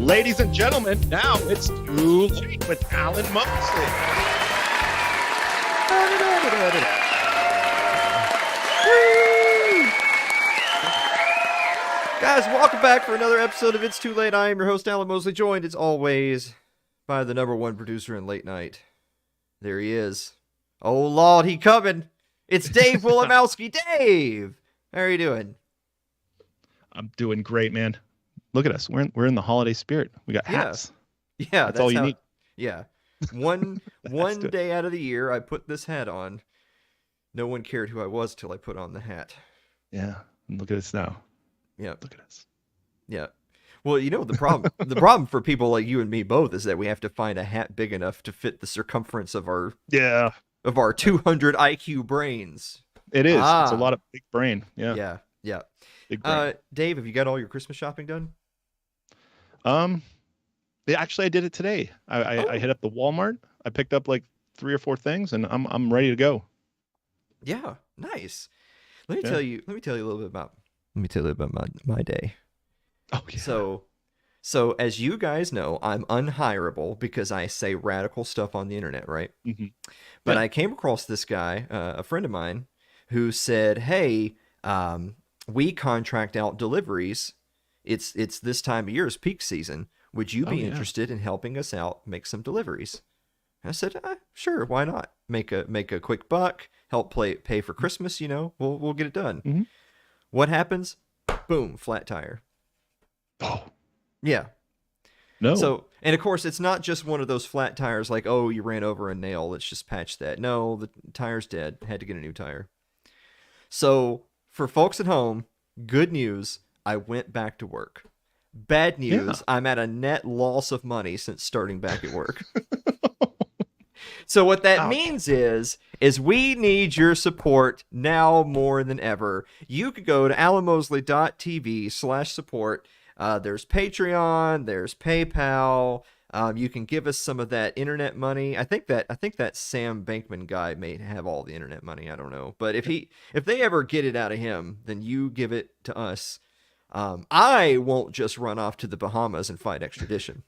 Ladies and gentlemen, now it's Too Late with Alan Mosley. Guys, welcome back for another episode of It's Too Late. I am your host, Alan Mosley, joined as always by the number one producer in late night. There he is. Oh, Lord, he coming. It's Dave Wilimowski. Dave, how are you doing? I'm doing great, man. Look at us. We're in the holiday spirit. We got hats. Yeah, that's all you need. Yeah. One day out of the year, I put this hat on. No one cared who I was till I put on the hat. Yeah. And look at us now. Yeah. Look at us. Yeah. Well, you know, the problem for people like you and me both is that we have to find a hat big enough to fit the circumference of our 200 IQ brains. It is. It's a lot of big brain. Yeah. Yeah. Big brain. Dave, have you got all your Christmas shopping done? Actually, I did it today. I hit up the Walmart. I picked up like 3 or 4 things, and I'm ready to go. Yeah, nice. Let me tell you a little bit about my day. Oh yeah. So as you guys know, I'm unhireable because I say radical stuff on the internet, right? Mm-hmm. But I came across this guy, a friend of mine, who said, "Hey, we contract out deliveries. It's this time of year is peak season. Would you be interested in helping us out, make some deliveries?" I said, "Sure, why not? Make a quick buck, help pay for Christmas. We'll get it done." Mm-hmm. What happens? Boom, flat tire. Oh. Yeah. No. So, and of course, it's not just one of those flat tires like, oh, you ran over a nail, let's just patch that. No, the tire's dead. Had to get a new tire. So, for folks at home, good news, I went back to work. Bad news, I'm at a net loss of money since starting back at work. So what that means is we need your support now more than ever. You could go to alanmosley.tv/support. There's Patreon, there's PayPal. You can give us some of that internet money. I think that Sam Bankman guy may have all the internet money. I don't know, but if they ever get it out of him, then you give it to us. I won't just run off to the Bahamas and fight extradition.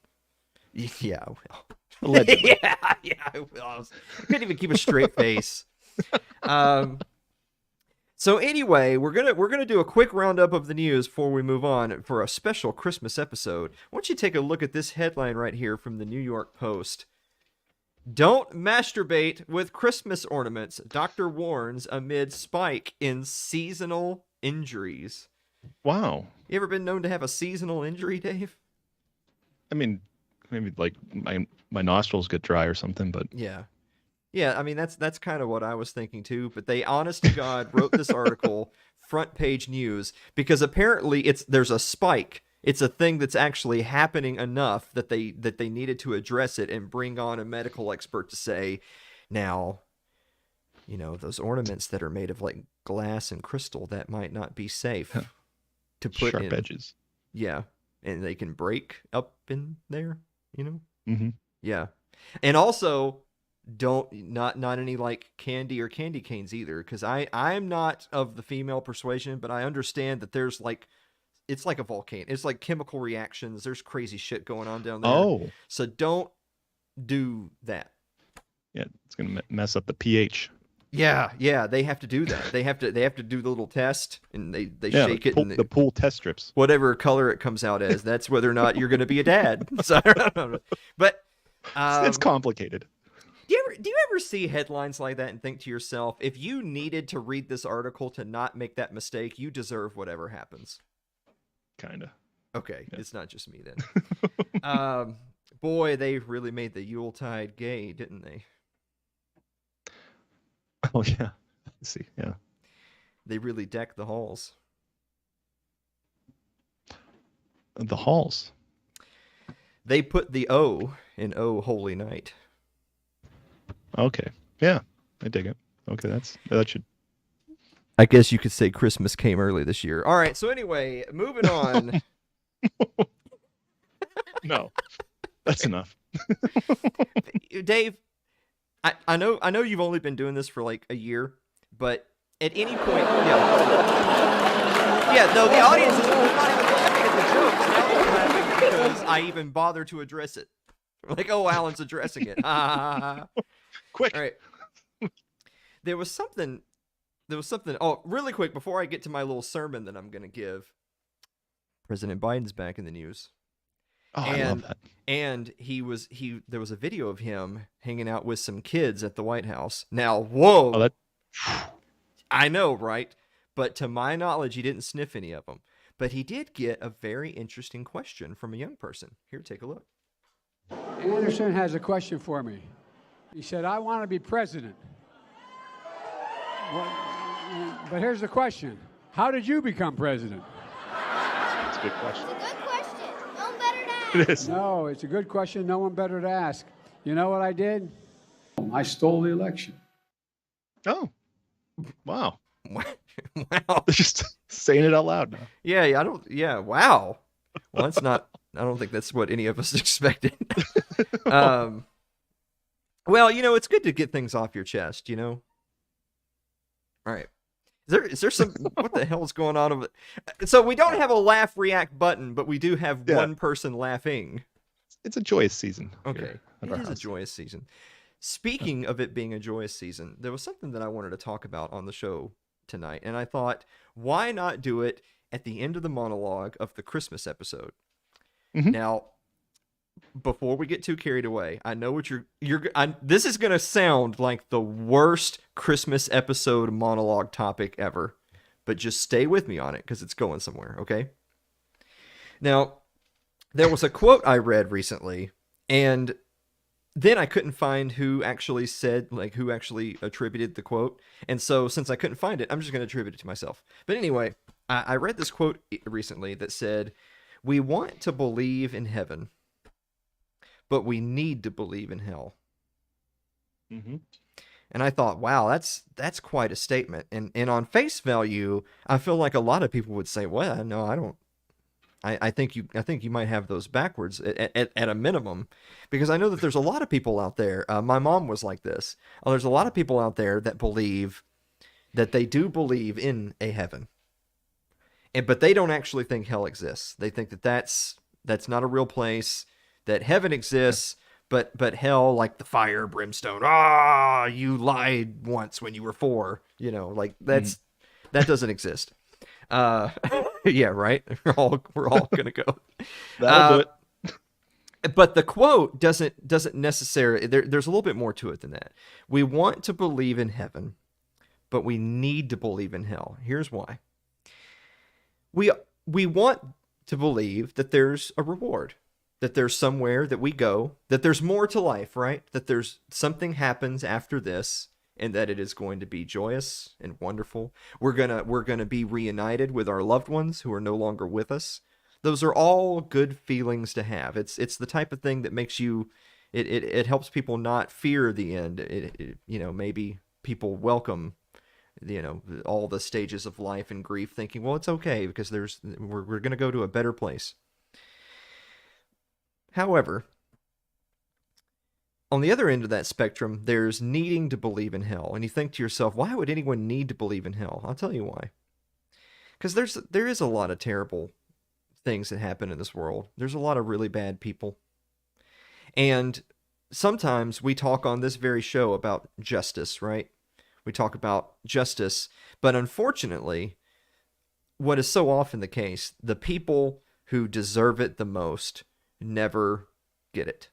Yeah, I will. Allegedly. yeah, I will. I couldn't even keep a straight face. So anyway, we're gonna do a quick roundup of the news before we move on for a special Christmas episode. Why don't you take a look at this headline right here from the New York Post? Don't masturbate with Christmas ornaments, doctor warns amid spike in seasonal injuries. Wow. You ever been known to have a seasonal injury, Dave? I mean, maybe like my nostrils get dry or something, but yeah. I mean, that's kind of what I was thinking too. But they, honest to God, wrote this article, front page news, because apparently there's a spike. It's a thing that's actually happening enough that they needed to address it and bring on a medical expert to say, now, those ornaments that are made of like glass and crystal, that might not be safe to put sharp in edges. Yeah, and they can break up in there. Mm-hmm. Yeah, and also not any like candy or candy canes either, because I'm not of the female persuasion, but I understand that there's like, it's like a volcano. It's like chemical reactions. There's crazy shit going on down there. Oh, so don't do that. Yeah, it's gonna mess up the pH. Yeah, they have to do that. They have to do the little test, and they shake it, and the pool test strips, whatever color it comes out as. That's whether or not you're going to be a dad. So I don't know. But it's complicated. Do you ever see headlines like that and think to yourself, if you needed to read this article to not make that mistake, you deserve whatever happens? Kinda. Okay, yeah. It's not just me then. Boy, they really made the Yuletide gay, didn't they? Oh yeah. Let's see, yeah. They really decked the halls. The halls. They put the O in "Oh Holy Night." Okay. Yeah, I dig it. Okay, that should. I guess you could say Christmas came early this year. All right. So anyway, moving on. No, that's enough. Dave, I know you've only been doing this for like a year, but at any point, no, the audience is not even laughing at the jokes. Now they're laughing because I even bother to address it. Like, oh, Alan's addressing it. Quick. All right. There was something. Oh, really quick before I get to my little sermon that I'm going to give. President Biden's back in the news. Oh, I love that. And there was a video of him hanging out with some kids at the White House. Now, whoa. Oh, I know, right? But to my knowledge, he didn't sniff any of them. But he did get a very interesting question from a young person. Here, take a look. Anderson has a question for me. He said, I want to be president. Well, but here's the question. How did you become president? That's a good question. It's a good question. No one better to ask. It is. No, it's a good question. No one better to ask. You know what I did? I stole the election. Oh, wow. Wow. Just saying it out loud now. Yeah, wow. Well, that's not, I don't think that's what any of us expected. Well, it's good to get things off your chest, All right. Is there some, what the hell is going on over there? So we don't have a laugh react button, but we do have one person laughing. It's a joyous season. Okay. It is a joyous season. Speaking of it being a joyous season, there was something that I wanted to talk about on the show tonight, and I thought, why not do it at the end of the monologue of the Christmas episode? Mhm. Now, before we get too carried away, I know what this is gonna sound like the worst Christmas episode monologue topic ever, but just stay with me on it because it's going somewhere, okay? Now, there was a quote I read recently, and then I couldn't find who actually attributed the quote. And so since I couldn't find it, I'm just going to attribute it to myself. But anyway, I read this quote recently that said, "We want to believe in heaven, but we need to believe in hell." Mm-hmm. And I thought, wow, that's quite a statement. And on face value, I feel like a lot of people would say, well, no, I don't. I think you might have those backwards at a minimum, because I know that there's a lot of people out there. My mom was like this. There's a lot of people out there that believe that they do believe in a heaven, but they don't actually think hell exists. They think that that's not a real place. That heaven exists, but hell, like the fire, brimstone. Ah, you lied once when you were 4. Like that doesn't exist. Yeah, right. We're all gonna go. That'll do it. But the quote doesn't necessarily. There's a little bit more to it than that. We want to believe in heaven, but we need to believe in hell. Here's why. We want to believe that there's a reward, that there's somewhere that we go, that there's more to life, right? That there's something happens after this, and that it is going to be joyous and wonderful. We're gonna be reunited with our loved ones who are no longer with us. Those are all good feelings to have. It's the type of thing that makes you. It helps people not fear the end. Maybe people welcome, all the stages of life and grief, thinking, well, it's okay because we're gonna go to a better place. However, on the other end of that spectrum, there's needing to believe in hell. And you think to yourself, why would anyone need to believe in hell? I'll tell you why. Because there is a lot of terrible things that happen in this world. There's a lot of really bad people. And sometimes we talk on this very show about justice, right? We talk about justice. But unfortunately, what is so often the case, the people who deserve it the most never get it.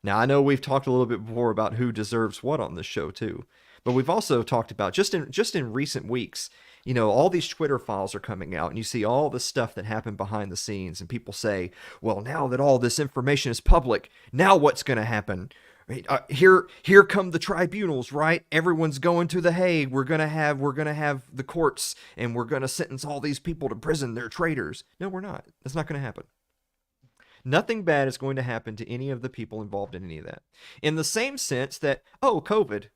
Now, I know we've talked a little bit before about who deserves what on this show too, but we've also talked about just in recent weeks, all these Twitter files are coming out, and you see all the stuff that happened behind the scenes, and people say, well, now that all this information is public, now what's going to happen? Here come the tribunals, right? Everyone's going to The Hague. We're gonna have the courts, and we're gonna sentence all these people to prison. They're traitors. No, we're not. That's not going to happen. Nothing bad is going to happen to any of the people involved in any of that. In the same sense that, COVID.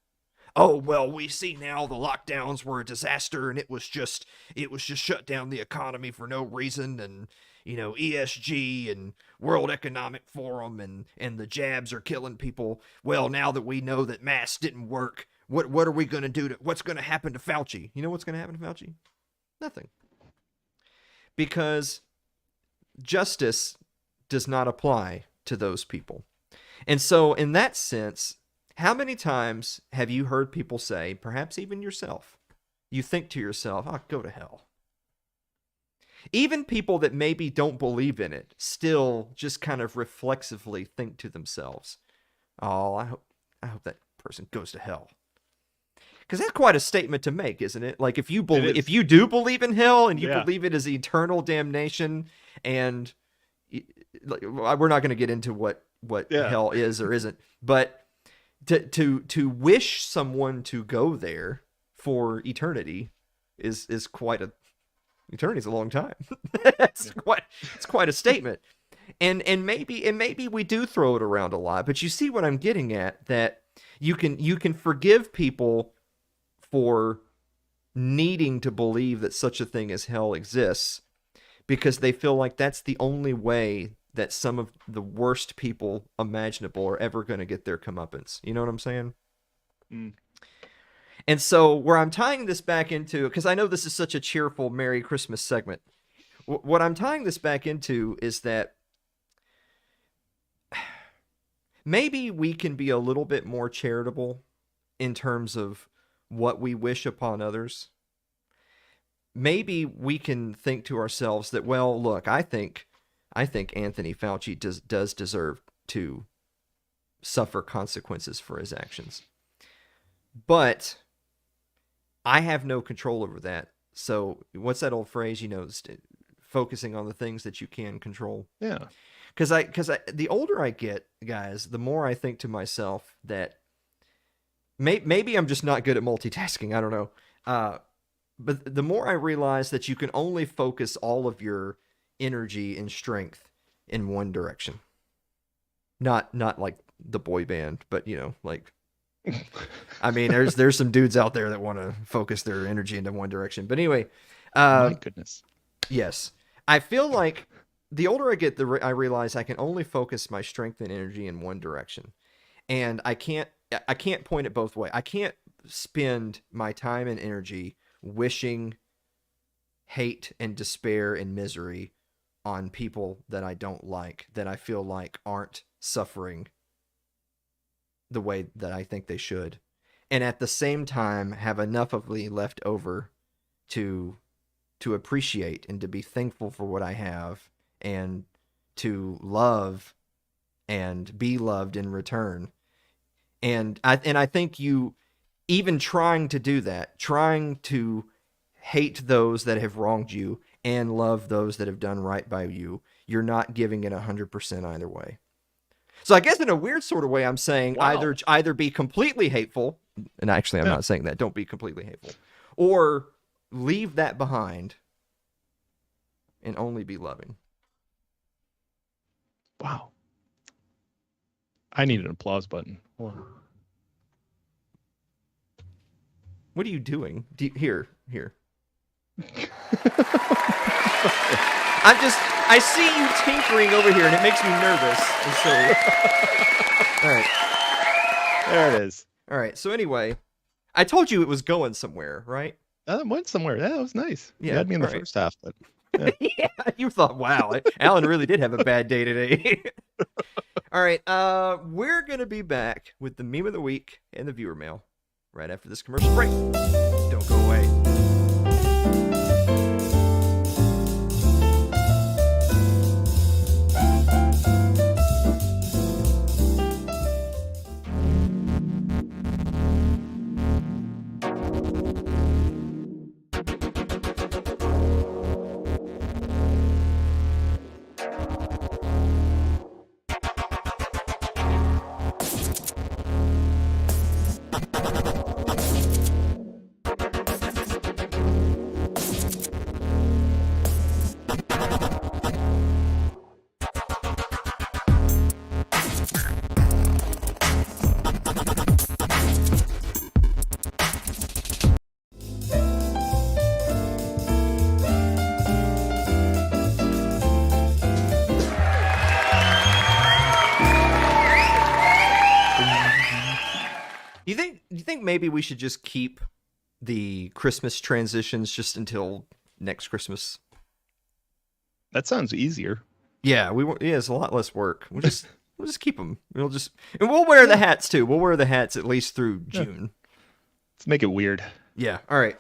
Oh, well, we see now the lockdowns were a disaster, and it was just shut down the economy for no reason, and ESG and World Economic Forum and the jabs are killing people. Well, now that we know that masks didn't work, what are we going to do? What's going to happen to Fauci? You know what's going to happen to Fauci? Nothing. Because justice does not apply to those people. And so in that sense, how many times have you heard people say, perhaps even yourself, you think to yourself, oh, go to hell. Even people that maybe don't believe in it still just kind of reflexively think to themselves, oh, I hope that person goes to hell. Because that's quite a statement to make, isn't it? Like if you do believe in hell and you believe it is eternal damnation, and we're not going to get into what hell is or isn't, but to wish someone to go there for eternity is quite a eternity's a long time. It's quite a statement, and maybe we do throw it around a lot, but you see what I'm getting at, that you can forgive people for needing to believe that such a thing as hell exists, because they feel like that's the only way that some of the worst people imaginable are ever going to get their comeuppance. You know what I'm saying? Mm. And so where I'm tying this back into, because I know this is such a cheerful Merry Christmas segment, what I'm tying this back into is that maybe we can be a little bit more charitable in terms of what we wish upon others. maybe we can think to ourselves that, well, look, I think Anthony Fauci does deserve to suffer consequences for his actions. But I have no control over that. So what's that old phrase, focusing on the things that you can control? Yeah. Because the older I get, guys, the more I think to myself that maybe I'm just not good at multitasking. I don't know. But the more I realize that you can only focus all of your energy and strength in one direction. Not like the boy band, but like, I mean, there's some dudes out there that want to focus their energy into one direction. But anyway, My goodness. yes, I feel like the older I get, I realize I can only focus my strength and energy in one direction, and I can't point it both ways. I can't spend my time and energy wishing hate and despair and misery on people that I don't like, that I feel like aren't suffering the way that I think they should, and at the same time have enough of me left over to appreciate and to be thankful for what I have, and to love and be loved in return. And I think you, even trying to do that, trying to hate those that have wronged you and love those that have done right by you, you're not giving it 100% either way. So I guess in a weird sort of way, I'm saying either be completely hateful, and actually I'm not saying that, don't be completely hateful, or leave that behind and only be loving. Wow. I need an applause button. Hold on. What are you doing? Here. I see you tinkering over here, and it makes me nervous and silly. All right. There it is. All right. So anyway, I told you it was going somewhere, right? That went somewhere. Yeah, that was nice. Yeah, You had me in the all right. first half, but Yeah, you thought, wow, Alan really did have a bad day today. All right. We're going to be back with the meme of the week and the viewer mail right after this commercial break. Don't go away. Do you think maybe we should just keep the Christmas transitions just until next Christmas? that sounds easier. Yeah, it's a lot less work. We'll just keep them. And we'll wear the hats too. We'll wear the hats at least through June. Let's make it weird. Yeah. All right.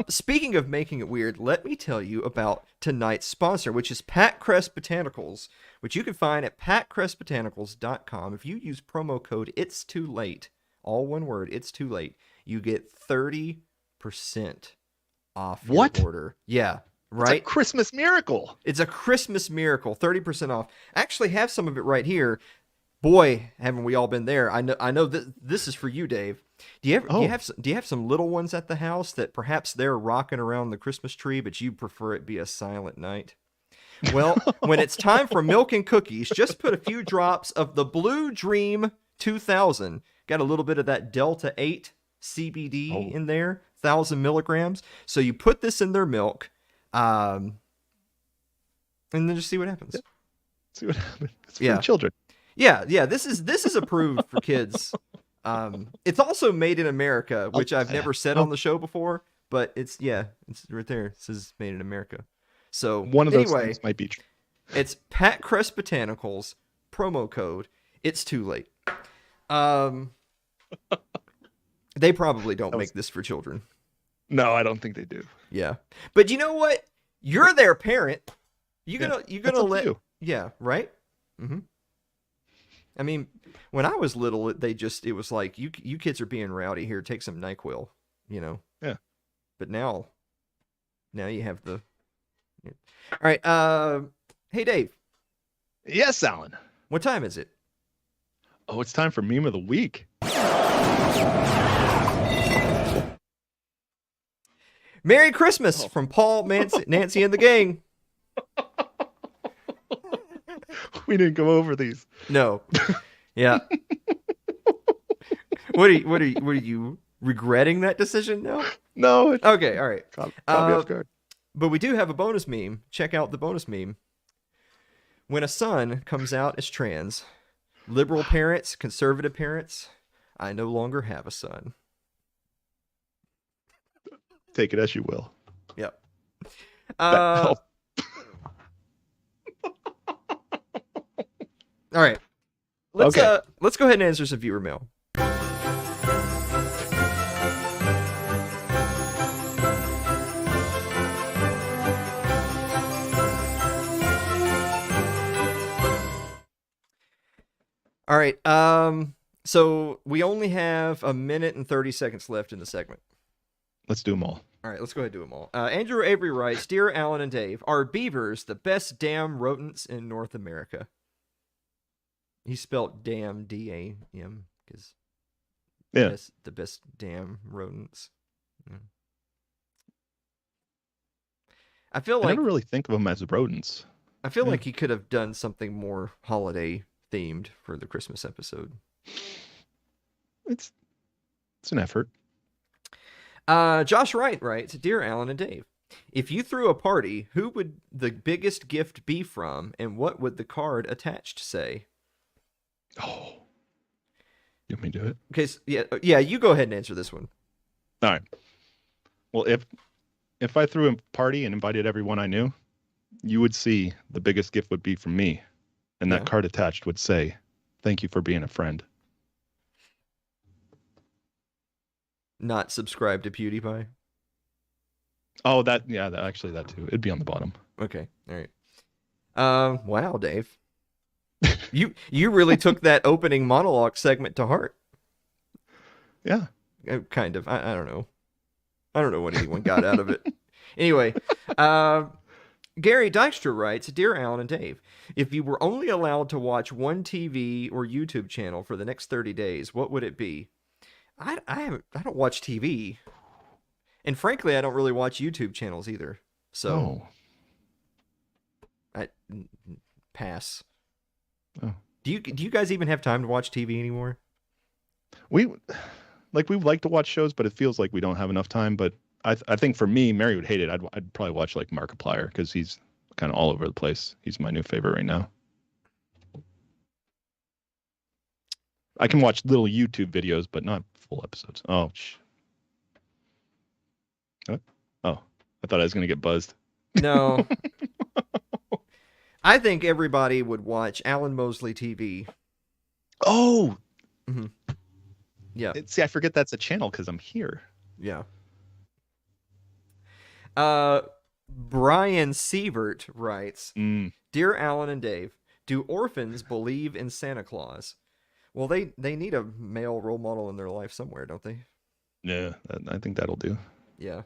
Speaking of making it weird, let me tell you about tonight's sponsor, which is Pat Crest Botanicals, which you can find at patcrestbotanicals.com. If you use promo code It's Too Late, all one word, It's Too Late, you get 30% off your order. Yeah, right? It's a Christmas miracle. It's a Christmas miracle, 30% off. I actually have some of it right here. Boy, haven't we all been there. I know that this is for you, Dave. Do you have some little ones at the house that perhaps they're rocking around the Christmas tree, but you prefer it be a silent night? Well, when it's time for milk and cookies, just put a few drops of the Blue Dream 2000. Got a little bit of that Delta 8 CBD in there, 1,000 milligrams. So you put this in their milk, and then just see what happens. Yeah. See what happens. It's for the children. Yeah. This is approved for kids. It's also made in America, which I've never said on the show before, but it's right there. It says made in America. So one of those things might be true. It's Pat Crest Botanicals, promo code It's Too Late. They probably don't make this for children. No, I don't think they do. Yeah. But you know what? You're their parent. You're Yeah, gonna that's up to let you. Yeah, right? Mm-hmm. I mean, when I was little, it was like you kids are being rowdy here, take some NyQuil, you know. Yeah. But now you have the All right, hey Dave, Yes, Alan. what time is it? Oh, it's time for meme of the week. Merry Christmas from Paul, Nancy, and the gang. We didn't go over these. No. Yeah. What are you regretting that decision now? No. Okay, all right. Caught me off guard. But we do have a bonus meme. Check out the bonus meme. When a son comes out as trans, liberal parents, conservative parents, I no longer have a son. Take it as you will. Yep. That helped. All right. Let's go ahead and answer some viewer mail. All right. So we only have a minute and 30 seconds left in the segment. Let's do them all. All right, let's go ahead and do them all. Andrew Avery writes, Dear Alan and Dave, are beavers the best damn rodents in North America? He spelled damn, D-A-M, because Yeah. the best damn rodents. Yeah. I feel I like never really think of them as rodents. like he could have done something more holiday themed for the Christmas episode. It's an effort. Josh Wright writes, Dear Alan and Dave, if you threw a party, who would the biggest gift be from, and what would the card attached say? Oh. You want me to do it? Okay, yeah, you go ahead and answer this one. All right. Well, if I threw a party and invited everyone I knew, you would see the biggest gift would be from me. And that card attached would say, thank you for being a friend. Not subscribe to PewDiePie? Oh, that too. It'd be on the bottom. Okay, all right. Wow, Dave. You really took that opening monologue segment to heart. Yeah. Kind of. I don't know. I don't know what anyone got out of it. Anyway, Gary Dykstra writes, Dear Alan and Dave, if you were only allowed to watch one TV or YouTube channel for the next 30 days, what would it be? I don't watch TV. And frankly, I don't really watch YouTube channels either. So I pass. Oh. Do you guys even have time to watch TV anymore? We would like to watch shows, but it feels like we don't have enough time. But I think for me, Mary would hate it. I'd probably watch like Markiplier because he's kind of all over the place. He's my new favorite right now. I can watch little YouTube videos, but not full episodes. Oh, what? Oh, I thought I was gonna get buzzed. No. I think everybody would watch Alan Mosley TV. Oh. Mm-hmm. Yeah. See, I forget that's a channel because I'm here. Yeah. Brian Sievert writes, Dear Alan and Dave, do orphans believe in Santa Claus? Well, they need a male role model in their life somewhere, don't they? Yeah, I think that'll do. Yeah.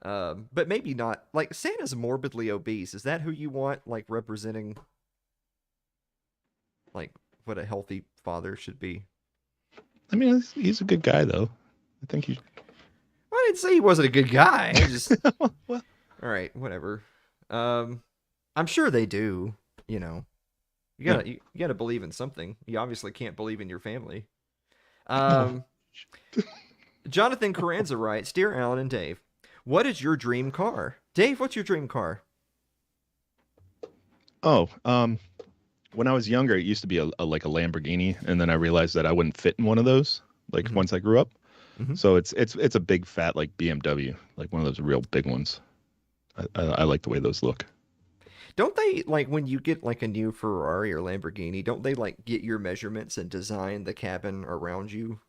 But maybe not. Like, Santa's morbidly obese. Is that who you want, like, representing, like, what a healthy father should be? I mean, he's a good guy, though. I think he... I didn't say he wasn't a good guy. I just... Well... All right, whatever. I'm sure they do, you know. You gotta believe in something. You obviously can't believe in your family. Jonathan Carranza writes, Dear Alan and Dave, what is your dream car? Dave, what's your dream car? Oh, when I was younger, it used to be a Lamborghini, and then I realized that I wouldn't fit in one of those. Like once I grew up, so it's a big fat like BMW, like one of those real big ones. I like the way those look. Don't they, like, when you get like a new Ferrari or Lamborghini, don't they like get your measurements and design the cabin around you?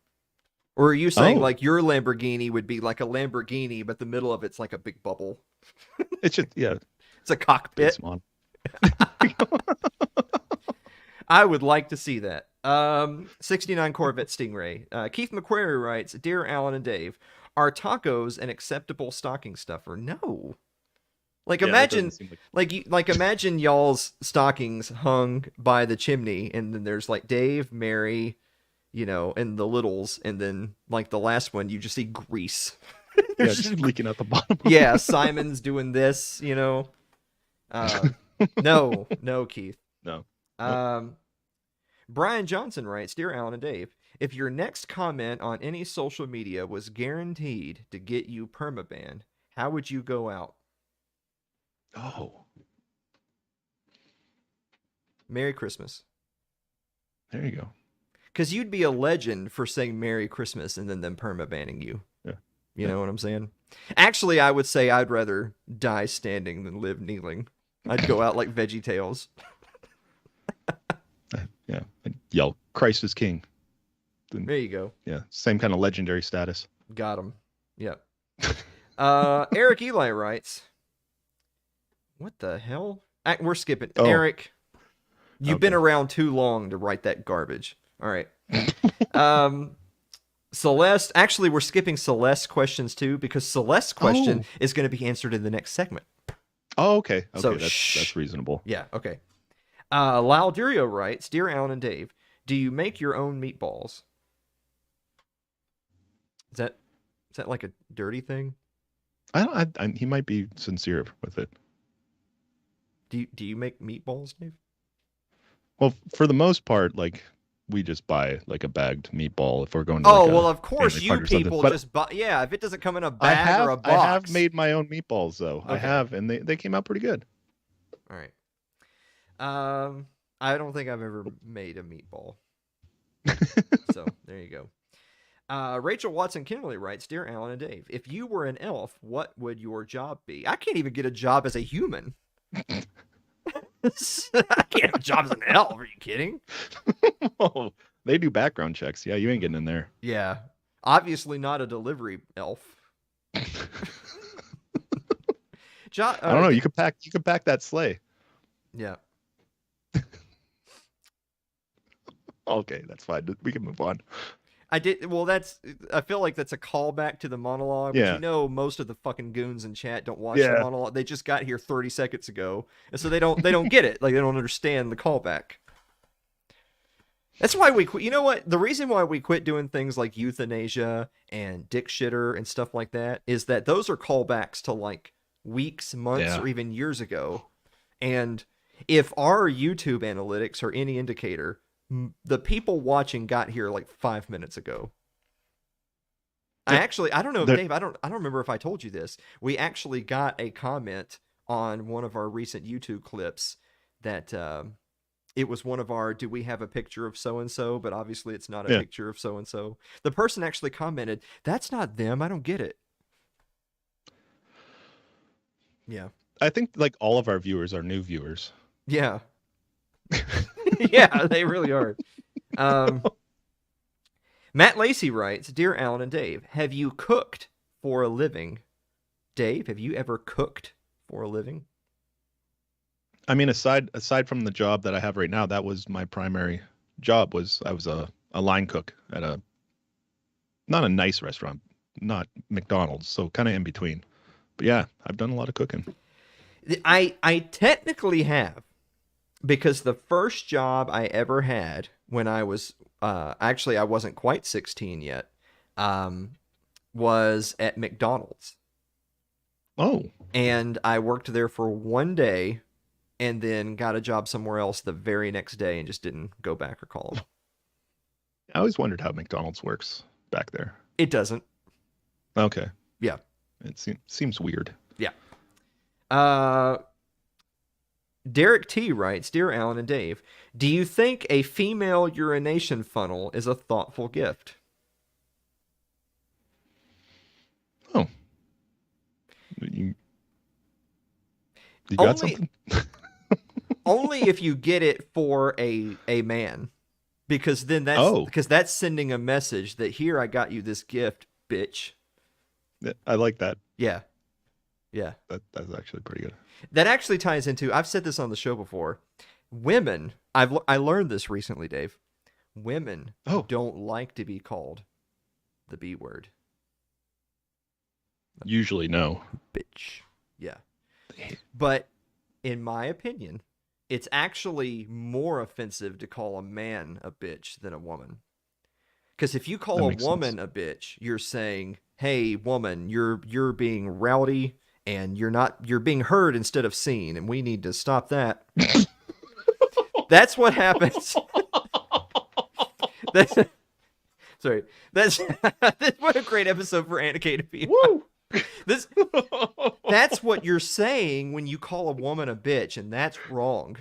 Or are you saying Oh. like your Lamborghini would be like a Lamborghini, but the middle of it's like a big bubble? It's just It's a cockpit. base mod. I would like to see that. 69 Corvette Stingray. Keith McQuarrie writes, Dear Alan and Dave, are tacos an acceptable stocking stuffer? No. Like Yeah, that imagine, doesn't seem like- imagine y'all's stockings hung by the chimney, and then there's like Dave, Mary, and the littles, and then like the last one, you just see grease. Yeah, just leaking out the bottom. Yeah, Simon's doing this, No, Keith. No. Brian Johnson writes, Dear Alan and Dave, if your next comment on any social media was guaranteed to get you permaban, how would you go out? Oh. Merry Christmas. There you go. Because you'd be a legend for saying Merry Christmas and then them permabanning you. Yeah. You know what I'm saying? Actually, I would say I'd rather die standing than live kneeling. I'd go out like Veggie Tales. Yeah. I'd yell, Christ is king. Then, There you go. yeah. Same kind of legendary status. Got him. Yep. Eric Eli writes, what the hell? We're skipping. Oh. Eric, you've been Okay. around too long to write that garbage. All right. Celeste, actually, we're skipping Celeste's questions too, because Celeste's question is going to be answered in the next segment. Oh, okay. Okay, So, that's reasonable. Yeah, okay. Lyle Durio writes, Dear Alan and Dave, do you make your own meatballs? Is that like a dirty thing? He might be sincere with it. Do you make meatballs, Dave? Well, for the most part, like we just buy like a bagged meatball if we're going to. Oh, like, well, a of course family you party or something. people But just buy. Yeah, if it doesn't come in a bag or a box. I have made my own meatballs though. I Okay. have, and they came out pretty good. All right. I don't think I've ever made a meatball. So there you go. Rachel Watson Kimberly writes, Dear Alan and Dave, if you were an elf, what would your job be? I can't even get a job as a human. I can't have a job as an elf. Are you kidding? Oh, they do background checks. Yeah, you ain't getting in there. Yeah. Obviously not a delivery elf. I don't know. You could pack that sleigh. Yeah. Okay, that's fine. We can move on. I feel like that's a callback to the monologue. Yeah. But most of the fucking goons in chat don't watch Yeah. the monologue. They just got here 30 seconds ago. And so they don't get it. Like they don't understand the callback. That's why we quit. You know what? The reason why we quit doing things like euthanasia and dick shitter and stuff like that is that those are callbacks to like weeks, months, Yeah. or even years ago. And if our YouTube analytics are any indicator, the people watching got here like 5 minutes ago. I don't know, Dave, I don't remember if I told you this. We actually got a comment on one of our recent YouTube clips that it was one of our, do we have a picture of so-and-so? But obviously it's not a picture of so-and-so. The person actually commented, that's not them. I don't get it. Yeah. I think like all of our viewers are new viewers. Yeah. Yeah, they really are. Matt Lacey writes, Dear Alan and Dave, have you cooked for a living? Dave, have you ever cooked for a living? I mean, aside from the job that I have right now, that was my primary job. I was a line cook at not a nice restaurant, not McDonald's, so kind of in between. But yeah, I've done a lot of cooking. I technically have, because the first job I ever had when I was actually I wasn't quite 16 yet, was at McDonald's. Oh. And I worked there for one day and then got a job somewhere else the very next day and just didn't go back or call them. I always wondered how McDonald's works back there. It doesn't. Okay. Yeah. It seems weird. Yeah. Derek T writes, Dear Alan and Dave, do you think a female urination funnel is a thoughtful gift? Oh. You got something? Only if you get it for a man. because then that's sending a message that here I got you this gift, bitch. I like that. Yeah. That's actually pretty good. That actually ties into, I've said this on the show before. Women, I learned this recently, Dave. Women don't like to be called the B word. Usually no. Bitch. Yeah. But in my opinion, it's actually more offensive to call a man a bitch than a woman. Because if you call a woman a bitch, you're saying, "Hey, woman, you're being rowdy and you're being heard instead of seen, and we need to stop that." That's what happens. That's what a great episode for Anna Kaye to be. Woo! That's what you're saying when you call a woman a bitch, and that's wrong.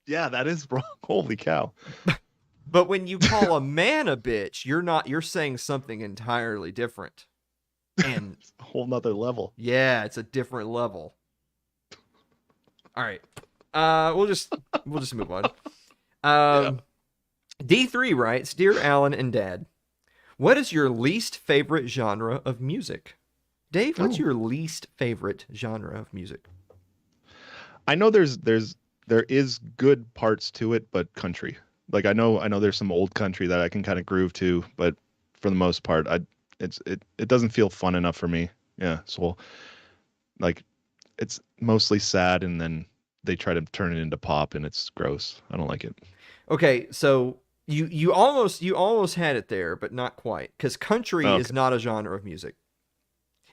Yeah, that is wrong. Holy cow. But when you call a man a bitch, you're saying something entirely different. And it's a whole nother level. Yeah, it's a different level. All right. We'll just move on. D3 writes, "Dear Alan and Dad, what is your least favorite genre of music?" Dave, what's your least favorite genre of music? I know there is good parts to it, but country. Like I know there's some old country that I can kind of groove to, but for the most part, it doesn't feel fun enough for me. Yeah, so like it's mostly sad, and then they try to turn it into pop, and it's gross. I don't like it. Okay, so you almost had it there, but not quite, because country is not a genre of music.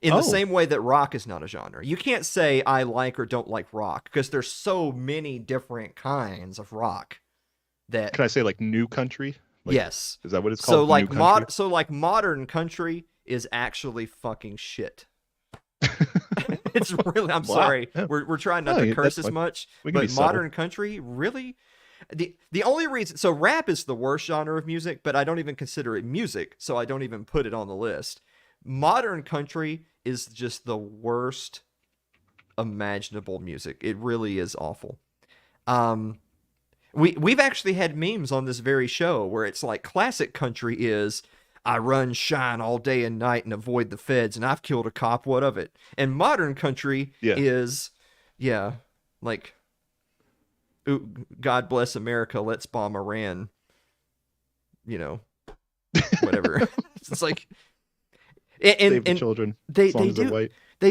In the same way that rock is not a genre. You can't say I like or don't like rock, because there's so many different kinds of rock. That can I say like new country? Like, yes. Is that what it's called? So like modern country is actually fucking shit. It's really, I'm sorry. We're trying not to curse as much, but modern country, really? The only reason, so rap is the worst genre of music, but I don't even consider it music, so I don't even put it on the list. Modern country is just the worst imaginable music. It really is awful. We've actually had memes on this very show where it's like classic country is I run, shine all day and night and avoid the feds, and I've killed a cop, what of it? And modern country is, like, ooh, God bless America, let's bomb Iran. You know, whatever. It's like, save the children. They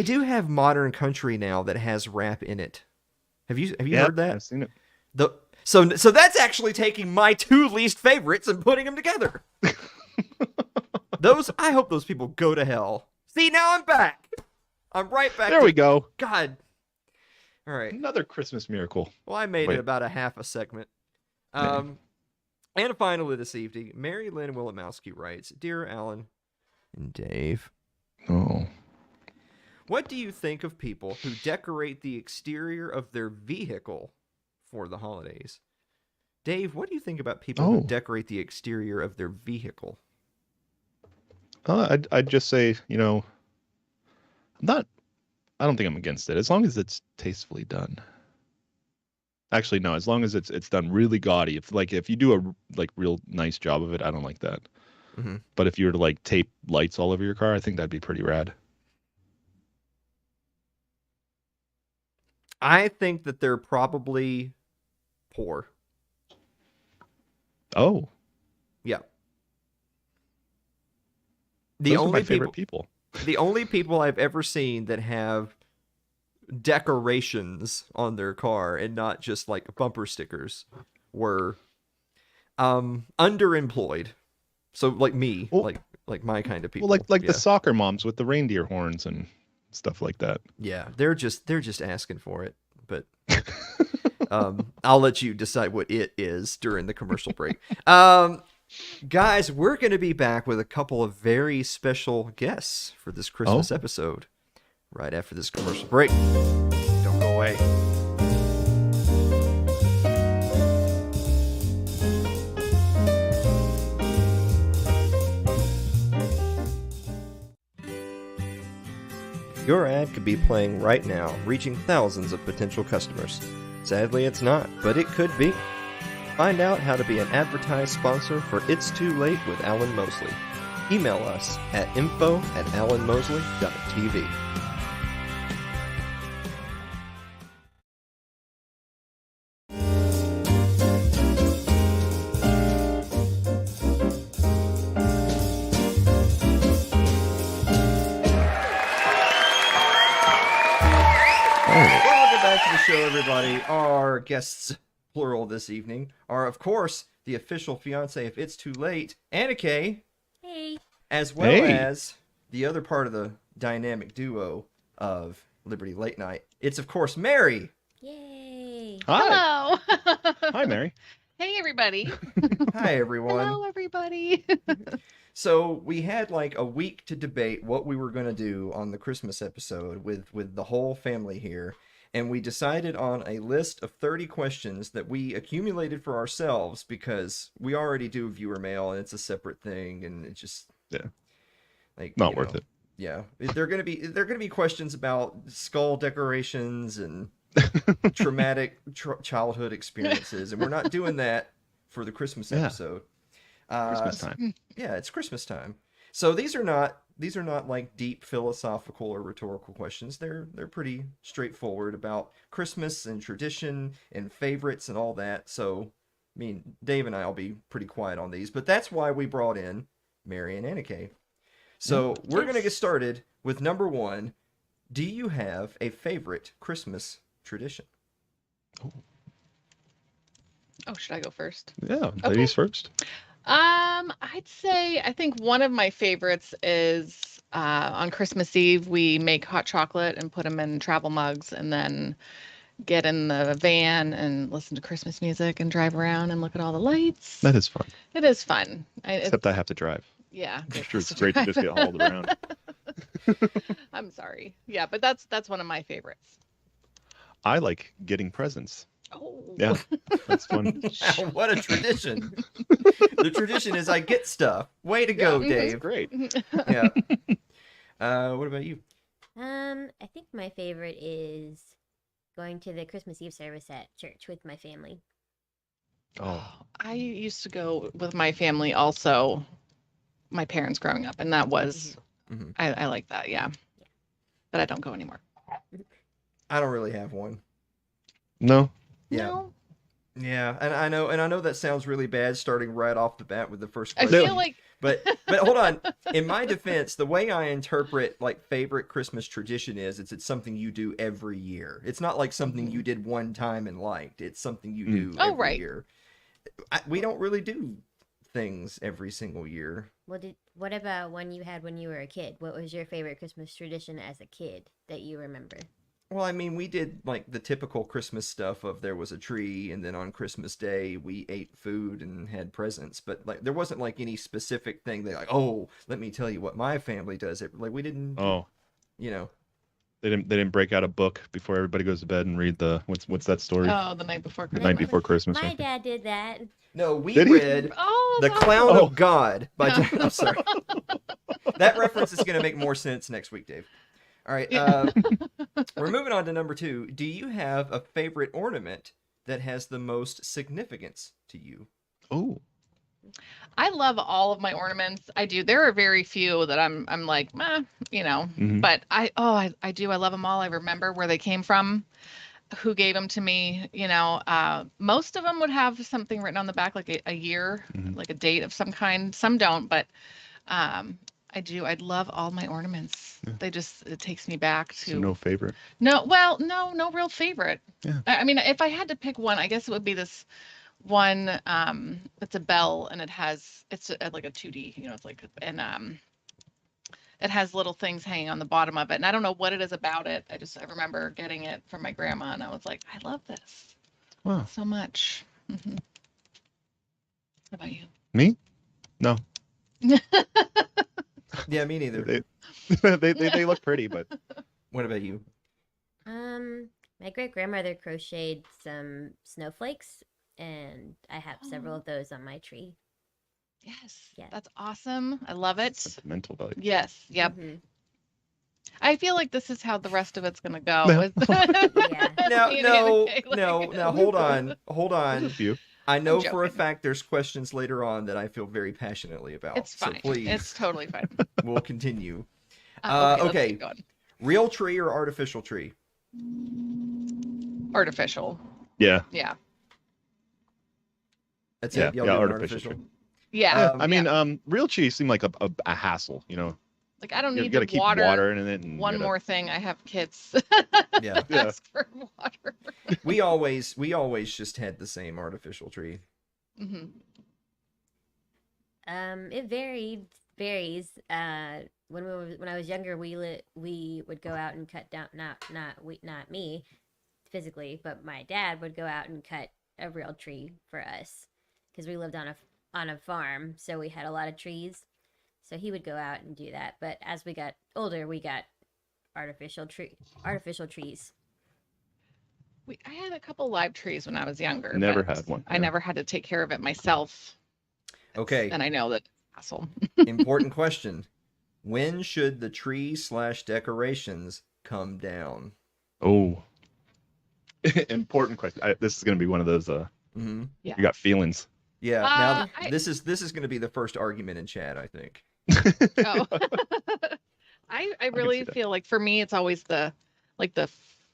do have modern country now that has rap in it. Have you heard that? I've seen it. So that's actually taking my two least favorites and putting them together. I hope those people go to hell. See, now I'm back. I'm right back. There we go. God. All right. Another Christmas miracle. Well, I made it about a half a segment. And finally this evening, Mary Lynn Wilimowski writes, "Dear Alan and Dave, what do you think of people who decorate the exterior of their vehicle for the holidays?" Dave, what do you think about people who decorate the exterior of their vehicle? I'd just say, I don't think I'm against it, as long as it's tastefully done. Actually, no, as long as it's done really gaudy. If you do a real nice job of it, I don't like that. Mm-hmm. But if you were to tape lights all over your car, I think that'd be pretty rad. I think that they're probably poor. Oh. Yeah. Those are my favorite people. The only people I've ever seen that have decorations on their car and not just bumper stickers were underemployed. So me, like my kind of people. Well, the soccer moms with the reindeer horns and stuff like that. Yeah, they're just asking for it. But I'll let you decide what it is during the commercial break. Guys, we're going to be back with a couple of very special guests for this Christmas episode right after this commercial break. Don't go away. Your ad could be playing right now, reaching thousands of potential customers. Sadly, it's not, but it could be. Find out how to be an advertised sponsor for It's Too Late with Alan Mosley. Email us at info@alanmosley.tv. Welcome back to the show, everybody. Our guests, plural this evening, are, of course, the official fiance of It's Too Late, Kaye. Hey. As well Hey. as the other part of the dynamic duo of Liberty Late Night. It's, of course, Mary. Yay. Hi. Hello. Hi, Mary. Hey, everybody. Hi, everyone. Hello, everybody. So we had like a week to debate what we were going to do on the Christmas episode with the whole family here. And we decided on a list of 30 questions that we accumulated for ourselves because we already do viewer mail and it's a separate thing. And it's just, Yeah. like, Not worth it. Yeah. They're going to be questions about skull decorations and traumatic childhood experiences. And we're not doing that for the Christmas Yeah. episode. Christmas time. Yeah, it's Christmas time. So these are not like deep philosophical or rhetorical questions. They're pretty straightforward about Christmas and tradition and favorites and all that. So, I mean, Dave and I will be pretty quiet on these, but that's why we brought in Mary and Kaye. So we're going to get started with number 1. Do you have a favorite Christmas tradition? Oh, should I go first? Yeah, ladies first. I'd say I think one of my favorites is on Christmas Eve we make hot chocolate and put them in travel mugs and then get in the van and listen to Christmas music and drive around and look at all the lights. That is fun. It is fun. Except I have to drive. Yeah. I'm sure it's great to just get hauled around. I'm sorry. Yeah, but that's one of my favorites. I like getting presents. Oh. Yeah, that's fun. Wow, what a tradition. The tradition is I get stuff. Way to go, Yeah, Dave. That's great. Yeah. What about you? I think my favorite is going to the Christmas Eve service at church with my family. Oh, I used to go with my family also, my parents growing up, and that was, Mhm. I like that, yeah. But I don't go anymore. I don't really have one. no. Yeah. No, Yeah, and I know that sounds really bad starting right off the bat with the first I question. feel like, But hold on. In my defense, the way I interpret like favorite Christmas tradition is it's something you do every year. It's not like something you did one time and liked. It's something you do Oh, every right. year. We don't really do things every single year. What about one you had when you were a kid? What was your favorite Christmas tradition as a kid that you remember? Well, I mean, we did like the typical Christmas stuff of there was a tree, and then on Christmas Day we ate food and had presents. But like, there wasn't like any specific thing that like, oh, let me tell you what my family does. Like, we didn't, Oh, you know. they didn't break out a book before everybody goes to bed and read the what's that story? oh, the night before The Christmas. night before Christmas. My right? dad did that. No, we Did he? read Oh, The that's Clown Oh. of God by. I'm sorry. That reference is going to make more sense next week, Dave. All right, we're moving on to number 2. Do you have a favorite ornament that has the most significance to you? Oh, I love all of my ornaments. I do. There are very few that I'm like, meh, you know. Mhm. But I do. I love them all. I remember where they came from, who gave them to me. You know, most of them would have something written on the back, like a year, Mhm. like a date of some kind. Some don't, but I do. I love all my ornaments. Yeah. It takes me back to so no favorite. no real favorite. Yeah. I mean, if I had to pick one, I guess it would be this one. It's a bell and it's like a 2D, you know, it's like, and it has little things hanging on the bottom of it. And I don't know what it is about it. I remember getting it from my grandma and I was like, I love this Wow. so much. Mm-hmm. What about you? Me? No. Yeah, me neither. They look pretty, but What about you? My great grandmother crocheted some snowflakes, and I have several of those on my tree. Yes. Yeah. That's awesome. I love it. sentimental value. Yes. Yep. Mhm. I feel like this is how the rest of it's gonna go. No. is- Yeah. No, Me and no, Anna Kaye, no, like- no. Hold on. There's a few. I know I'm for a joking. fact there's questions later on that I feel very passionately about. It's fine. So please, It's totally fine. we'll continue. Okay, let's Okay. get going. Real tree or artificial tree? Artificial. Yeah. Yeah. That's Yeah. it. Y'all Yeah. doing Artificial tree. Yeah. I mean, yeah. real cheese seem like a hassle. Like I don't You need got to to keep water in it. And one you gotta, more thing. I have kids. Yeah. Yeah. Ask for water. We always just had the same artificial tree. Hmm. It varies. When I was younger, we would go out and cut down, not me physically, but my dad would go out and cut a real tree for us because we lived on a farm, so we had a lot of trees. So he would go out and do that. But as we got older, we got artificial trees. I had a couple live trees when I was younger. Never but had one. I Yeah. never had to take care of it myself. Okay. And I know that hassle. Important question. When should the tree/decorations come down? Oh. Important question. This is gonna be one of those. Mm-hmm. Yeah. You got feelings. Yeah. Now I- this is going to be the first argument in chat, I think. Oh. I really see that. feel like for me it's always the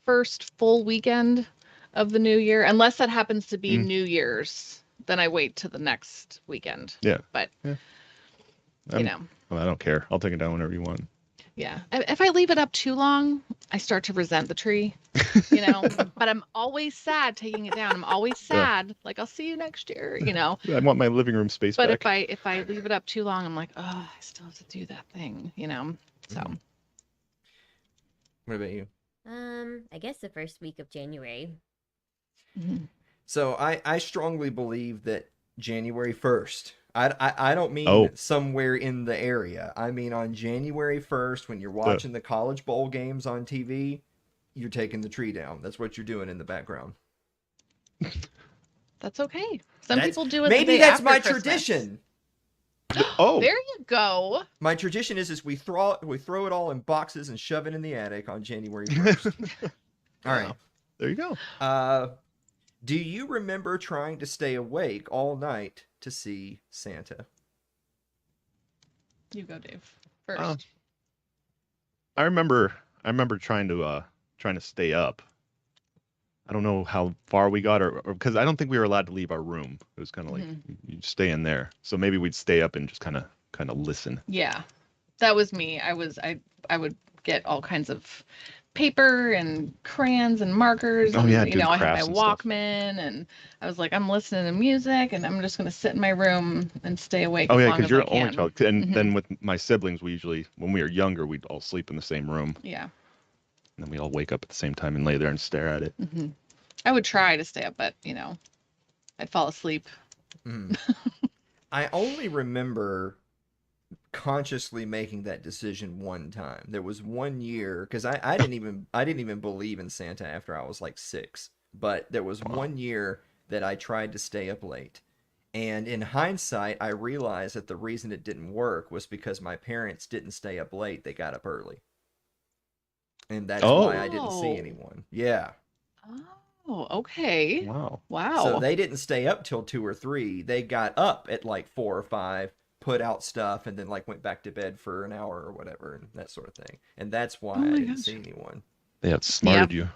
first full weekend of the new year, unless that happens to be Mm. New Year's, then I wait to the next weekend. Yeah. But Yeah. you know, Well, I don't care. I'll take it down whenever you want. yeah. If I leave it up too long, I start to resent the tree, but I'm always sad taking it down. I'm always sad. Like I'll see you next year, I want my living room space But back. if I leave it up too long, I'm like, oh, I still have to do that thing, So What about you? I guess the first week of January. mhm. So I strongly believe that January 1st. I don't mean Oh. somewhere in the area. I mean on January 1st when you're watching the college bowl games on TV, you're taking the tree down. That's what you're doing in the background. That's okay. Some That's- people do it. Maybe the day that's after my Christmas. tradition. Oh. There you go. My tradition is we throw it all in boxes and shove it in the attic on January 1st. All right. There you go. Do you remember trying to stay awake all night to see Santa? You go, Dave. First. Uh, I remember trying to stay up. I don't know how far we got, or because I don't think we were allowed to leave our room. It was kind of like you stay in there. So maybe we'd stay up and just kind of listen. Yeah, that was me. I would get all kinds of paper and crayons and markers. Oh, and, yeah, I do had my crafts and stuff. Walkman, and I was like, I'm listening to music, and I'm just gonna sit in my room and stay awake. Oh as yeah, long because as you're I the only can. child. And Mhm. then with my siblings, we usually, when we were younger, we'd all sleep in the same room, Yeah. and then we all wake up at the same time and lay there and stare at it. Hmm. I would try to stay up, but I'd fall asleep. I only remember consciously making that decision one time. There was one year because I didn't even believe in Santa after I was like 6. But there was one year that I tried to stay up late. And in hindsight, I realized that the reason it didn't work was because my parents didn't stay up late. They got up early. And that's why I didn't see Oh. anyone. Yeah. Oh, okay. Wow. Wow. So they didn't stay up till 2 or 3. They got up at like 4 or 5, put out stuff, and then like went back to bed for an hour or whatever, and that sort of thing. And that's why Oh my I didn't gosh. see anyone. They outsmarted you.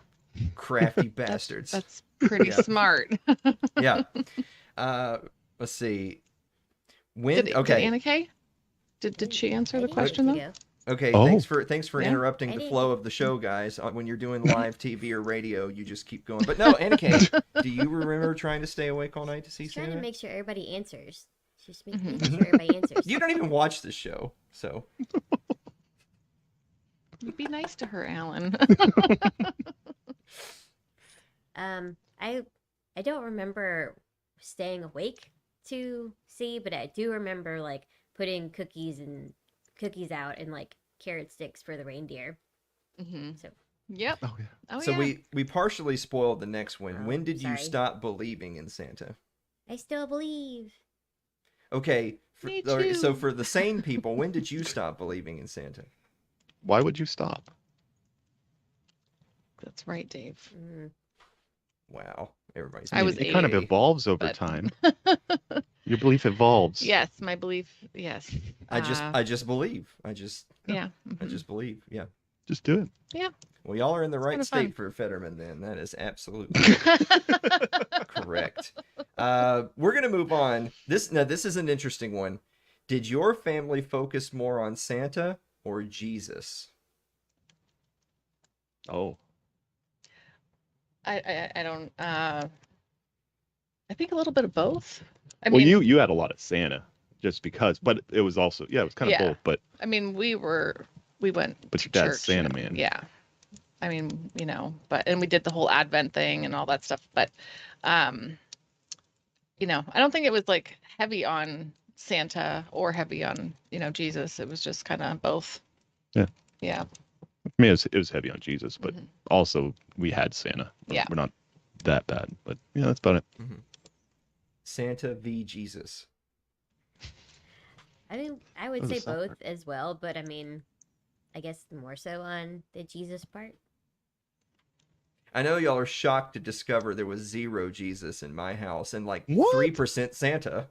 Crafty bastards. That's pretty Yeah. smart. Yeah. Let's see. When Did okay. Anna Kaye? Did she answer I the didn't question know. though? Okay, Oh. thanks for Yeah. interrupting I the didn't- flow of the show, guys. When you're doing live TV or radio, you just keep going. But no, Anna Kaye, do you remember trying to stay awake all night to see She's trying to Santa? make sure everybody answers. She's Mhm. making sure everybody answers. You don't even watch the show, so Be nice to her, Alan. I don't remember staying awake to see, but I do remember like putting cookies out and like carrot sticks for the reindeer. Hmm. So Yep. Oh yeah. Oh so yeah. we partially spoiled the next one. Oh, When did you sorry. stop believing in Santa? I still believe. Okay, Me so too. for the sane people, when did you stop believing in Santa? Why would you stop? That's right, Dave. Mm. Wow. Everybody's I was It kind of 8, evolves over but time. Your belief evolves. yes, my belief, yes. I just believe. I just Yeah. believe. Yeah. Just do it. Yeah. Well, y'all are in the right kinda state fun. for Fetterman then. That is absolutely correct. We're gonna move on. This is an interesting one. Did your family focus more on Santa or Jesus? Oh. I don't I think a little bit of both. I Well, mean, you had a lot of Santa just because, but it was also it was kind of yeah. both. But I mean, we went But to your dad's church, Santa man. Yeah. I mean, and we did the whole Advent thing and all that stuff, but I don't think it was like heavy on Santa or heavy on, Jesus. It was just kind of both. Yeah. Yeah. I mean, it was heavy on Jesus, but Mhm. also we had Santa. Yeah. We're not that bad, but yeah, that's about it. Mm-hmm. Santa v Jesus. I mean, I would That was a say South both Park. as well, but I mean, I guess more so on the Jesus part. I know y'all are shocked to discover there was 0 Jesus in my house and like What? 3% Santa.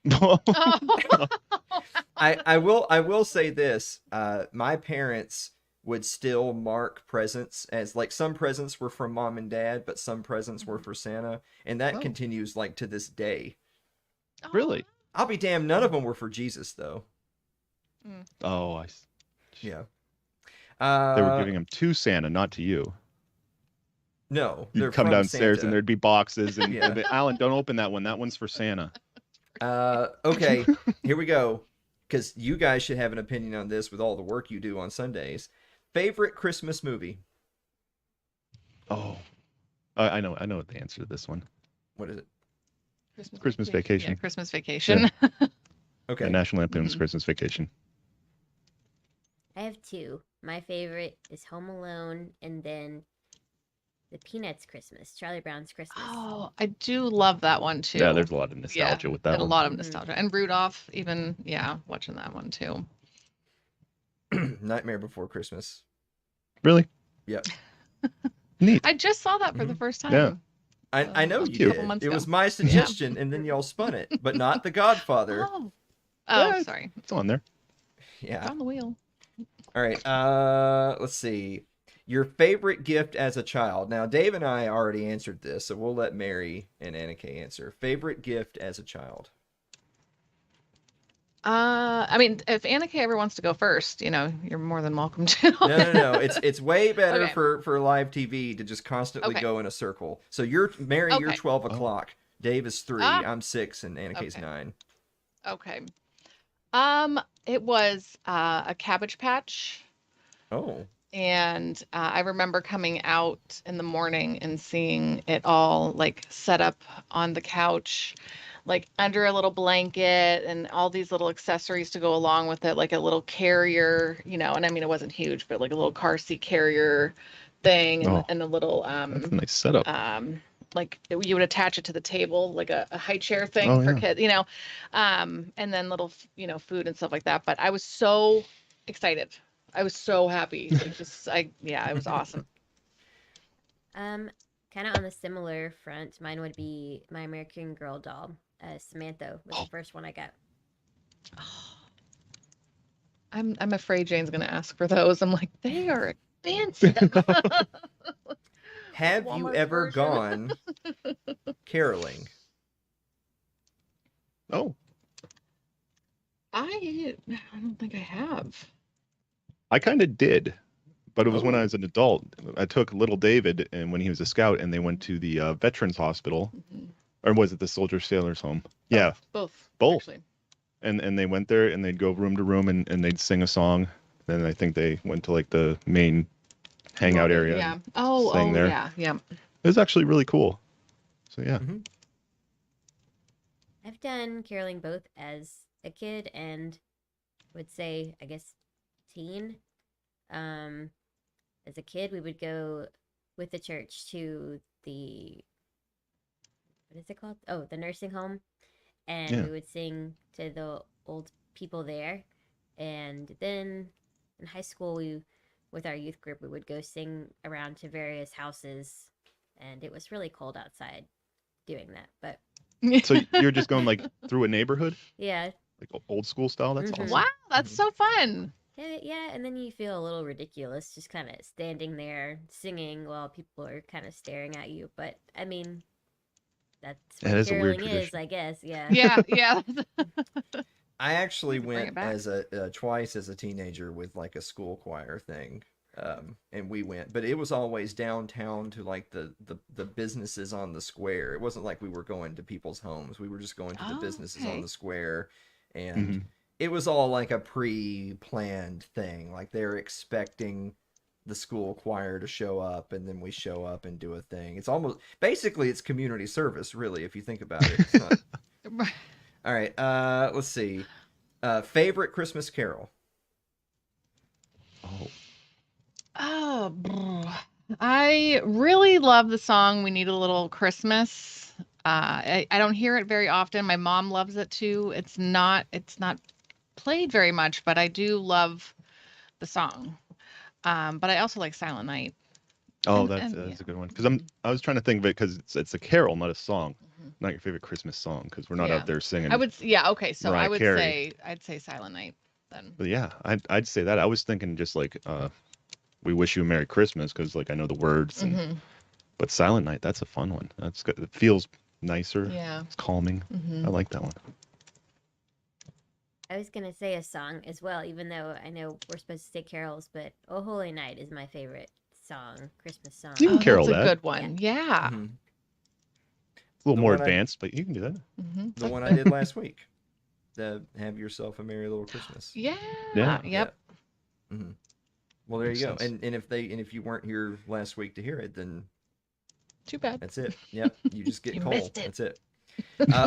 No. Oh. I will say this. My parents would still mark presents as like some presents were from mom and dad, but some presents were for Santa, and that Oh. continues like to this day. Really? I'll be damned, none of them were for Jesus though. Oh, Yeah. they were giving them to Santa, not to you. No, they're You'd come from downstairs Santa. and there'd be boxes, and, Yeah. Alan, don't open that one. That one's for Santa. Okay, here we go. Because you guys should have an opinion on this with all the work you do on Sundays. Favorite Christmas movie? Oh, I know the answer to this one. What is it? Christmas Vacation. Yeah, Christmas Vacation. Okay. The National Lampoon's Christmas Vacation. I have two. My favorite is Home Alone, and then the Peanuts Christmas, Charlie Brown's Christmas. Oh, I do love that one too. Yeah, there's a lot of nostalgia with that and one. a lot of nostalgia. And Rudolph, even, watching that one too. Nightmare Before Christmas. Really? Yep. Neat. I just saw that for the first time. Yeah. I know a you couple did. months It ago. was my suggestion, and then y'all spun it, but not The Godfather. Oh, Yeah, sorry. It's on there. Yeah. On the wheel. All right. Let's see. Your favorite gift as a child. Now, Dave and I already answered this, so we'll let Mary and Anna Kaye answer. Favorite gift as a child. I mean, if Anna Kaye ever wants to go first, you're more than welcome to. No. It's way better Okay. for live TV to just constantly Okay. go in a circle. So Mary, you're Okay. 12 o'clock. Dave is 3. Ah. I'm 6, and Anna Kaye's Okay. 9. Okay. It was a Cabbage Patch. Oh. And I remember coming out in the morning and seeing it all like set up on the couch, like under a little blanket and all these little accessories to go along with it, like a little carrier, and I mean, it wasn't huge, but like a little car seat carrier thing and a little, That's a nice setup. like you would attach it to the table, like a high chair thing for kids, and then little, food and stuff like that. But I was so excited. I was so happy. It was awesome. Kind of on a similar front, mine would be my American Girl doll. Samantha was the first one I got. I'm afraid Jane's gonna ask for those. I'm like, they are expensive. Have you Walmart ever version. gone caroling? Oh, I don't think I have. I kind of did, but it was when Oh. I was an adult. I took little David, and when he was a scout, and they went to the Veterans Hospital, or was it the Soldier Sailors Home? Yeah, Both. Both. Actually. and they went there, and they'd go room to room, and they'd sing a song. Then I think they went to like the main hangout area. Yeah. and Oh, sang there. yeah. It was actually really cool. So yeah. Mm-hmm. I've done caroling both as a kid and would say, I guess, teen. As a kid, we would go with the church to the, what is it called? Oh, the nursing home. And Yeah. we would sing to the old people there. And then in high school, with our youth group, we would go sing around to various houses and it was really cold outside doing that. But So you're just going like through a neighborhood, yeah, like old school style. That's Mhm. awesome. Wow, that's so fun. yeah, and then you feel a little ridiculous just kind of standing there singing while people are kind of staring at you. But I mean, that's Yeah, what it is a weird caroling is, tradition. I guess. Yeah. Yeah, yeah. I actually Bring it went back. as a twice as a teenager with like a school choir thing. And we went, but it was always downtown to like the businesses on the square. It wasn't like we were going to people's homes. We were just going to the Oh, businesses on okay. the square, and Mhm. it was all like a pre-planned thing. Like they're expecting the school choir to show up, and then we show up and do a thing. It's almost basically it's community service, really, if you think about it. It's not. All right, let's see. Favorite Christmas carol. Oh, Oh, I really love the song "We Need a Little Christmas." I don't hear it very often. My mom loves it too. It's not played very much, but I do love the song. But I also like Silent Night. oh, And yeah. that's a good one. Because I was trying to think of it because it's a carol, not a song, not your favorite Christmas song. Because we're not Yeah. out there singing. Yeah, okay. So I Mariah would Carey. say I'd say Silent Night then. But yeah, I'd say that. I was thinking just like "We Wish You a Merry Christmas" because like I know the words. And, but Silent Night, that's a fun one. That's good. It feels nicer. Yeah. It's calming. I like that one. I was gonna say a song as well, even though I know we're supposed to say carols, but "Oh Holy Night" is my favorite song, Christmas song. You can carol that's a that. good one. Yeah. Mhm. It's a little The more one I- advanced, but you can do that. The one I did last week. The "Have Yourself a Merry Little Christmas." Yeah. Yeah. Yep. Mhm. Well, there Makes you go. sense. And if you weren't here last week to hear it, then Too bad. that's it. Yep, you just get You cold. missed it. That's it.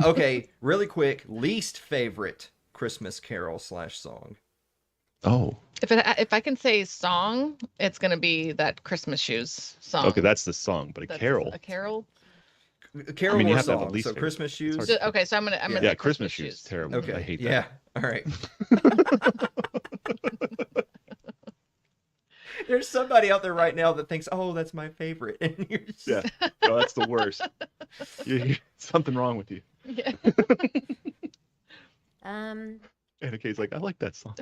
Okay, really quick. Least favorite Christmas carol / song. Oh, If I can say song, it's gonna be that Christmas Shoes song. okay, that's the song, but a That's carol. A carol. Carol I mean, you or have to have song. a least So favorite. Christmas It's shoes. hard So, okay, so I'm gonna Yeah. say Yeah, Christmas shoes. Terrible. Okay. I hate Yeah. that. All right. There's somebody out there right now that thinks, "Oh, that's my favorite," and you're just... Yeah. No, that's the worst. Something wrong with you. Yeah. Um, And Kay's like, I like that song.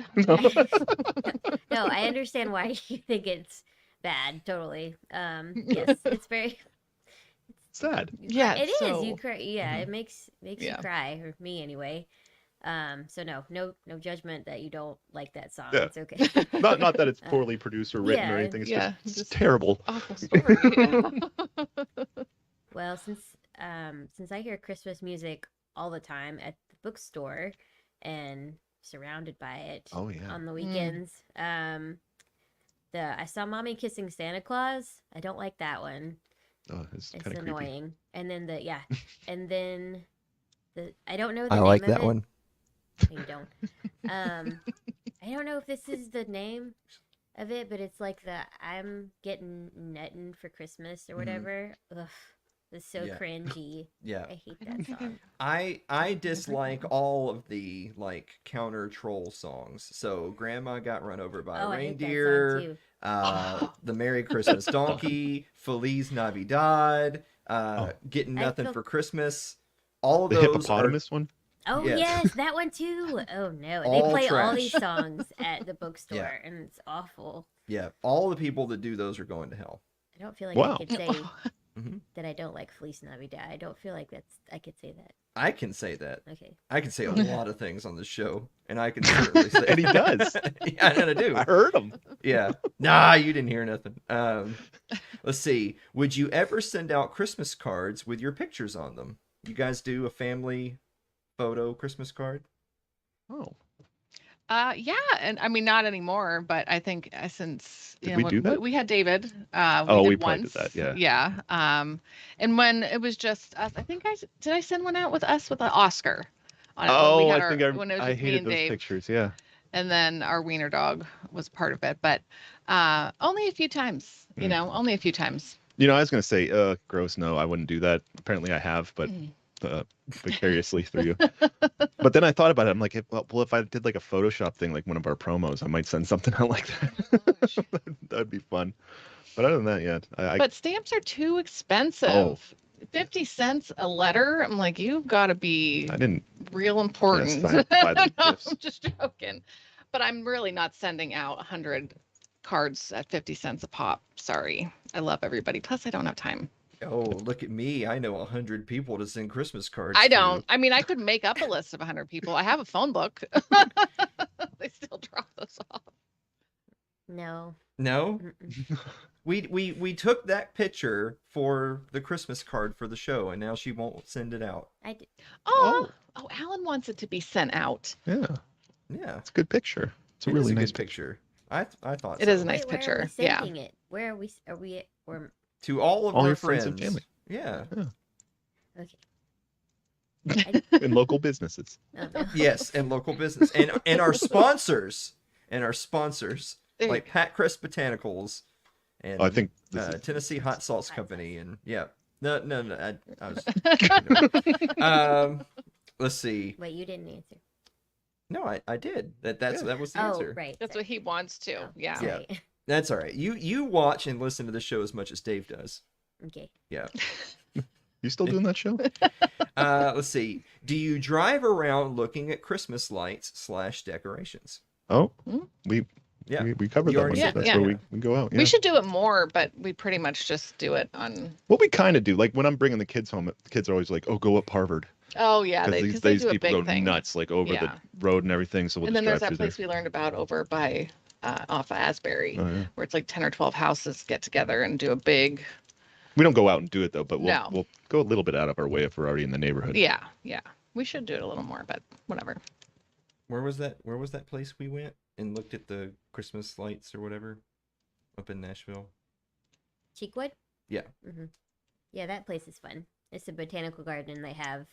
no, I understand why you think it's bad. Totally. Yes, it's very. Sad. Yeah, It is. so- You cry. Yeah, it makes Yeah. you cry, or me anyway. So no judgment that you don't like that song. Yeah. It's okay. Not that it's poorly produced or written or yeah, anything. It's yeah, just just- terrible. Awful story. Well, since I hear Christmas music all the time at the bookstore and surrounded by it Oh, yeah. on the weekends, I saw Mommy Kissing Santa Claus. I don't like that one. Oh, it's It's kind of creepy. annoying. And then and then I don't know the I name like of that it. one. No, you don't. I don't know if this is the name of it, but it's like the "I'm getting nuttin' for Christmas" or whatever. Ugh, it's so Yeah. cringy. Yeah. I hate that song. I dislike all of the like counter troll songs. So Grandma Got Run Over by a I hate that Reindeer, song too. The Merry Christmas Donkey, Feliz Navidad, Getting I Nothing feel- for Christmas. All of The those hippopotamus one? Oh Yes. yes, that one too. Oh no, All they play all trash. these songs at the bookstore, Yeah. and it's awful. Yeah, all the people that do those are going to hell. I don't feel like Wow. I could say Mhm. that I don't like Feliz Navidad. I don't feel like I could say that. I can say that. Okay. I can say a lot of things on this show, and I can certainly say. And he does. Yeah, and I do. I heard him. Yeah. Nah, you didn't hear nothing. Let's see. Would you ever send out Christmas cards with your pictures on them? You guys do a family photo Christmas card? Oh. Yeah, and I mean not anymore, but I think since Did we do that? we had David. We Oh, we did probably once. did that, yeah. Yeah. And when it was just us, I think did I send one out with us with an Oscar on it when Oh, we had I think when it was I just me hated and those Dave, pictures. Yeah. and then our wiener dog was part of it, but only a few times. You know, only a few times. You know, I was gonna say, gross. No, I wouldn't do that. Apparently, I have, but vicariously through you. But then I thought about it. I'm like, well, if I did like a Photoshop thing, like one of our promos, I might send something out like Gosh. that. That'd be fun. But other than that, yeah, But stamps are too expensive. Oh. 50 cents a letter. I'm like, you've got to be I didn't. real important. Yes, I have to buy them No, gifts. I'm just joking. But I'm really not sending out 100 cards at 50 cents a pop. Sorry. I love everybody. Plus, I don't have time. Oh, look at me. I know 100 people to send Christmas cards I to. don't. I mean, I could make up a list of 100 people. I have a phone book. They still drop those off. No. No? Mm-mm. We took that picture for the Christmas card for the show, and now she won't send it out. I did. Oh, Alan wants it to be sent out. Yeah, Yeah. it's a good picture. It's a It really is a nice good picture. I thought It so. is a nice Wait, where are we picture. Yeah. sending it? Where are we? Are we? Or To all of All our your friends and family. Yeah. okay. In local businesses. Oh, no. Yes, and local business. And our sponsors. And our sponsors. There you Like Pat Crest Botanicals. And Oh, I think this is, Tennessee Hot Sauce Company. And yeah. No. I was. Let's see. Wait, you didn't answer. No, I did. That was the Oh, answer. right. That's what he wants to. Oh, Yeah. Yeah. sorry. That's all right. You watch and listen to the show as much as Dave does. Okay. Yeah. you still doing that show? Let's see. Do you drive around looking at Christmas lights / decorations? Oh, Hmm? we covered You that already one. said That's that. where we go out. Yeah. We should do it more, but we pretty much just do it on. Well, we kind of do. Like when I'm bringing the kids home, the kids are always like, "Oh, go up Harvard," Oh yeah, because they these do a people big go thing. nuts, like over Yeah. the road and everything. So we'll And just then there's drive that through place we learned about over by off of Asbury, there. Oh, yeah. where it's like 10 or 12 houses get together and do a big. We don't go out and do it though, but we'll No. we'll go a little bit out of our way if we're already in the neighborhood. Yeah. We should do it a little more, but whatever. Where was that place we went and looked at the Christmas lights or whatever up in Nashville? Cheekwood? Yeah. Mm-hmm. Yeah, that place is fun. It's a botanical garden, and they have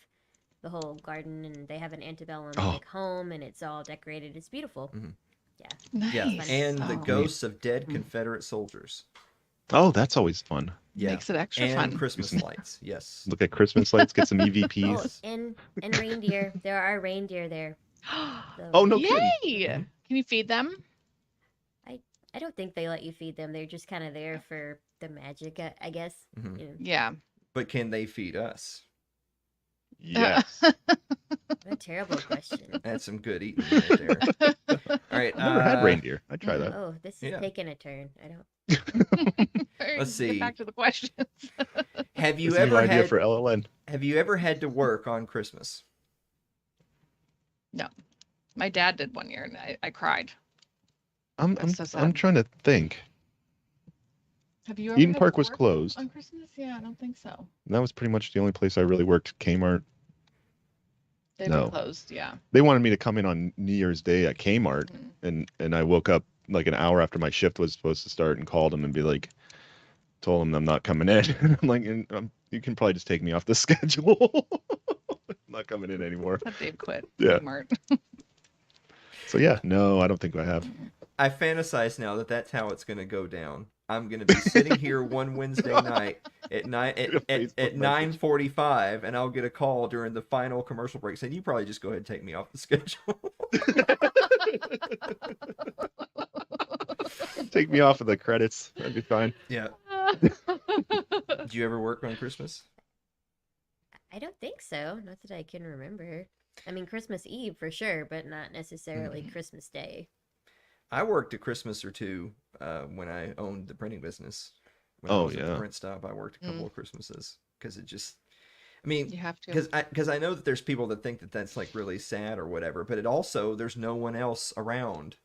the whole garden, and they have an antebellum like home, and it's all decorated. It's beautiful. Mhm. Yeah. Nice. Yeah, and the Oh. ghosts of dead Confederate soldiers. Oh, that's always fun. Yeah. Makes it extra And fun. Christmas lights. Yes. Look at Christmas lights, get some Oh, EVPs. and reindeer. There are reindeer there. So Oh, no Yay! kidding. Can you feed them? I don't think they let you feed them. They're just kind of there for the magic, I guess. Mhm. You know, Yeah. But can they feed us? Yes. what a terrible question. That's some good eating right there. All right. I've never had reindeer. I'd try that. Oh, this is Yeah. taking a turn. I don't. Let's see. Get back to the questions. Have you This is an ever idea had for LLN? Have you ever had to work on Christmas? My dad did one year, and I cried. I'm That's so I'm sad. trying to think. Have you ever? Eden had to Park was work closed. on Christmas. Yeah, I don't think so. And that was pretty much the only place I really worked. Kmart. They No. were closed. Yeah. They wanted me to come in on New Year's Day at Kmart, Mhm. and I woke up like an hour after my shift was supposed to start and called them and be like, told them I'm not coming in. I'm like, you can probably just take me off the schedule. I'm not coming in anymore. Have Dave quit? Yeah. Smart. So yeah, no, I don't think I have. I fantasize now that that's how it's going to go down. I'm going to be sitting here one Wednesday night at Facebook 9:45, and I'll get a call during the final commercial break saying, "You probably just go ahead and take me off the schedule." Take me off of the credits. That'd be fine. Yeah. Did you ever work on Christmas? I don't think so. Not that I can remember. I mean, Christmas Eve for sure, but not necessarily Christmas Day. I worked a Christmas or two when I owned the printing business. When I Oh, was at the yeah. print stop, I worked a couple of Christmases because it just, I mean, You have to. because I know that there's people that think that that's like really sad or whatever, but it also there's no one else around,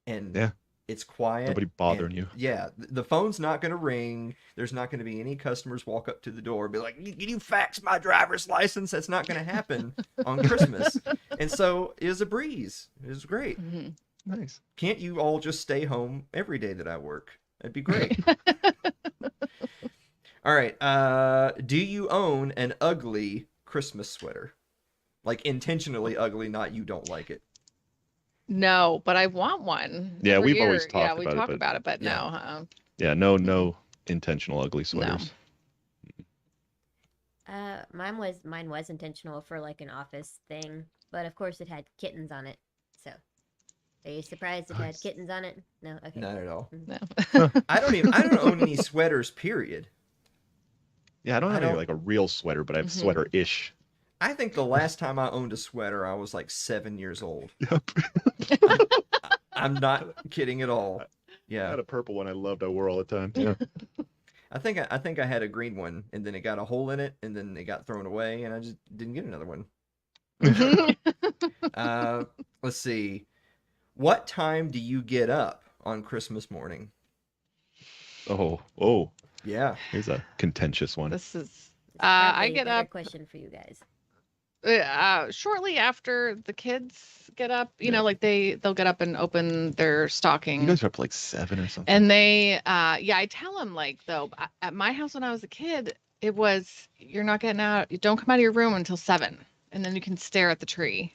and Yeah. it's quiet. Nobody bothering and, you. Yeah, the phone's not going to ring. There's not going to be any customers walk up to the door and be like, "Can you fax my driver's license?" That's not going to happen on Christmas. And so it was a breeze. It was great. Mhm. Nice. Can't you all just stay home every day that I work? That'd be great. All right. Do you own an ugly Christmas sweater? Like intentionally ugly, not you don't like it. No, but I want one. Yeah, every we've always year. talked Yeah, we about it, talk but- about it, but Yeah. no. Yeah, no intentional ugly sweaters. Mine was intentional for like an office thing, but of course it had kittens on it. So, are you surprised it had Nice. kittens on it? No, okay. Not at all. No. I don't own any sweaters, period. Yeah, I don't I have any don't. like a real sweater, but I have Mhm. sweater-ish. I think the last time I owned a sweater, I was like 7 years old. Yep. I'm, I'm not kidding at all. I Yeah. had a purple one I loved. I wore all the time. Yeah. I think I had a green one, and then it got a hole in it, and then it got thrown away, and I just didn't get another one. Let's see. What time do you get up on Christmas morning? Oh. Yeah. Here's a contentious one. This is. This is I probably a get better up question for you guys. Shortly after the kids get up. You Yeah. know, like they'll get up and open their You stocking. guys are up like 7 or something. And they, I tell them like though, at my house when I was a kid, it was you're not getting out. You don't come out of your room until 7, and then you can stare at the tree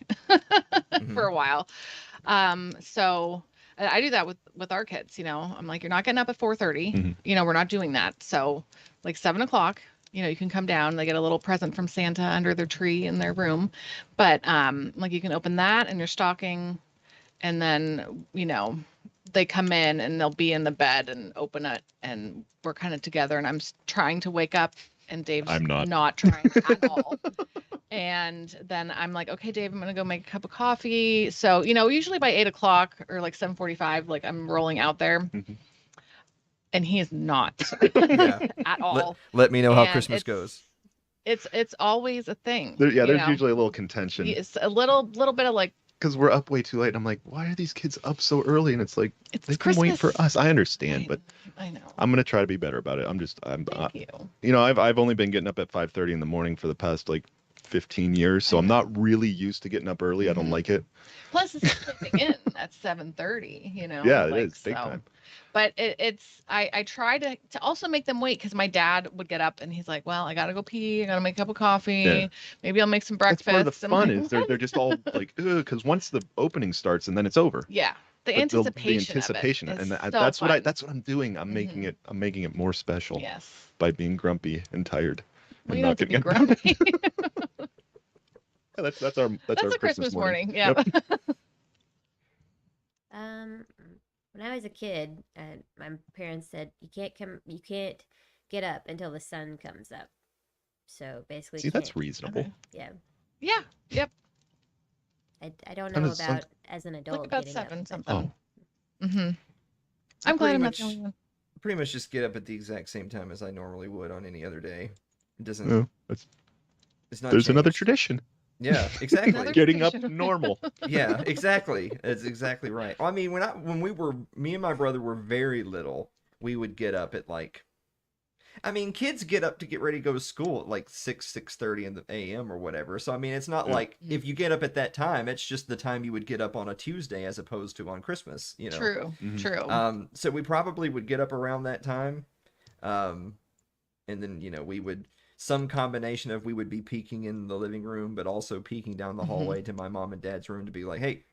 for a while. So I do that with our kids. You know, I'm like, you're not getting up at 4:30. Mhm. You know, we're not doing that. So like 7 o'clock. You know, you can come down. They get a little present from Santa under their tree in their room, but like you can open that in your stocking, and then you know they come in and they'll be in the bed and open it, and we're kind of together. And I'm trying to wake up, and Dave's I'm not. trying at all. And then I'm like, okay, Dave, I'm gonna go make a cup of coffee. So you know, usually by 8 o'clock or like 7:45, like I'm rolling out there. Mhm. And he is not Yeah. at all. Let me know how And Christmas goes. It's always a thing. There's you know? usually a little contention It's a little bit of like, because we're up way too late. I'm like, why are these kids up so early? And it's like it's they can wait for Christmas. us. I understand, but I know. I'm gonna try to be better about it. I'm Thank you. you know, I've only been getting up at 5:30 in the morning for the past like 15 years, so I'm not really used to getting up early. I don't like it. Plus, it's sleeping in at 7:30. You know. Yeah, it like, is big time. But I try to also make them wait because my dad would get up and he's like, well, I gotta go pee. I gotta make a cup of coffee. Yeah. Maybe I'll make some That's breakfast. where the And I'm fun like, is. They're just all like, because once the opening starts and then it's over. yeah. The But anticipation. the anticipation, of it and is so that's fun. that's what I'm doing. I'm making it more special Yes. by being grumpy and tired Well, and you don't not have to be getting grumpy. Yeah, that's our That's our a Christmas morning. Yeah. Yep. When I was a kid, my parents said you can't get up until the sun comes up. So basically, See, that's can't- reasonable. Okay. Yeah, Yeah. Yep. I don't Kind know of sun- about as an adult Like about getting 7 up. something. Oh, Mm-hmm. I I'm glad pretty I'm not much- the only one. Pretty much just get up at the exact same time as I normally would on any other day. It doesn't. no, It's not. there's another changed. tradition. Yeah, exactly. Another- Getting up tradition. normal. Yeah, exactly. That's exactly right. Well, I mean, when we were me and my brother were very little, we would get up at like, I mean, kids get up to get ready to go to school at like 6:30 in the a.m. or whatever. So I mean, it's not Yeah. like if you get up at that time, it's just the time you would get up on a Tuesday as opposed to on Christmas. You know. True. Mhm. True. So we probably would get up around that time, and then you know we would some combination of we would be peeking in the living room, but also peeking down the hallway to my mom and dad's room to be like, hey,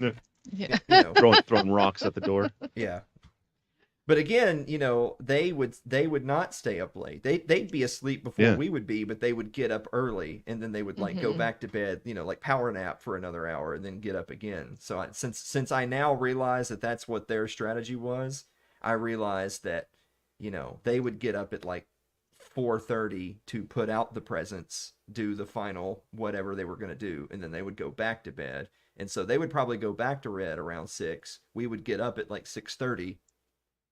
yeah. you know, throwing rocks at the door. yeah. But again, you know, they would not stay up late. They'd be asleep before Yeah. we would be, but they would get up early and then they would like go Mhm. back to bed, you know, like power nap for another hour and then get up again. So since I now realize that that's what their strategy was, I realized that, you know, they would get up at like 4:30 to put out the presents, do the final whatever they were going to do, and then they would go back to bed. And so they would probably go back to bed around 6. We would get up at like 6:30.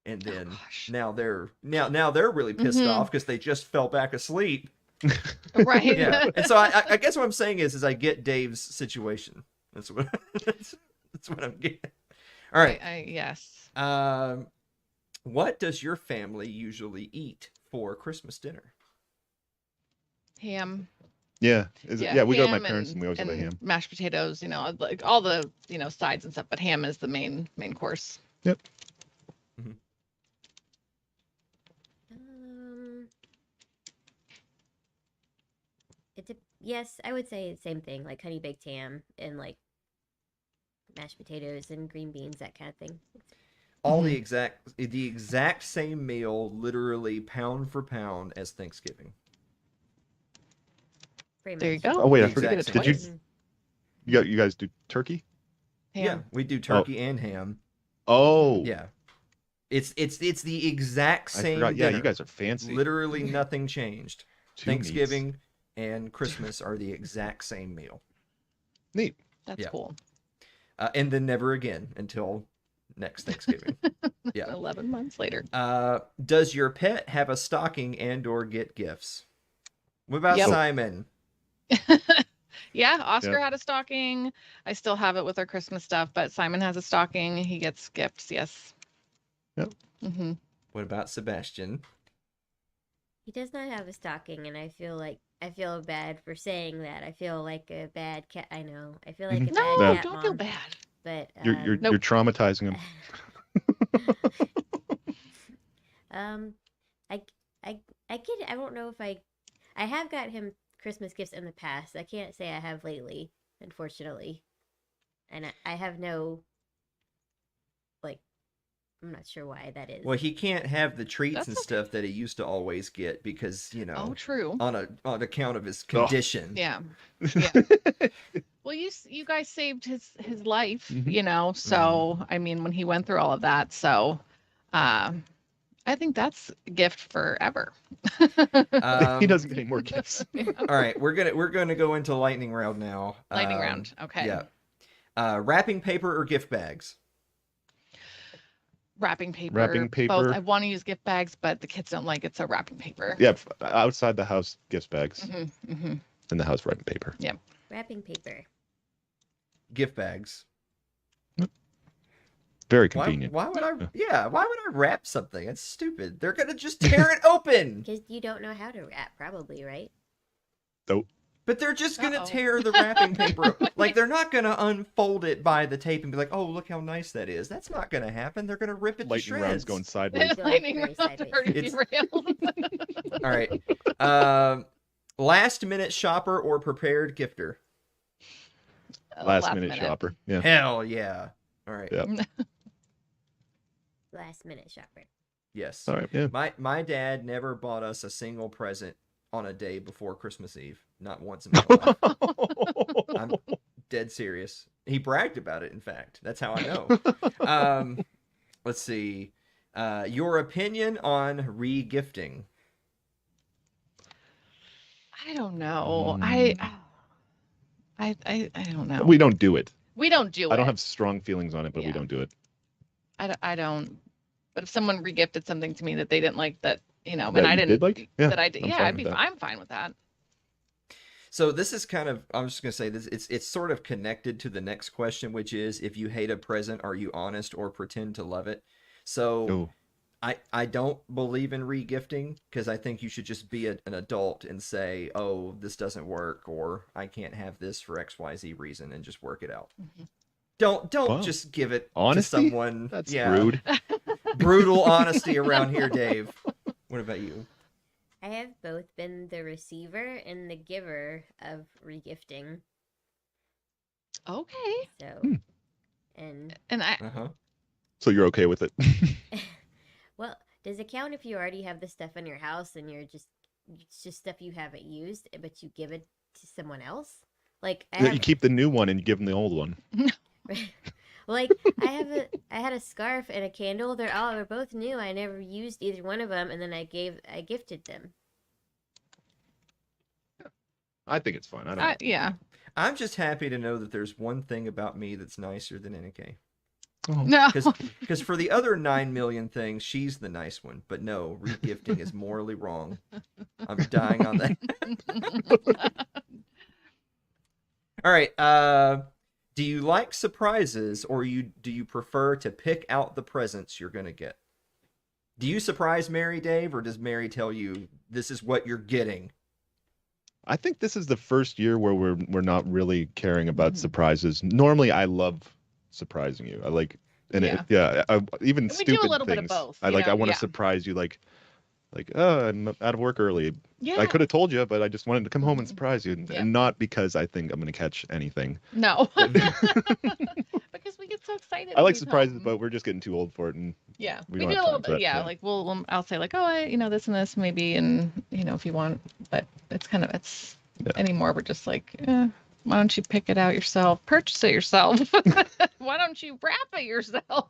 And then gosh. now they're really pissed off because they just fell back asleep. Right. Yeah. And so I guess what I'm saying is I get Dave's situation. That's what that's what I'm getting. All right. Yes. What does your family usually eat for Christmas dinner? Ham. Yeah, yeah. We go to my ham parents and we always have a ham. Mashed potatoes, you know, like all the, you know, sides and stuff, but ham is the main course. Yep. Yes, I would say the same thing, like honey baked ham and like mashed potatoes and green beans, that kind of thing. All Mm-hmm. the exact same meal, literally pound for pound as Thanksgiving. Pretty There you much. go. Oh wait, I The forgot. exact Did you same. you guys do turkey? Yeah, Ham. we do turkey and ham. Oh, Yeah. It's the exact I same forgot. Yeah, you dinner. guys are fancy. Literally nothing changed. Two Thanksgiving and Christmas are the exact same meal. Neat. That's Yeah. cool. And then never again until next Thanksgiving. Yeah. 11 months later. Does your pet have a stocking and or get gifts? What about Yep. Simon? Yeah, Oscar Yep. had a stocking. I still have it with our Christmas stuff, but Simon has a stocking. He gets gifts. Yes. Yep. Mm-hmm. What about Sebastian? He does not have a stocking, and I feel bad for saying that. I feel like a bad cat. I know. I feel like a No, bad cat don't feel mom, bad. but You're Nope. traumatizing him. um, I I don't know if I have got him Christmas gifts in the past. I can't say I have lately, unfortunately, and I have no, like, I'm not sure why that is. Well, he can't have the treats That's and okay. stuff that he used to always get because, Oh, true. on account of his condition. Yeah. Well, you guys saved his life, Mhm. So I mean, when he went through all of that, so I think that's a gift forever. He doesn't get any more gifts. All right, we're gonna go into lightning round now. Lightning round. Okay. Yeah. Wrapping paper or gift bags? Wrapping paper. Wrapping Both. paper. I want to use gift bags, but the kids don't like it, so wrapping paper. Yeah, outside the house, gift bags. Mm-hmm, mm-hmm. In the house, wrapping paper. Yep. Wrapping paper. Gift bags. Very convenient. Why would I wrap something? It's stupid. They're gonna just tear it open. Because you don't know how to wrap, probably, right? Nope. But they're just gonna Uh-oh. tear the wrapping paper. Like, they're not gonna unfold it by the tape and be like, "Oh, look how nice that is." That's not gonna happen. They're gonna rip it to Lightning round's shreds. going sideways. Go Lightning very round sideways. already It's- derailed. All right. Last minute shopper or prepared gifter? Last minute shopper. Yeah. Hell yeah. All right. Yeah. Last minute shopper. Yes. All right. Yeah. My dad never bought us a single present on a day before Christmas Eve. Not once in my life. I'm dead serious. He bragged about it, in fact. That's how I know. Let's see. Your opinion on re-gifting? I don't know. I don't know. We don't do it. We don't do it. I don't have strong feelings on it, but we Yeah. don't do it. I don't. But if someone regifted something to me that they didn't like, that and That I you didn't did like? Yeah, that I did, I'm yeah, fine with that. I'm fine with that. So this is kind of, I was just gonna say this. It's sort of connected to the next question, which is, if you hate a present, are you honest or pretend to love it? So Oh. I don't believe in re-gifting because I think you should just be an adult and say, "Oh, this doesn't work," or "I can't have this for XYZ reason," and just work it out. Mhm. Don't Wow. just give it Honesty? to someone. That's yeah, rude. brutal honesty around here, Dave. What about you? I have both been the receiver and the giver of regifting. Okay. So, and And I Uh huh. So you're okay with it? well, does it count if you already have the stuff in your house and it's just stuff you haven't used, but you give it to someone else? Like You keep the new one and you give them the old one. like I had a scarf and a candle. They're both new. I never used either one of them, and then I gifted them. I think it's fine. I don't know. yeah. I'm just happy to know that there's one thing about me that's nicer than NK. Oh. No. Because for the other 9 million things, she's the nice one. But no, regifting is morally wrong. I'm dying on that. All right. Do you like surprises, or do you prefer to pick out the presents you're gonna get? Do you surprise Mary, Dave, or does Mary tell you this is what you're getting? I think this is the first year where we're not really caring about surprises. Normally, I love surprising you. I like, and even We do a stupid little bit of things. both, I like. I want to yeah. surprise you. Like, oh, I'm out of work early. Yeah. I could have told you, but I just wanted to come home and surprise you, Yeah. and not because I think I'm going to catch anything. No. Because we get so excited. I when like you surprises, come. but we're just getting too old for it, and Yeah, we we don't do a have little time for bit. that, Yeah, yeah. like I'll say like, oh, this and this maybe, and if you want, but it's kind of Anymore, we're just like, why don't you pick it out yourself? Purchase it yourself. Why don't you wrap it yourself?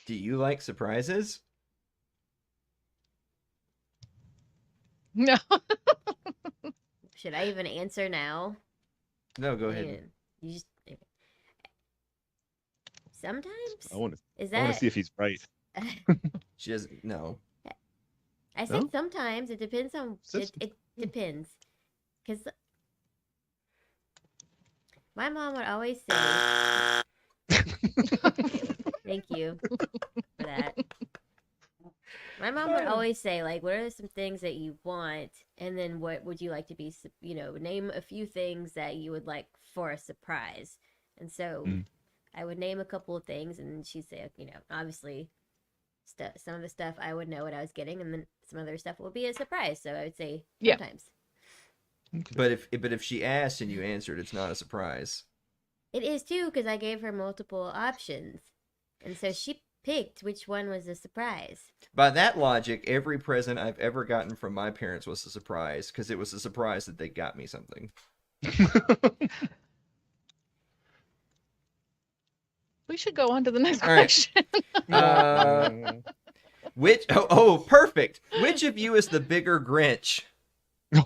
Do you like surprises? No. Should I even answer now? No, go I ahead. mean, you just sometimes. I want to. Is I want that? to see if he's right. She doesn't. No. I said No? sometimes. It depends on. Said It depends, because my mom would always say. Thank you for that. My mom would always say, like, what are some things that you want, and then what would you like to be, name a few things that you would like for a surprise. And so I would name a couple of things, and she'd say, obviously, some of the stuff I would know what I was getting, and then some other stuff would be a surprise. So I would say sometimes. But if she asked and you answered, it's not a surprise. It is too, because I gave her multiple options, and so she picked which one was a surprise. By that logic, every present I've ever gotten from my parents was a surprise, because it was a surprise that they got me something. We should go on to the next All right. question. Which? Oh, perfect. Which of you is the bigger Grinch? No.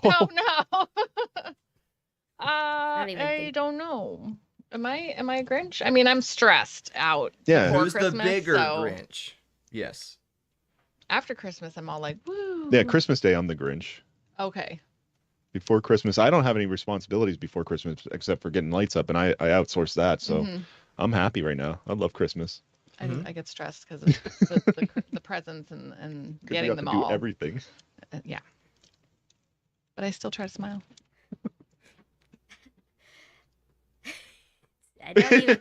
I don't know. Am I a Grinch? I mean, I'm stressed out. Yeah. Before Who's Christmas, the bigger so Grinch? Yes. After Christmas, I'm all like, woo. Yeah, Christmas Day, I'm the Grinch. Okay. Before Christmas, I don't have any responsibilities before Christmas except for getting lights up, and I outsource that. So I'm happy right now. I love Christmas. I get stressed because of the presents and getting them do all. Everything. Yeah. But I still try to smile. I don't even.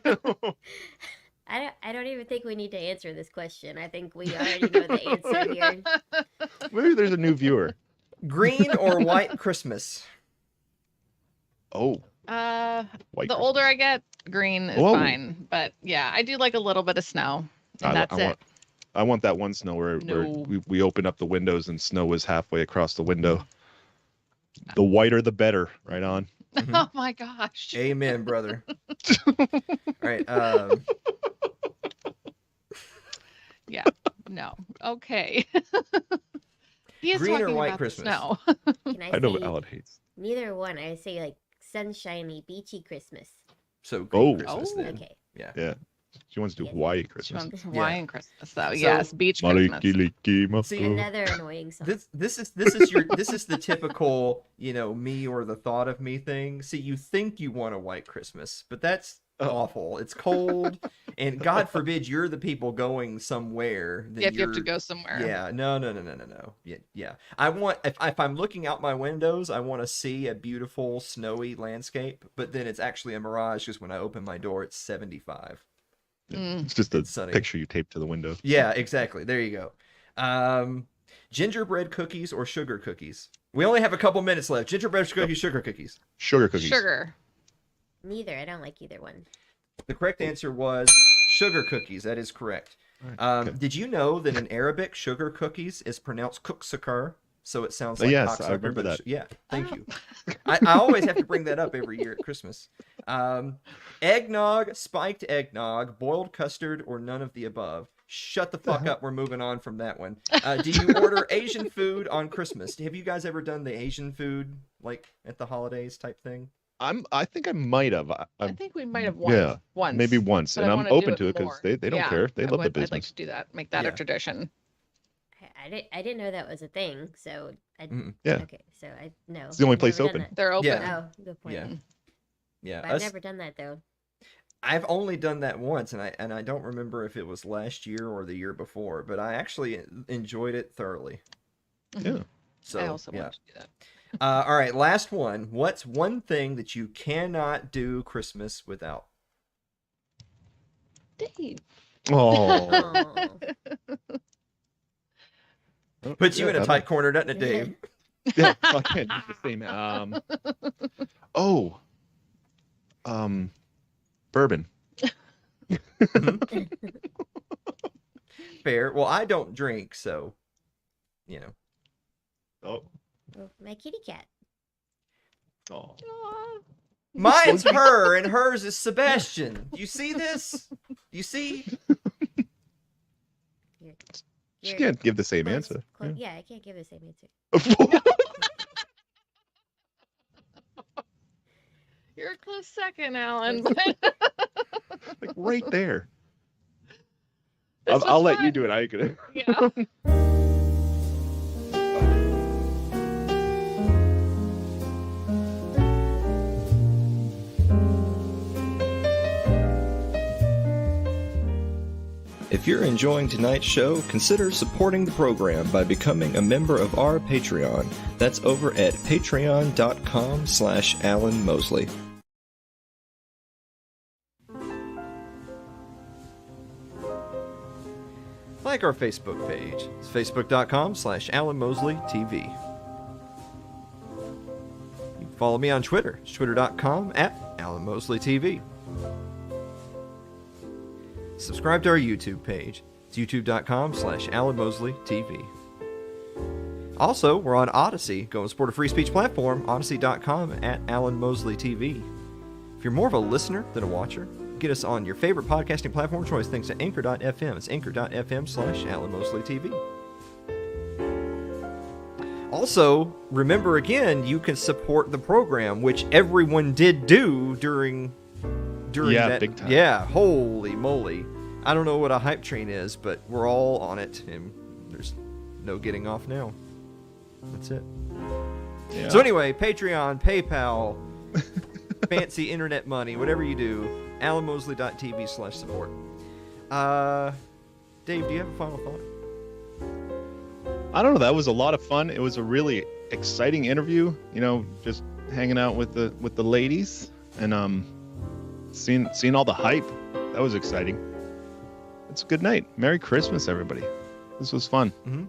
I don't even think we need to answer this question. I think we already know the answer here. Maybe there's a new viewer. Green or white Christmas? Oh, The white. older I get, green is Whoa. fine. But yeah, I do like a little bit of snow. And that's it. I want that one snow where No. we open up the windows and snow is halfway across the window. The whiter the better. Right on. Oh my gosh. Amen, brother. All right. Yeah. No. Okay. He is Green or talking white about Christmas? The snow. Can I I know say what Alan hates. neither one? I say like sunshiny, beachy Christmas. So green Oh. Christmas then. Okay. Yeah. Yeah. She wants to do Yes. Hawaii She Christmas. wants Hawaiian Christmas, though. So- Yes, beach Christmas. See, Another annoying song. This is the typical, me or the thought of me thing. See, you think you want a white Christmas, but that's awful. It's cold, and God forbid you're the people going somewhere. Then Yeah, if you have to go somewhere. Yeah, no. Yeah. I want if I'm looking out my windows, I want to see a beautiful snowy landscape, but then it's actually a mirage because when I open my door, it's 75. It's just a It's sunny. picture you tape to the window. Yeah, exactly. There you go. Gingerbread cookies or sugar cookies? We only have a couple minutes left. Gingerbread cookies, sugar cookies. Sugar cookies. Sugar. Neither. I don't like either one. The correct answer was sugar cookies. That is correct. Okay. Did you know that in Arabic, sugar cookies is pronounced kooksukar? So it sounds like Yes, cocksucker, I remember but that. yeah, thank you. I always have to bring that up every year at Christmas. Eggnog, spiked eggnog, boiled custard, or none of the above. Shut the fuck up. We're moving on from that one. Do you order Asian food on Christmas? Have you guys ever done the Asian food, like at the holidays type thing? I think I might have. I think we might have once. Maybe once, but and I I'm wanna open do to it because more. they don't Yeah, care. They love the I'd business. like to do that. Make that Yeah. a tradition. I didn't know that was a thing. So Yeah. Okay. So I no. It's the only I've place never done open. They're open. Yeah. Oh, good point. Yeah. Yeah, But I've never done that though. I've only done that once, and I don't remember if it was last year or the year before, but I actually enjoyed it thoroughly. Yeah. So I also yeah. want to do that. All right, last one. What's one thing that you cannot do Christmas without? Dave. Oh. Oh, Puts you Yeah, in a I tight corner, doesn't it, Dave? Yeah, I can't do the same. Bourbon. Fair. Well, I don't drink, so Oh, oh, my kitty cat. Oh. Mine's her, and hers is Sebastian. You see this? You see? She can't give the same answer. Yeah, I can't give the same answer. You're a close second, Alan. Like right there. This I'll was let you fun. do it. I ain't gonna. Yeah. If you're enjoying tonight's show, consider supporting the program by becoming a member of our Patreon. That's over at patreon.com/Alan Mosley. Like our Facebook page. It's facebook.com/Alan Mosley TV. You can follow me on Twitter. It's twitter.com/Alan Mosley TV. Subscribe to our YouTube page. It's youtube.com/Alan Mosley TV. Also, we're on Odyssey. Go and support a free speech platform, odyssey.com/Alan Mosley TV. If you're more of a listener than a watcher, get us on your favorite podcasting platform choice thanks to anchor.fm. It's anchor.fm/Alan Mosley TV. Also, remember again, you can support the program, which everyone did do during that. Big time. Yeah, holy moly. I don't know what a hype train is, but we're all on it, and there's no getting off now. That's it. Yeah. So anyway, Patreon, PayPal, fancy internet money, whatever you do, alanmosley.tv/support. Dave, do you have a final thought? I don't know. That was a lot of fun. It was a really exciting interview. You know, just hanging out with the ladies and seeing all the hype. That was exciting. It's a good night. Merry Christmas, everybody. This was fun. Mm-hmm.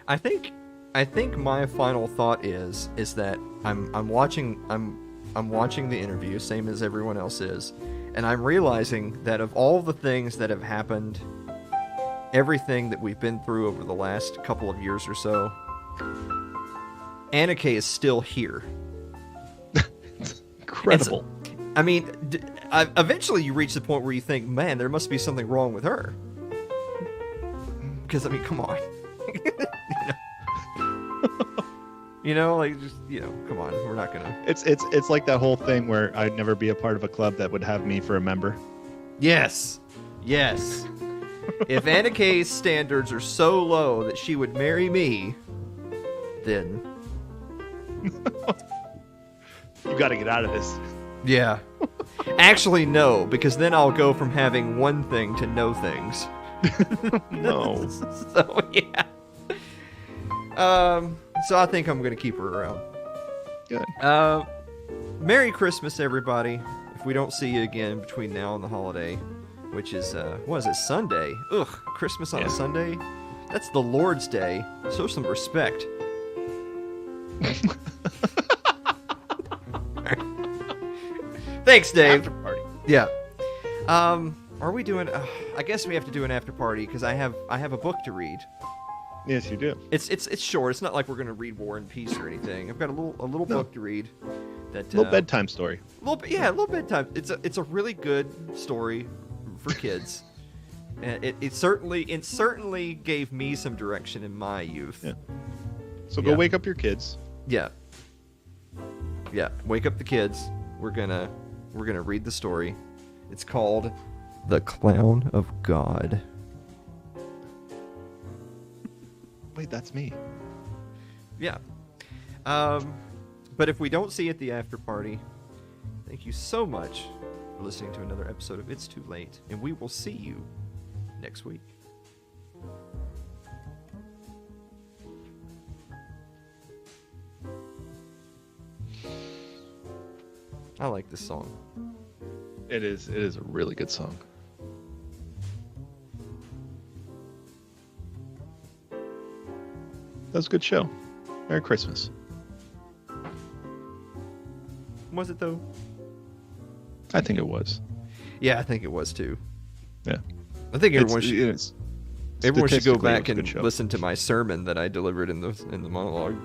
I think my final thought is that I'm watching the interview, same as everyone else is, and I'm realizing that of all the things that have happened, everything that we've been through over the last couple of years or so, Kaye is still here. Incredible. I mean, eventually you reach the point where you think, man, there must be something wrong with her. Because, I mean, come on. Like, just, come on. We're not going to... It's like that whole thing where I'd never be a part of a club that would have me for a member. Yes. If Kaye's standards are so low that she would marry me, then... You got to get out of this. Yeah. Actually, no, because then I'll go from having one thing to no things. No. So, yeah. So I think I'm going to keep her around. Good. Merry Christmas, everybody. If we don't see you again between now and the holiday, which is, what is it, Sunday? Ugh, Christmas on a Sunday? That's the Lord's Day. Show some respect. Thanks, Dave. After party. Yeah. Are we doing? I guess we have to do an after party because I have a book to read. Yes, you do. It's short. It's not like we're gonna read War and Peace or anything. I've got a little book to read. That Little bedtime story. A little bedtime. It's a really good story for kids. And it certainly gave me some direction in my youth. Yeah. So go wake up your kids. Yeah. Wake up the kids. We're gonna read the story. It's called The Clown of God. Wait, that's me. Yeah. But if we don't see you at the after party, thank you so much for listening to another episode of It's Too Late, and we will see you next week. I like this song. It is a really good song. That was a good show. Merry Christmas. Was it though? I think it was. Yeah, I think it was too. Yeah. I think everyone Everyone should go back and listen to my sermon that I delivered in the monologue.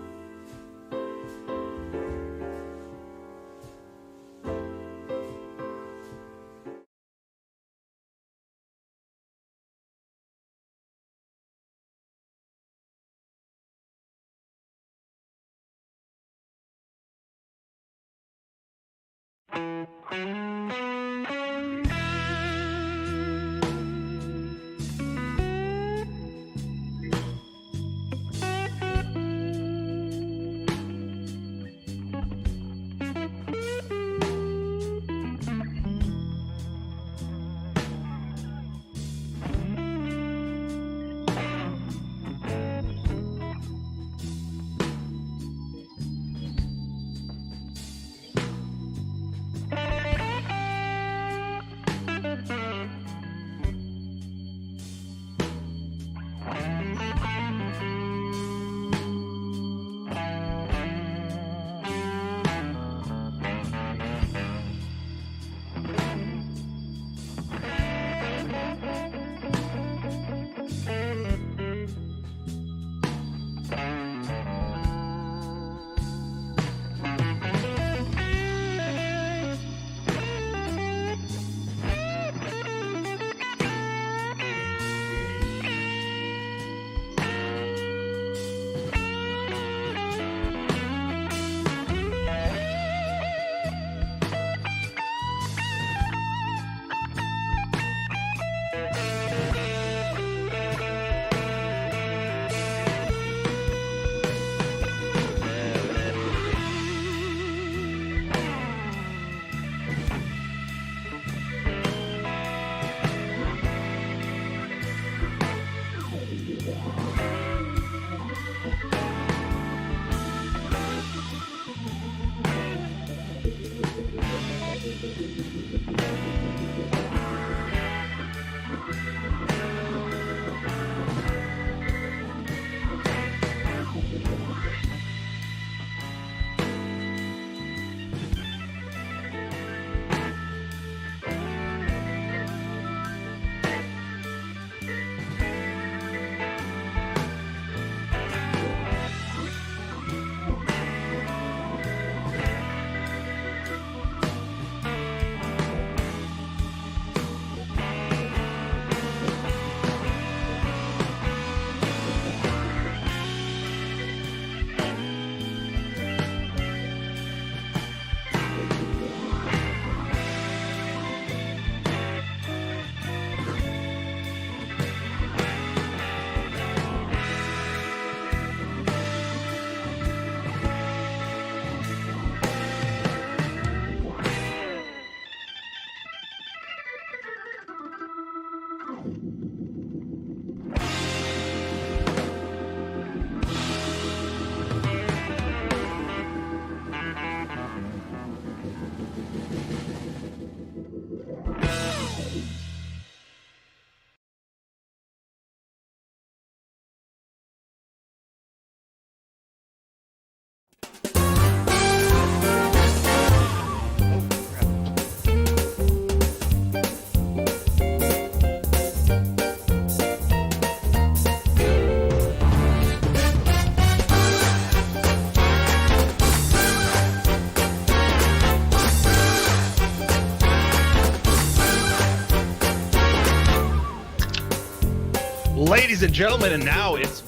Ladies and gentlemen, and now it's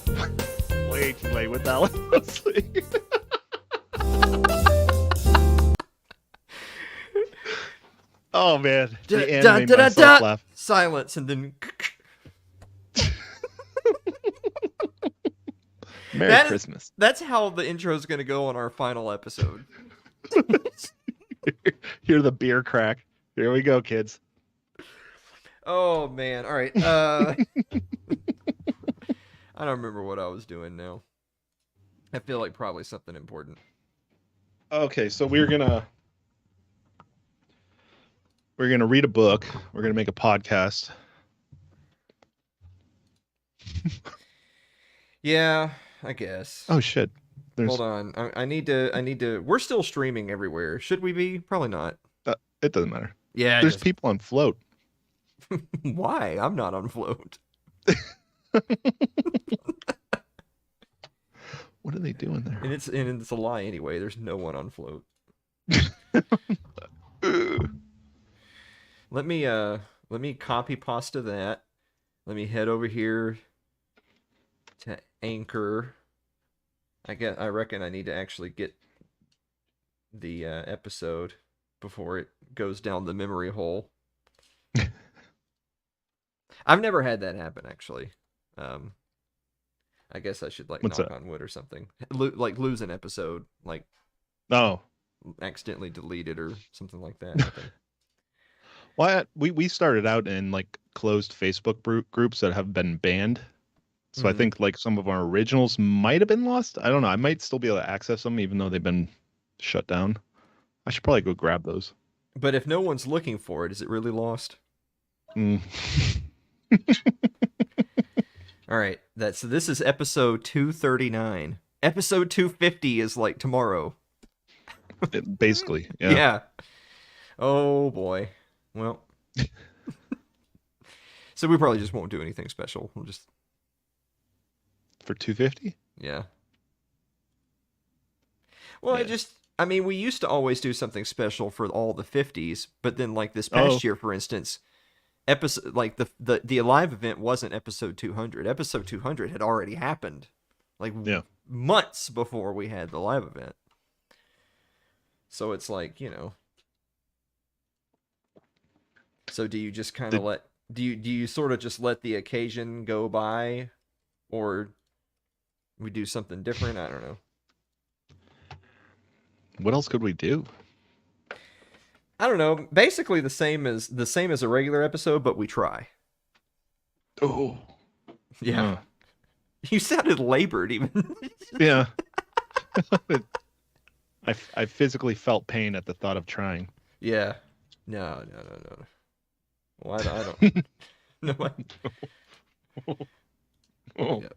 way too late with that one, Mosley. Oh man, the end made myself laugh. Silence, and then Merry Christmas. That's how the intro is going to go on our final episode. Hear the beer crack. Here we go, kids. Oh man! All right. I don't remember what I was doing now. I feel like probably something important. Okay, so we're gonna read a book. We're gonna make a podcast. Yeah, I guess. Oh shit! Hold on. I need to. We're still streaming everywhere. Should we be? Probably not. It doesn't matter. Yeah. There's people on Float. Why? I'm not on Float. What are they doing there? And it's a lie anyway. There's no one on Float. Let me copy pasta that. Let me head over here to Anchor. I reckon I need to actually get the episode. before it goes down the memory hole. I've never had that happen, actually. I guess I should like What's knock that? on wood or something. Like lose an episode, like Oh, accidentally delete it or something like that happen. well, we started out in like closed Facebook groups that have been banned. So I Mhm. think like some of our originals might have been lost. I don't know. I might still be able to access them even though they've been shut down. I should probably go grab those. But if no one's looking for it, is it really lost? Mm. All right, so this is episode 239. Episode 250 is like tomorrow. Basically, yeah. Yeah. Oh boy. Well. So we probably just won't do anything special. We'll just For 250? yeah. Well, Yeah. I mean, we used to always do something special for all the 50s, but then like this past Oh. year, for instance, episode like the live event wasn't episode 200. Episode 200 had already happened, like Yeah. months before we had the live event. So it's like, So do you just kind of do you sort of just let the occasion go by, or we do something different? I don't know. What else could we do? I don't know. Basically the same as a regular episode, but we try. Oh. Yeah. You sounded labored even. Yeah. I physically felt pain at the thought of trying. Yeah. No. Well, I don't. No. Oh. Yeah.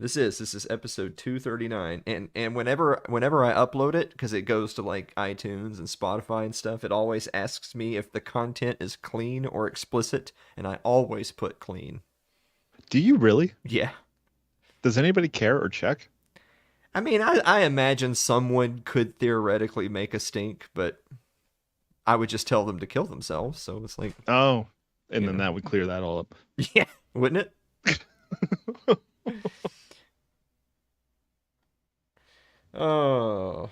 This is episode 239, and whenever I upload it, because it goes to like iTunes and Spotify and stuff, it always asks me if the content is clean or explicit, and I always put clean. Do you really? Yeah. Does anybody care or check? I mean, I imagine someone could theoretically make a stink, but I would just tell them to kill themselves. So it's like, Oh, and You then know. that would clear that all up. yeah, wouldn't it? Oh.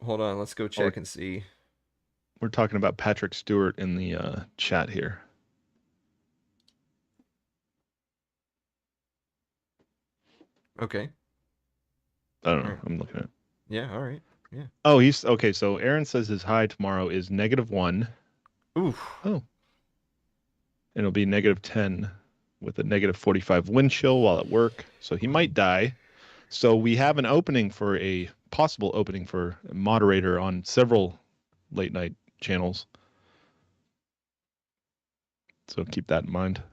Hold on, let's go check and see. We're talking about Patrick Stewart in the chat here. Okay. I don't know. Alright. I'm looking at it. Yeah, all right. Oh, he's okay. So Aaron says his high tomorrow is -1. Oof. Oh. And it'll be -10 with a -45 wind chill while at work. So he might die. So we have an opening for a possible opening for a moderator on several late night channels. So keep that in mind.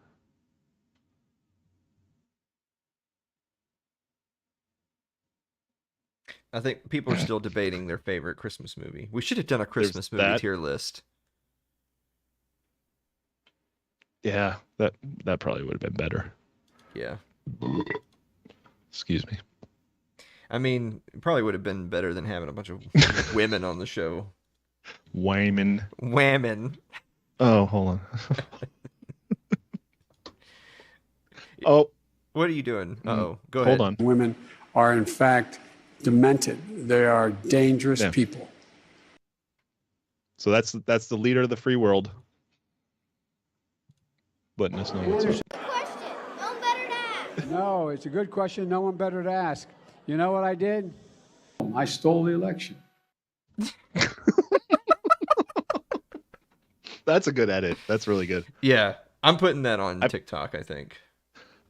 I think people are still debating their favorite Christmas movie. We should have done a Christmas movie that. tier list. Yeah, that probably would have been better. Yeah. Excuse me. I mean, it probably would have been better than having a bunch of women on the show. Wyman. Whammon. Oh, hold on. Oh, What are you doing? Uh-oh. Go ahead. hold on. Women are, in fact, demented. They are dangerous Yeah. people. So that's the leader of the free world. Letting us know what's up. Question. No one better to ask. No, it's a good question. No one better to ask. You know what I did? I stole the election. That's a good edit. That's really good. Yeah. I'm putting that on TikTok, I think.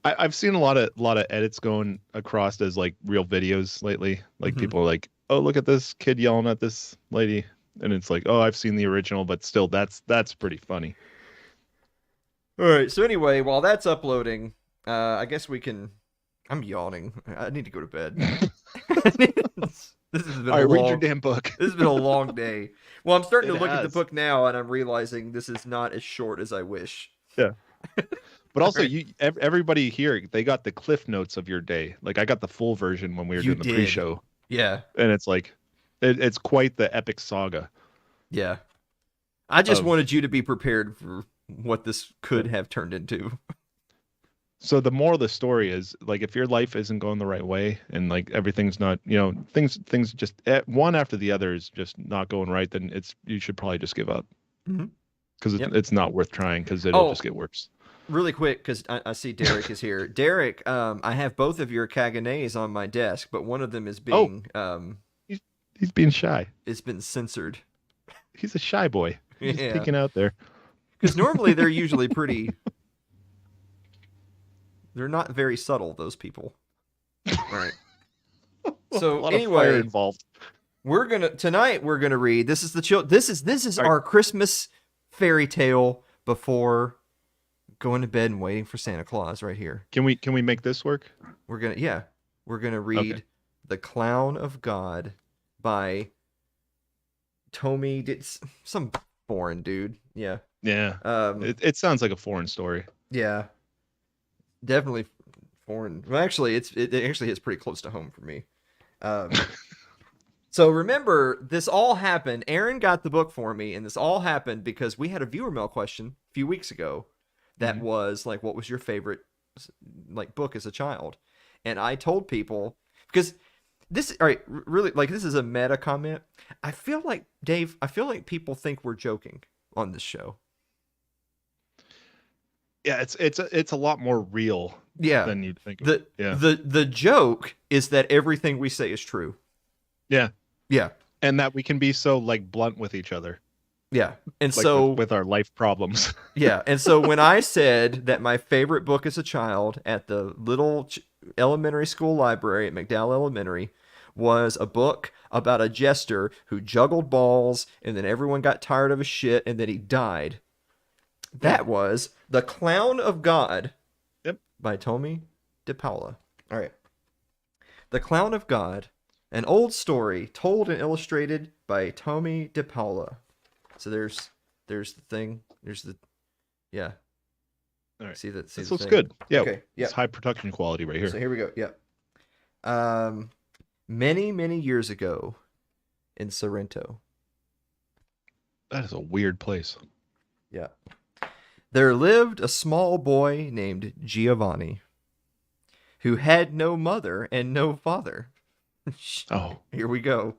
I've seen a lot of edits going across as like real videos lately. Like Mhm. people are like, "Oh, look at this kid yelling at this lady," and it's like, "Oh, I've seen the original, but still, that's pretty funny." All right. So anyway, while that's uploading, I guess we can. I'm yawning. I need to go to bed. This has been All right, a read long. your damn book. This has been a long day. Well, I'm starting to It look at the has. book now, and I'm realizing this is not as short as I wish. But also, Right. everybody here, they got the cliff notes of your day. Like I got the full version when we were You doing the did. pre-show, Yeah. and it's like, it's quite the epic saga. Yeah. I just Of- wanted you to be prepared for what this could have turned into. So the moral of the story is like if your life isn't going the right way and like everything's not, things just one after the other is just not going right, then you should probably just give up Mhm. because Yep. it's not worth trying because it'll just get worse. Really quick, because I see Derek is here. Derek, I have both of your Caganets on my desk, but one of them is being He's being shy. it's been censored. He's a shy boy. He's Yeah. peeking out there. Because normally they're usually pretty. They're not very subtle. Those people. Right. So a lot anyway, of fire involved. we're gonna read. This is this is All right. our Christmas fairy tale before going to bed and waiting for Santa Claus. Right here. Can we make this work? We're gonna read Okay. The Clown of God by Tommy. It's some foreign dude. Yeah. Yeah. It sounds like a foreign story. Yeah. Definitely foreign. Well, actually, it actually hits pretty close to home for me. So remember, this all happened. Aaron got the book for me, and this all happened because we had a viewer mail question a few weeks ago that was like, "What was your favorite like book as a child?" And I told people because this, all right, really, like this is a meta comment. I feel like Dave. I feel like people think we're joking on this show. Yeah, it's a lot more real Yeah. than you'd think. The joke is that everything we say is true. Yeah. Yeah. And that we can be so like blunt with each other. Yeah. And Like so with our life problems. yeah, and so when I said that my favorite book as a child at the little elementary school library at McDowell Elementary was a book about a jester who juggled balls and then everyone got tired of his shit and then he died. That was The Clown of God. Yep. By Tommy DePaula. All right. The Clown of God, an old story told and illustrated by Tommy DePaula. So there's the thing. There's the yeah. All right. See that? This the looks thing? good. Yeah. Okay. Yeah. It's high production quality right here. So here we go. Yep. Many years ago, in Sorrento. That is a weird place. Yeah. There lived a small boy named Giovanni, who had no mother and no father. Oh. Here we go.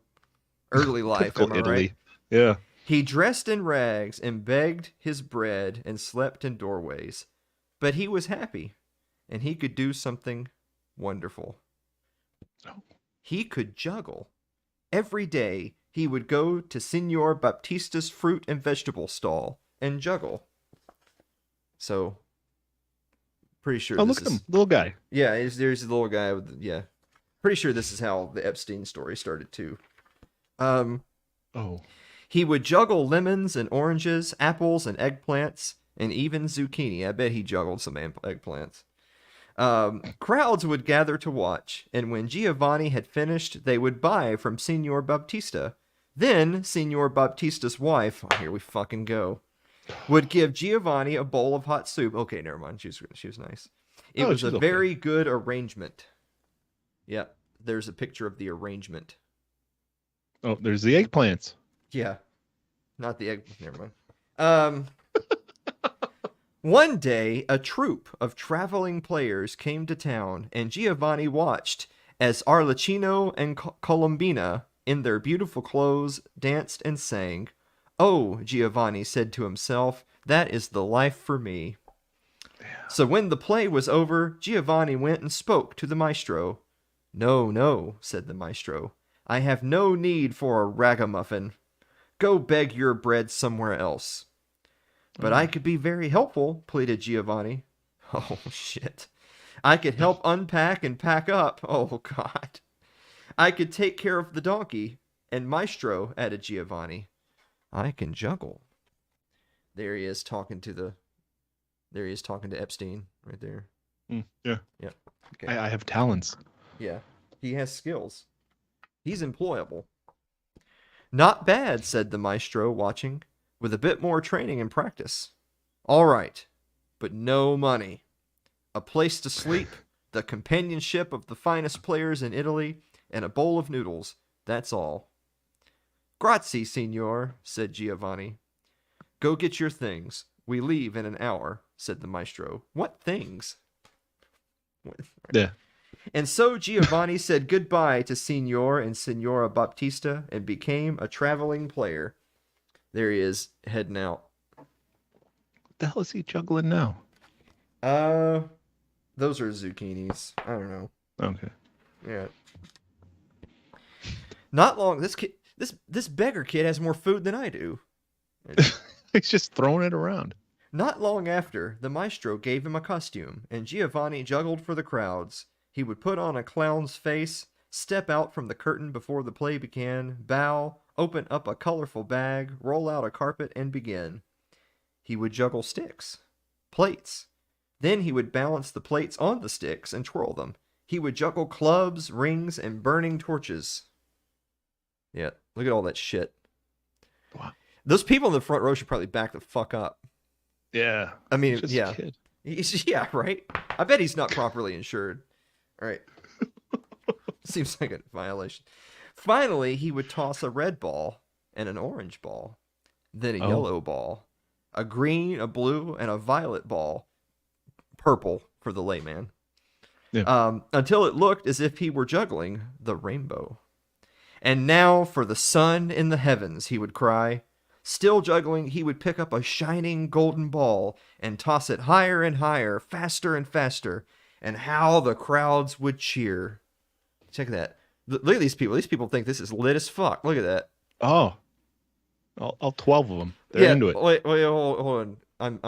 Early life, am Typical I Italy. right? Yeah. He dressed in rags and begged his bread and slept in doorways. But he was happy, and he could do something wonderful. Oh. He could juggle. Every day, he would go to Signor Baptista's fruit and vegetable stall and juggle. So, pretty sure Oh, this look at is... him. Little guy. Yeah, there's the little guy with... Yeah. Pretty sure this is how the Epstein story started, too. Oh. He would juggle lemons and oranges, apples and eggplants, and even zucchini. I bet he juggled some eggplants. Crowds would gather to watch, and when Giovanni had finished, they would buy from Signor Baptista. Then Signor Baptista's wife, oh, here we fucking go, would give Giovanni a bowl of hot soup. Okay, never mind. She was nice. It was a she's very good arrangement. Yeah, there's a picture of the arrangement. Oh, there's the eggplants. Yeah, not the egg. Never mind. One day, a troupe of traveling players came to town, and Giovanni watched as Arlecchino and Colombina, in their beautiful clothes, danced and sang. Oh, Giovanni said to himself, that is the life for me. Yeah. So when the play was over, Giovanni went and spoke to the maestro. No, no, said the maestro. I have no need for a ragamuffin. Go beg your bread somewhere else. But I could be very helpful, pleaded Giovanni. Oh, shit. I could help unpack and pack up. Oh, God. I could take care of the donkey. And maestro, added Giovanni, I can juggle. There he is talking to Epstein right there. Yeah. Yeah. Okay. I have talents. Yeah. He has skills. He's employable. Not bad, said the maestro, watching. With a bit more training and practice. All right, but no money. A place to sleep, the companionship of the finest players in Italy, and a bowl of noodles. That's all. Grazie, signor, said Giovanni. Go get your things. We leave in an hour, said the maestro. What things? Yeah. And so Giovanni said goodbye to Signor and Signora Baptista and became a traveling player. There he is, heading out. What the hell is he juggling now? Those are zucchinis. I don't know. Okay. Yeah. Not long. This beggar kid has more food than I do. He's just throwing it around. Not long after, the maestro gave him a costume, and Giovanni juggled for the crowds. He would put on a clown's face, step out from the curtain before the play began, bow, open up a colorful bag, roll out a carpet, and begin. He would juggle sticks, plates. Then he would balance the plates on the sticks and twirl them. He would juggle clubs, rings, and burning torches. Yeah, look at all that shit. Wow. Those people in the front row should probably back the fuck up. Yeah. I mean, Just yeah. a kid. Yeah, right? I bet he's not properly insured. All right. Seems like a violation. Finally, he would toss a red ball and an orange ball, then a yellow ball, a green, a blue, and a violet ball. Purple for the layman. Yeah. Until it looked as if he were juggling the rainbow. And now for the sun in the heavens, he would cry. Still juggling, he would pick up a shining golden ball and toss it higher and higher, faster and faster, and how the crowds would cheer. Check that. Look at these people. These people think this is lit as fuck. Look at that. Oh. All 12 of them. They're into it. Wait, hold on. I'm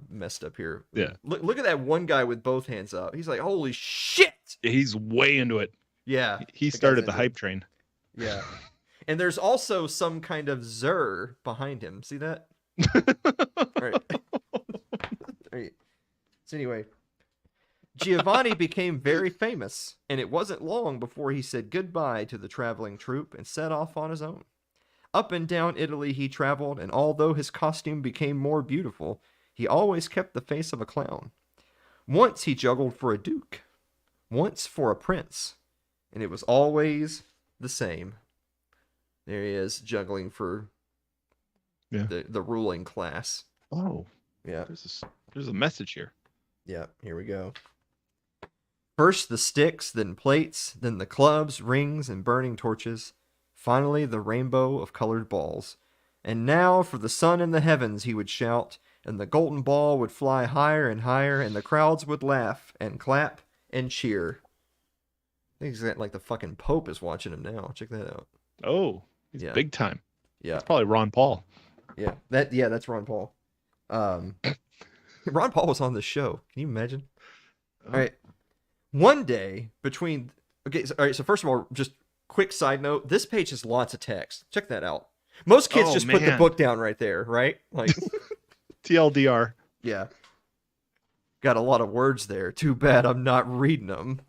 messed up here. Yeah. Look at that one guy with both hands up. He's like, holy shit. He's way into it. Yeah. He started the hype train. Yeah. And there's also some kind of Zer behind him. See that? All right. All right. So anyway, Giovanni became very famous, and it wasn't long before he said goodbye to the traveling troupe and set off on his own. Up and down Italy he traveled, and although his costume became more beautiful, he always kept the face of a clown. Once he juggled for a duke, once for a prince, and it was always the same. There he is, juggling for the ruling class. Oh. Yeah. There's a message here. Yeah, here we go. First the sticks, then plates, then the clubs, rings, and burning torches. Finally the rainbow of colored balls. And now for the sun in the heavens, he would shout, and the golden ball would fly higher and higher, and the crowds would laugh and clap and cheer. I think he's like the fucking Pope is watching him now. Check that out. Oh, he's Yeah. big time. Yeah. That's probably Ron Paul. Yeah. That's Ron Paul. Ron Paul was on this show. Can you imagine? All right. One day between all right, so first of all, just quick side note, this page has lots of text. Check that out. Most kids just put the book down right there, right? Like TLDR. yeah. Got a lot of words there. Too bad I'm not reading them.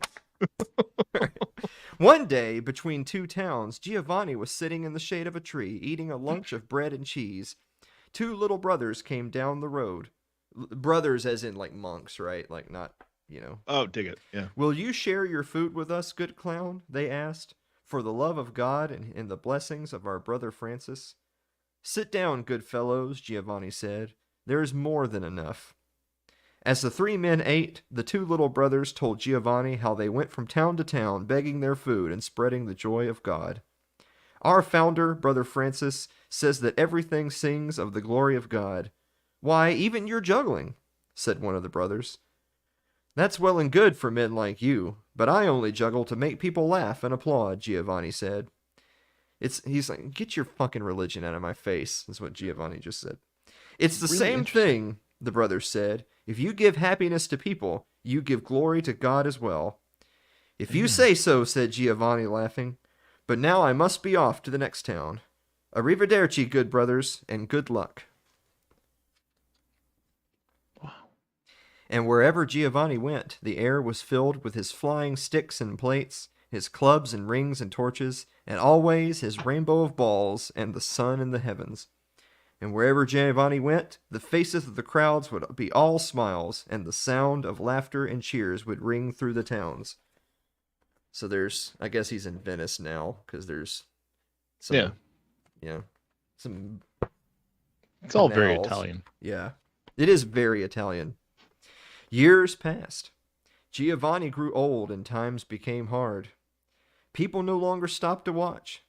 One day, between two towns, Giovanni was sitting in the shade of a tree, eating a lunch of bread and cheese. Two little brothers came down the road. Brothers as in, like, monks, right? Like, not, you know. Oh, dig it. Yeah. Will you share your food with us, good clown? They asked. For the love of God and the blessings of our brother Francis. Sit down, good fellows, Giovanni said. There is more than enough. As the three men ate, the two little brothers told Giovanni how they went from town to town begging their food and spreading the joy of God. Our founder, Brother Francis, says that everything sings of the glory of God. Why, even your juggling, said one of the brothers. That's well and good for men like you, but I only juggle to make people laugh and applaud, Giovanni said. He's like, get your fucking religion out of my face, is what Giovanni just said. It's the Really same thing, the brothers said. If you give happiness to people, you give glory to God as well. If you say so, said Giovanni, laughing. But now I must be off to the next town. Arrivederci, good brothers, and good luck. Wow. And wherever Giovanni went, the air was filled with his flying sticks and plates, his clubs and rings and torches, and always his rainbow of balls and the sun in the heavens. And wherever Giovanni went, the faces of the crowds would be all smiles, and the sound of laughter and cheers would ring through the towns. So I guess he's in Venice now, because there's some, some... It's all very canals. Italian. Yeah, it is very Italian. Years passed. Giovanni grew old and times became hard. People no longer stopped to watch.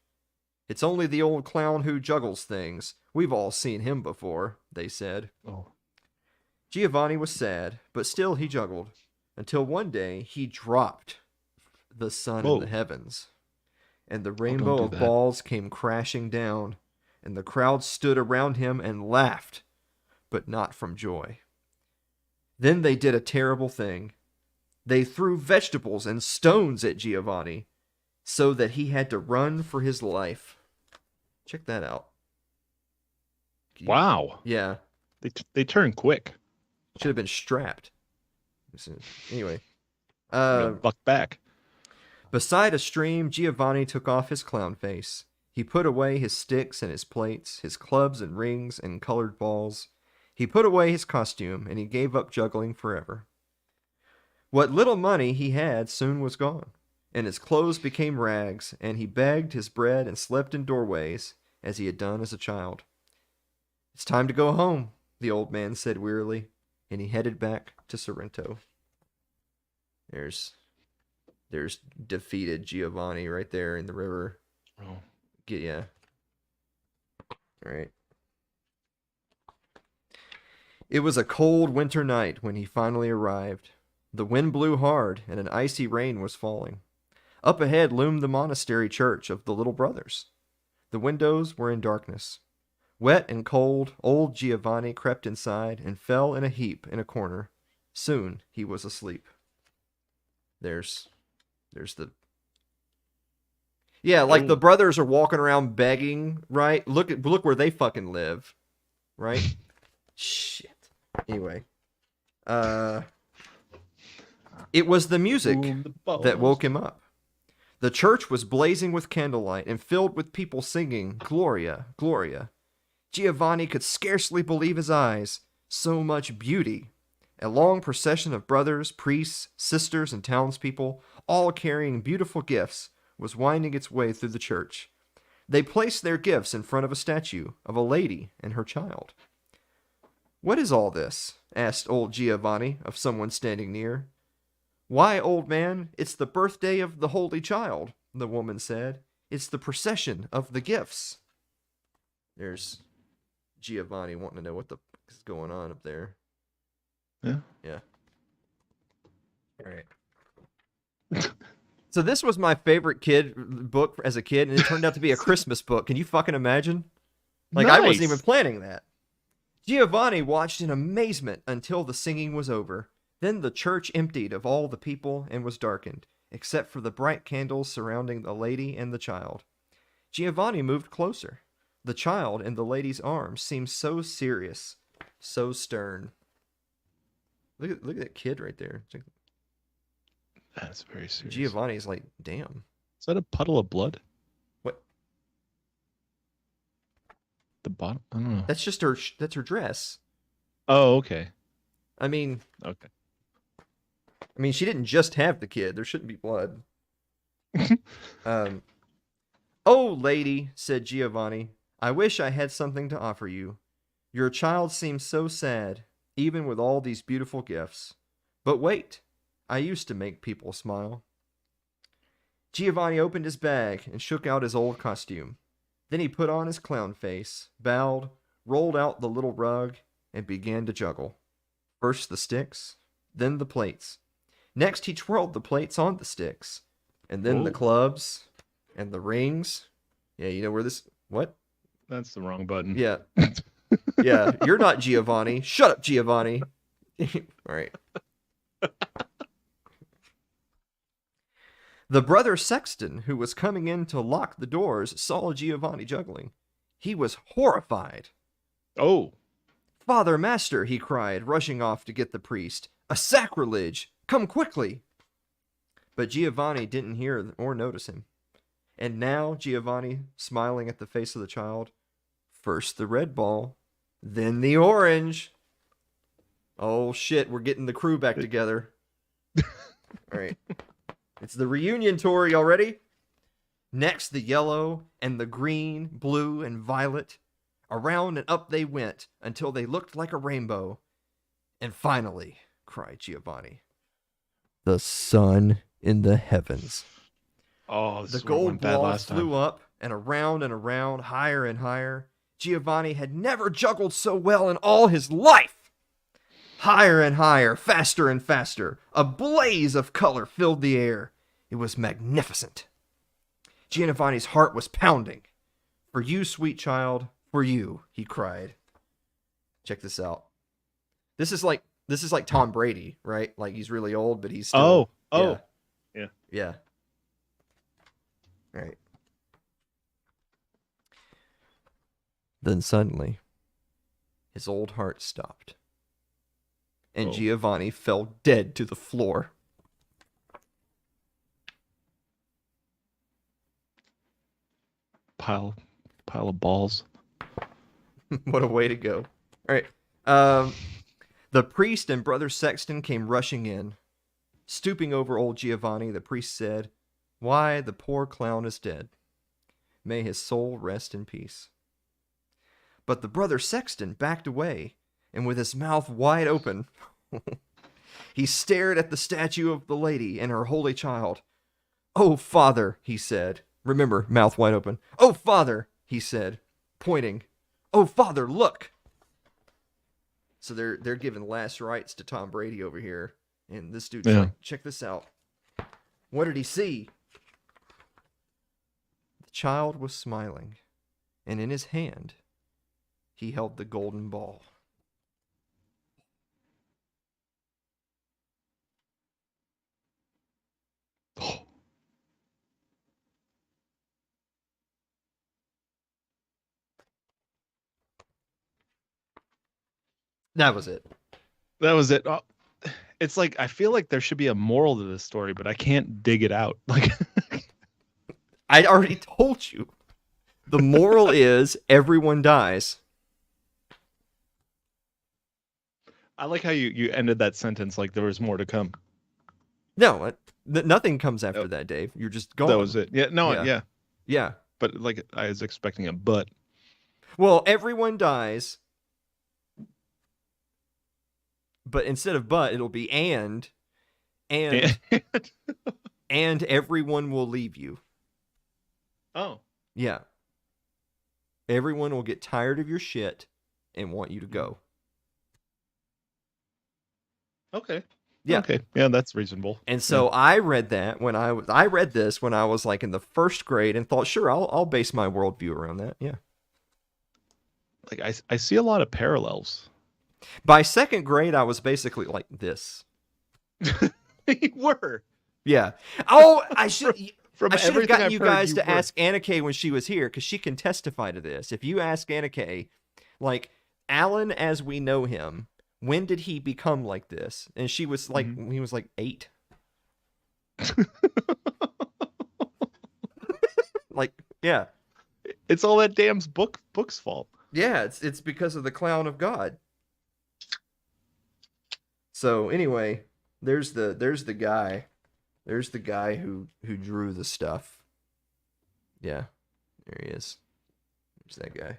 It's only the old clown who juggles things. We've all seen him before, they said. Oh. Giovanni was sad, but still he juggled, until one day he dropped the sun in the Whoa. heavens, and the don't rainbow do of that. balls came crashing down, and the crowd stood around him and laughed, but not from joy. Then they did a terrible thing. They threw vegetables and stones at Giovanni, so that he had to run for his life. Check that out. Wow. Yeah, They turn quick. should have been strapped. Anyway. Buck back. Beside a stream, Giovanni took off his clown face. He put away his sticks and his plates, his clubs and rings and colored balls. He put away his costume, and he gave up juggling forever. What little money he had soon was gone, and his clothes became rags, and he begged his bread and slept in doorways, as he had done as a child. It's time to go home, the old man said wearily, and he headed back to Sorrento. There's defeated Giovanni right there in the river. Oh. Yeah. All right. It was a cold winter night when he finally arrived. The wind blew hard, and an icy rain was falling. Up ahead loomed the monastery church of the Little Brothers. The windows were in darkness. Wet and cold, old Giovanni crept inside and fell in a heap in a corner. Soon he was asleep. There's the... Yeah, like the brothers are walking around begging, right? Look where they fucking live, right? Shit. Anyway, it was the music that woke him up. The church was blazing with candlelight and filled with people singing, "Gloria, Gloria." Giovanni could scarcely believe his eyes. So much beauty. A long procession of brothers, priests, sisters, and townspeople, all carrying beautiful gifts, was winding its way through the church. They placed their gifts in front of a statue of a lady and her child. "What is all this?" asked old Giovanni of someone standing near. "Why, old man, it's the birthday of the Holy Child," the woman said. "It's the procession of the gifts." There's Giovanni wanting to know what the fuck is going on up there. Yeah. Yeah. All right. So this was my favorite book as a kid, and it turned out to be a Christmas book. Can you fucking imagine? Like, I wasn't Nice. even planning that. Giovanni watched in amazement until the singing was over. Then the church emptied of all the people and was darkened, except for the bright candles surrounding the lady and the child. Giovanni moved closer. The child in the lady's arms seemed so serious, so stern. Look at that kid right there. That's very serious. Giovanni's like, damn. Is that a puddle of blood? What? The bottom? I don't know. That's her dress. Oh, okay. I mean, Okay. she didn't just have the kid. There shouldn't be blood. "Oh, lady," said Giovanni, "I wish I had something to offer you. Your child seems so sad, even with all these beautiful gifts. But wait, I used to make people smile." Giovanni opened his bag and shook out his old costume. Then he put on his clown face, bowed, rolled out the little rug, and began to juggle. First the sticks, then the plates. Next he twirled the plates on the sticks, and then the Whoa. clubs, and the rings. Yeah, you know where this... What? That's the wrong button. Yeah. Yeah, you're not Giovanni. Shut up, Giovanni. All right. The brother sexton, who was coming in to lock the doors, saw Giovanni juggling. He was horrified. Oh. "Father, master," he cried, rushing off to get the priest. "A sacrilege! Come quickly!" But Giovanni didn't hear or notice him. And now Giovanni, smiling at the face of the child, first the red ball, then the orange. Oh shit, we're getting the crew back together. All right. It's the reunion tour, y'all ready? Next the yellow and the green, blue and violet. Around and up they went until they looked like a rainbow. And finally, cried Giovanni, the sun in the heavens. Oh, this The is where it gold went bad ball last flew time. up and around, higher and higher. Giovanni had never juggled so well in all his life. Higher and higher, faster and faster. A blaze of color filled the air. It was magnificent. Giovanni's heart was pounding. For you, sweet child, for you, he cried. Check this out. This is like Tom Brady, right? Like he's really old, but he's still Yeah. yeah. Right. Then suddenly, his old heart stopped, and Giovanni fell dead to the floor. Pile of balls. What a way to go. All right. The priest and Brother Sexton came rushing in. Stooping over old Giovanni, the priest said, "Why, the poor clown is dead. May his soul rest in peace." But the Brother Sexton backed away, and with his mouth wide open, he stared at the statue of the lady and her holy child. "Oh, Father," he said. Remember, mouth wide open. "Oh, Father," he said, pointing. "Oh, Father, look." So they're giving last rites to Tom Brady over here. And this dude's like, check this out. What did he see? The child was smiling, and in his hand, he held the golden ball. That was it. That was it. Oh, it's like I feel like there should be a moral to this story, but I can't dig it out. Like I already told you. The moral is everyone dies. I like how you ended that sentence like there was more to come. No, nothing comes after that, Dave. You're just gone. That was it. Yeah, no, Yeah. But like I was expecting a but. Well, everyone dies. But instead of but, it'll be and everyone will leave you. Oh. Yeah. Everyone will get tired of your shit and want you to go. Okay. Yeah. Okay. Yeah, that's reasonable. And so I read that when I read this when I was like in the first grade and thought, sure, I'll base my worldview around that. Yeah. Like I see a lot of parallels. By second grade, I was basically like this. You were. Yeah. Oh, I should From I should have everything gotten I've you heard, guys you to were. ask Anna Kaye when she was here, because she can testify to this. If you ask Anna Kaye, like, Alan as we know him, when did he become like this? And she was like, he was like 8. Like, yeah. It's all that damn book's fault. Yeah, it's because of the clown of God. So anyway, there's the guy. There's the guy who drew the stuff. Yeah. There he is. There's that guy.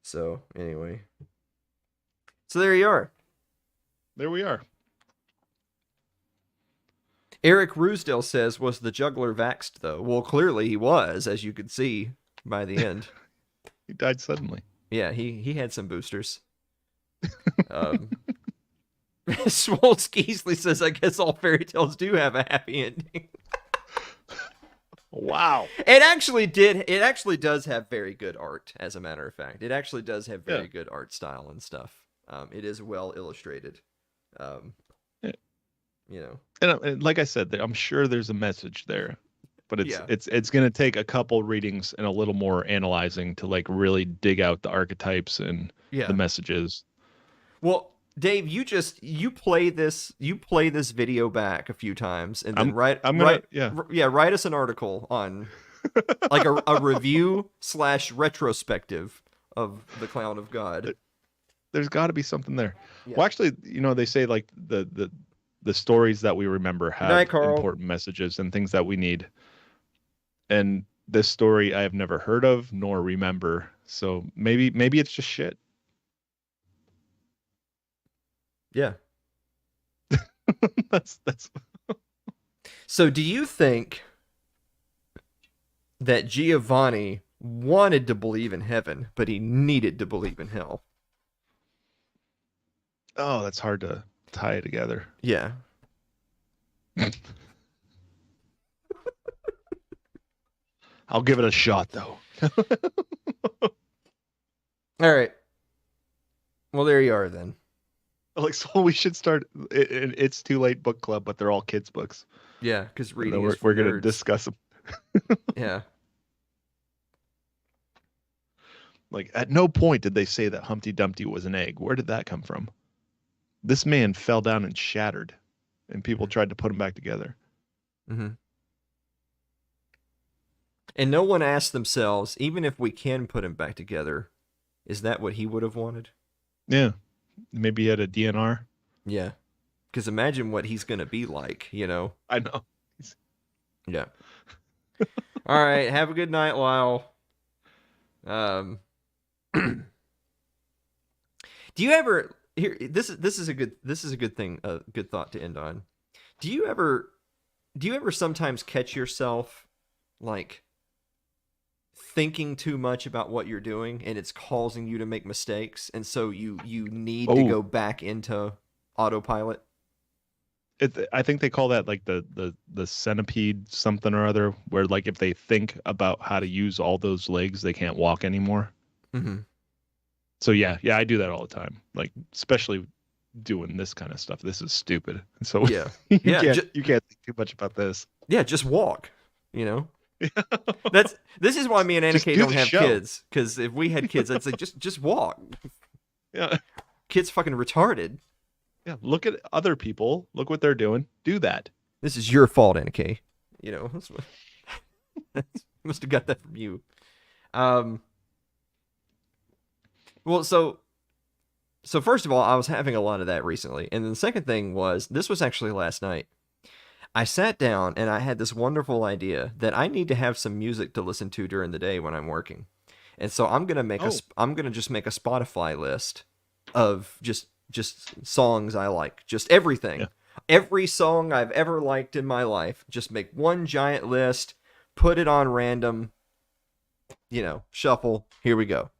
So anyway. So there you are. There we are. Eric Roosdale says, was the juggler vaxxed though? Well, clearly he was, as you could see by the end. He died suddenly. Yeah, he had some boosters. Swole Skeesley says, I guess all fairy tales do have a happy ending. Wow. It actually does have very good art, as a matter of fact. It actually does have very good art style and stuff. It is well illustrated. You know. And like I said, I'm sure there's a message there. But it's going to take a couple readings and a little more analyzing to like really dig out the archetypes and the messages. Well, Dave, you play this video back a few times and then write us an article on like a review / retrospective of the Clown of God. There's got to be something there. Yeah. Well, actually, they say like the stories that we remember have important messages and things that we need. And this story I have never heard of nor remember. So maybe it's just shit. Yeah. That's So do you think that Giovanni wanted to believe in heaven, but he needed to believe in hell? oh, that's hard to tie together. Yeah. I'll give it a shot though. All right. Well, there you are then. Like, so we should start. It's Too Late book club, but they're all kids' books. Yeah, because And reading then is for we're gonna nerds. discuss them. Yeah. Like, at no point did they say that Humpty Dumpty was an egg. Where did that come from? This man fell down and shattered, and people tried to put him back together. Mm-hmm. And no one asked themselves, even if we can put him back together, is that what he would have wanted? Yeah, maybe he had a DNR. Yeah. Because imagine what he's going to be like, you know? I know. Yeah. All right. Have a good night, Lyle. Do you ever here? This is a good thing. A good thought to end on. Do you ever sometimes catch yourself like thinking too much about what you're doing and it's causing you to make mistakes, and so you need to go back into autopilot? I think they call that like the centipede something or other, where like if they think about how to use all those legs, they can't walk anymore. Mm-hmm. So yeah, I do that all the time. Like, especially doing this kind of stuff. This is stupid. So Yeah. you Yeah, can't think too much about this. Yeah, just walk. You know. This is why me and Anna Just Kaye do don't the have show. kids. Because if we had kids, I'd say just walk. Yeah. Kid's fucking retarded. Yeah. Look at other people. Look what they're doing. Do that. This is your fault, Anna Kaye. You know, must have got that from you. Well, so first of all, I was having a lot of that recently, and then the second thing was, this was actually last night. I sat down and I had this wonderful idea that I need to have some music to listen to during the day when I'm working, and so I'm gonna make I'm gonna just make a Spotify list of just songs I like, just everything. Yeah. Every song I've ever liked in my life, just make one giant list, put it on random, shuffle, here we go.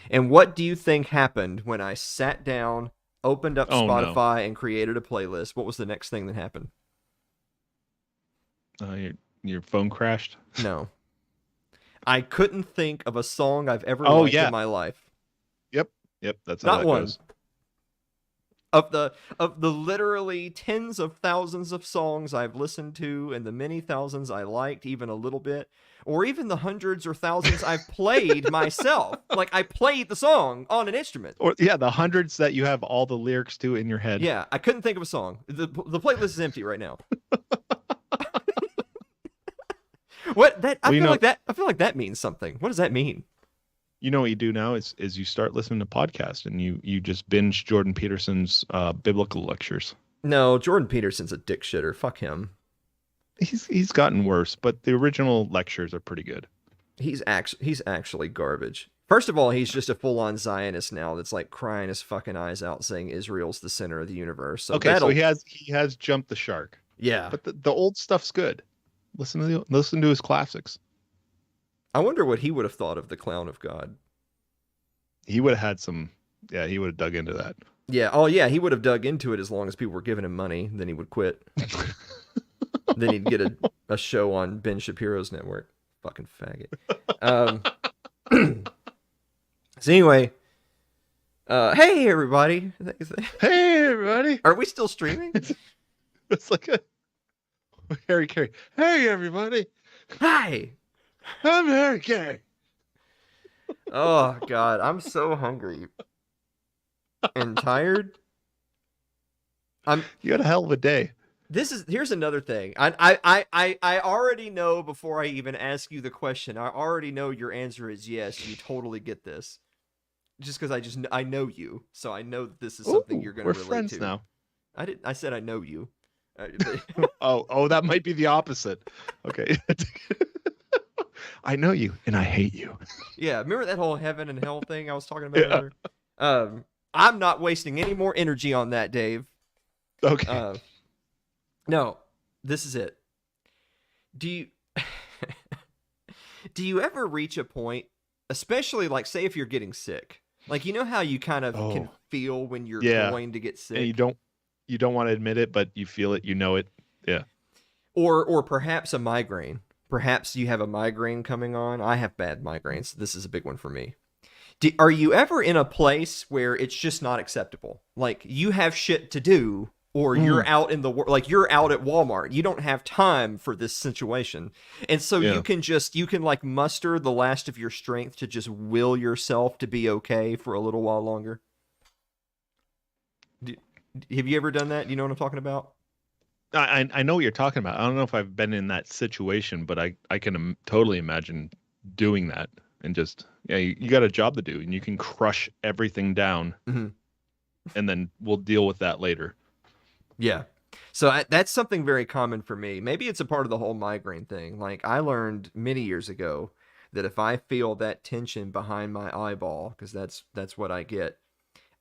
And what do you think happened when I sat down, opened up Spotify, and created a playlist? What was the next thing that happened? Your phone crashed? No. I couldn't think of a song I've ever liked in my life. Yep, that's how Not that one. goes. Of the literally tens of thousands of songs I've listened to and the many thousands I liked even a little bit, or even the hundreds or thousands I've played myself. Like, I played the song on an instrument. Or the hundreds that you have all the lyrics to in your head. Yeah, I couldn't think of a song. The playlist is empty right now. I feel like that means something. What does that mean? You know what you do now is you start listening to podcasts, and you just binge Jordan Peterson's biblical lectures. No, Jordan Peterson's a dick shitter. Fuck him. He's gotten worse, but the original lectures are pretty good. He's actually garbage. First of all, he's just a full-on Zionist now that's like crying his fucking eyes out saying Israel's the center of the universe. So so he has jumped the shark. Yeah. But the old stuff's good. Listen to his classics. I wonder what he would have thought of the Clown of God. He would have had some. Yeah, he would have dug into that. Yeah. Oh, yeah. He would have dug into it as long as people were giving him money. Then he would quit. Then he'd get a show on Ben Shapiro's network. Fucking faggot. So anyway, hey everybody. Hey everybody. Are we still streaming? It's like a Harry Carey. Hey everybody. Hi. I'm Harry Carey. Oh God, I'm so hungry and tired. You had a hell of a day. Here's another thing. I already know before I even ask you the question. I already know your answer is yes. You totally get this. Just because I know you, so I know that this is something you're going to relate to. We're friends now. I said I know you. Oh, that might be the opposite. Okay. I know you and I hate you. Yeah, remember that whole heaven and hell thing I was talking about earlier? I'm not wasting any more energy on that, Dave. Okay. No, this is it. Do you do you ever reach a point, especially like say if you're getting sick, like you know how you kind of can feel when you're going to get sick, and you don't want to admit it, but you feel it, you know it, yeah. Or perhaps a migraine. Perhaps you have a migraine coming on. I have bad migraines. This is a big one for me. Are you ever in a place where it's just not acceptable? Like you have shit to do, or you're out in the world, like you're out at Walmart. You don't have time for this situation. And so you can like muster the last of your strength to just will yourself to be okay for a little while longer. Have you ever done that? You know what I'm talking about? I know what you're talking about. I don't know if I've been in that situation, but I can totally imagine doing that and just, you got a job to do and you can crush everything down and then we'll deal with that later. Yeah. So that's something very common for me. Maybe it's a part of the whole migraine thing. Like I learned many years ago that if I feel that tension behind my eyeball, because that's what I get,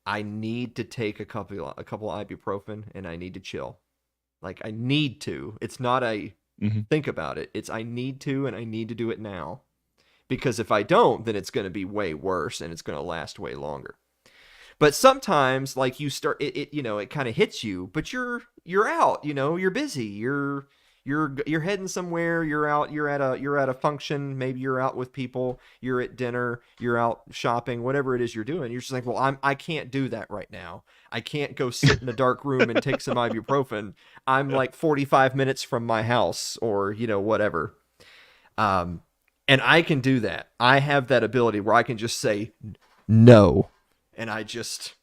I need to take a couple ibuprofen and I need to chill. Like I need to. It's not a think about it. It's I need to, and I need to do it now. Because if I don't, then it's going to be way worse and it's going to last way longer. But sometimes, like you start, it kind of hits you, but you're out, you're busy, you're heading somewhere, you're out, you're at a function, maybe you're out with people, you're at dinner, you're out shopping, whatever it is you're doing. You're just like, well, I can't do that right now. I can't go sit in a dark room and take some ibuprofen. I'm like 45 minutes from my house or, whatever. And I can do that. I have that ability where I can just say no. And I just,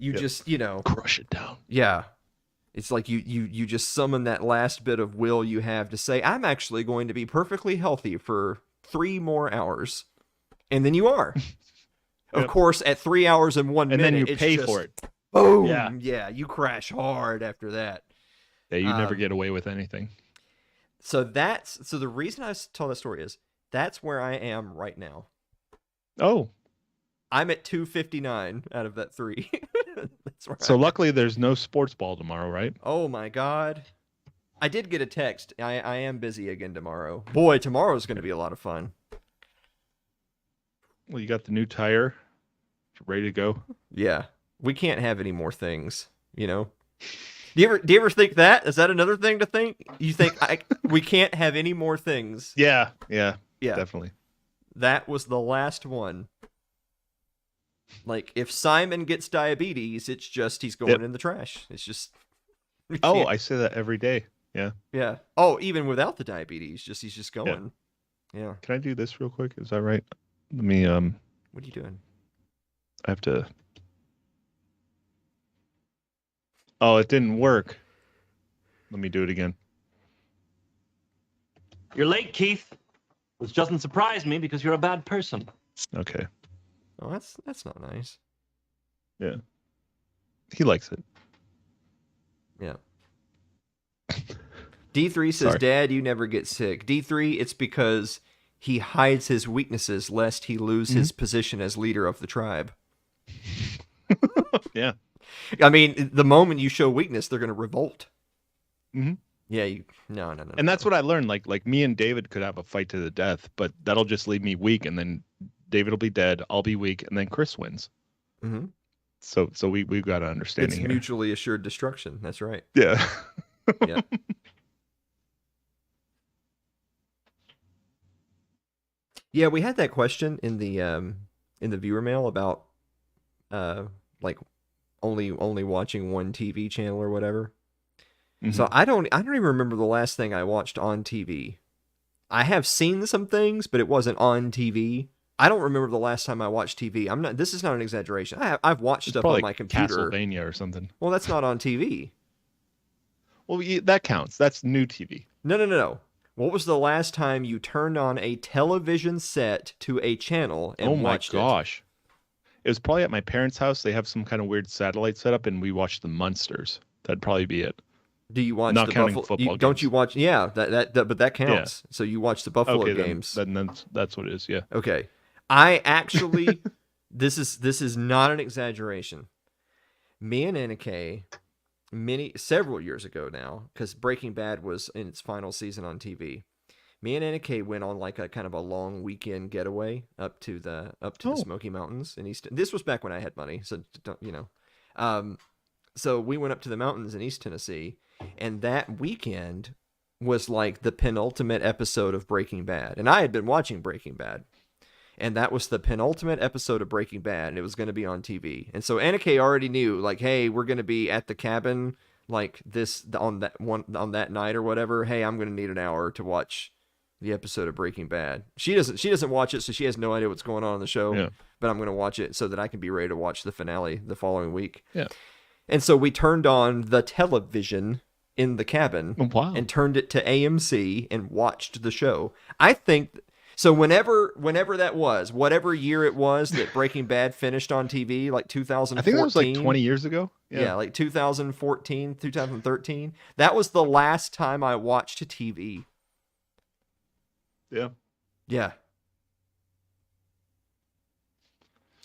just, crush it down. Yeah. It's like you just summon that last bit of will you have to say, I'm actually going to be perfectly healthy for 3 more hours. And then you are. Of course, at 3 hours and 1 minute. And then you pay for it. Boom. Yeah, you crash hard after that. Yeah, you never get away with anything. So the reason I told that story is that's where I am right now. Oh. I'm at 259 out of that 3. That's right. So luckily there's no sports ball tomorrow, right? Oh my God. I did get a text. I am busy again tomorrow. Boy, tomorrow's going to be a lot of fun. Well, you got the new tire ready to go. Yeah. We can't have any more things, Do you ever think that? Is that another thing to think? You think we can't have any more things? Yeah, definitely. That was the last one. Like, if Simon gets diabetes, it's just he's going in the trash. It's just... Oh, I say that every day. Yeah. Yeah. Oh, even without the diabetes, he's just going. Yeah. Can I do this real quick? Is that right? Let me... What are you doing? I have to... Oh, it didn't work. Let me do it again. You're late, Keith. Which doesn't surprise me because you're a bad person. Okay. Oh, that's not nice. Yeah. He likes it. Yeah. D3 says, Dad, you never get sick. D3, it's because he hides his weaknesses lest he lose his position as leader of the tribe. Yeah. I mean, the moment you show weakness, they're going to revolt. Mm-hmm. Yeah, no. And that's what I learned. Like me and David could have a fight to the death, but that'll just leave me weak, and then David will be dead, I'll be weak, and then Chris wins. Mm-hmm. So we've got to understand it's here. Mutually assured destruction. That's right. Yeah. Yeah. Yeah, we had that question in the viewer mail about like only watching one TV channel or whatever. Mm-hmm. So I don't even remember the last thing I watched on TV. I have seen some things, but it wasn't on TV. I don't remember the last time I watched TV. This is not an exaggeration. I've watched stuff on my computer. Castlevania or something. Well, that's not on TV. Well, that counts. That's new TV. No. What was the last time you turned on a television set to a channel and watched it? Oh my gosh. It was probably at my parents' house. They have some kind of weird satellite setup, and we watched the Munsters. That'd probably be it. Do you watch not the counting Buffalo? Football games. Don't you watch? Yeah, that but that counts. Yeah. So you watch the Buffalo games. Then that's what it is. Yeah. Okay. I actually This is not an exaggeration. Me and Anna Kaye, several years ago now, because Breaking Bad was in its final season on TV. Me and Anna Kaye went on like a kind of a long weekend getaway up to the Smoky Mountains in East. This was back when I had money, so so we went up to the mountains in East Tennessee, and that weekend was like the penultimate episode of Breaking Bad, and I had been watching Breaking Bad. And that was the penultimate episode of Breaking Bad, and it was going to be on TV. And so Anna Kaye already knew, like, hey, we're going to be at the cabin, like on that night or whatever. Hey, I'm going to need an hour to watch the episode of Breaking Bad. She doesn't watch it, so she has no idea what's going on in the show. Yeah. But I'm going to watch it so that I can be ready to watch the finale the following week. Yeah. And so we turned on the television in the cabin and turned it to AMC and watched the show. I think. So whenever that was, whatever year it was that Breaking Bad finished on TV, like 2014. I think that was like 20 years ago. Yeah, like 2014, 2013. That was the last time I watched TV. Yeah. Yeah.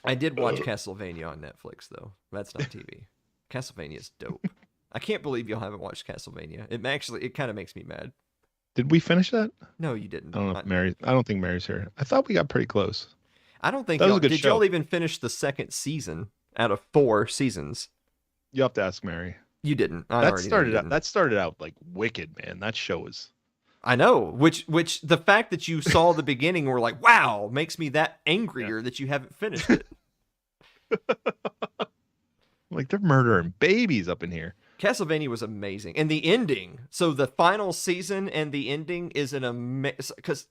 I did watch Castlevania on Netflix, though. That's not TV. Castlevania is dope. I can't believe y'all haven't watched Castlevania. It kind of makes me mad. Did we finish that? No, you didn't. I don't know if Mary. I don't think Mary's here. I thought we got pretty close. I don't think that was a good did show. y'all even finish the second season out of 4 seasons? You have to ask Mary. You didn't. That started out like wicked, man. That show was. I know. Which the fact that you saw the beginning and were like, wow, makes me that angrier that you haven't finished it. Like they're murdering babies up in here. Castlevania was amazing, and the ending. So the final season and the ending is an amazing. Because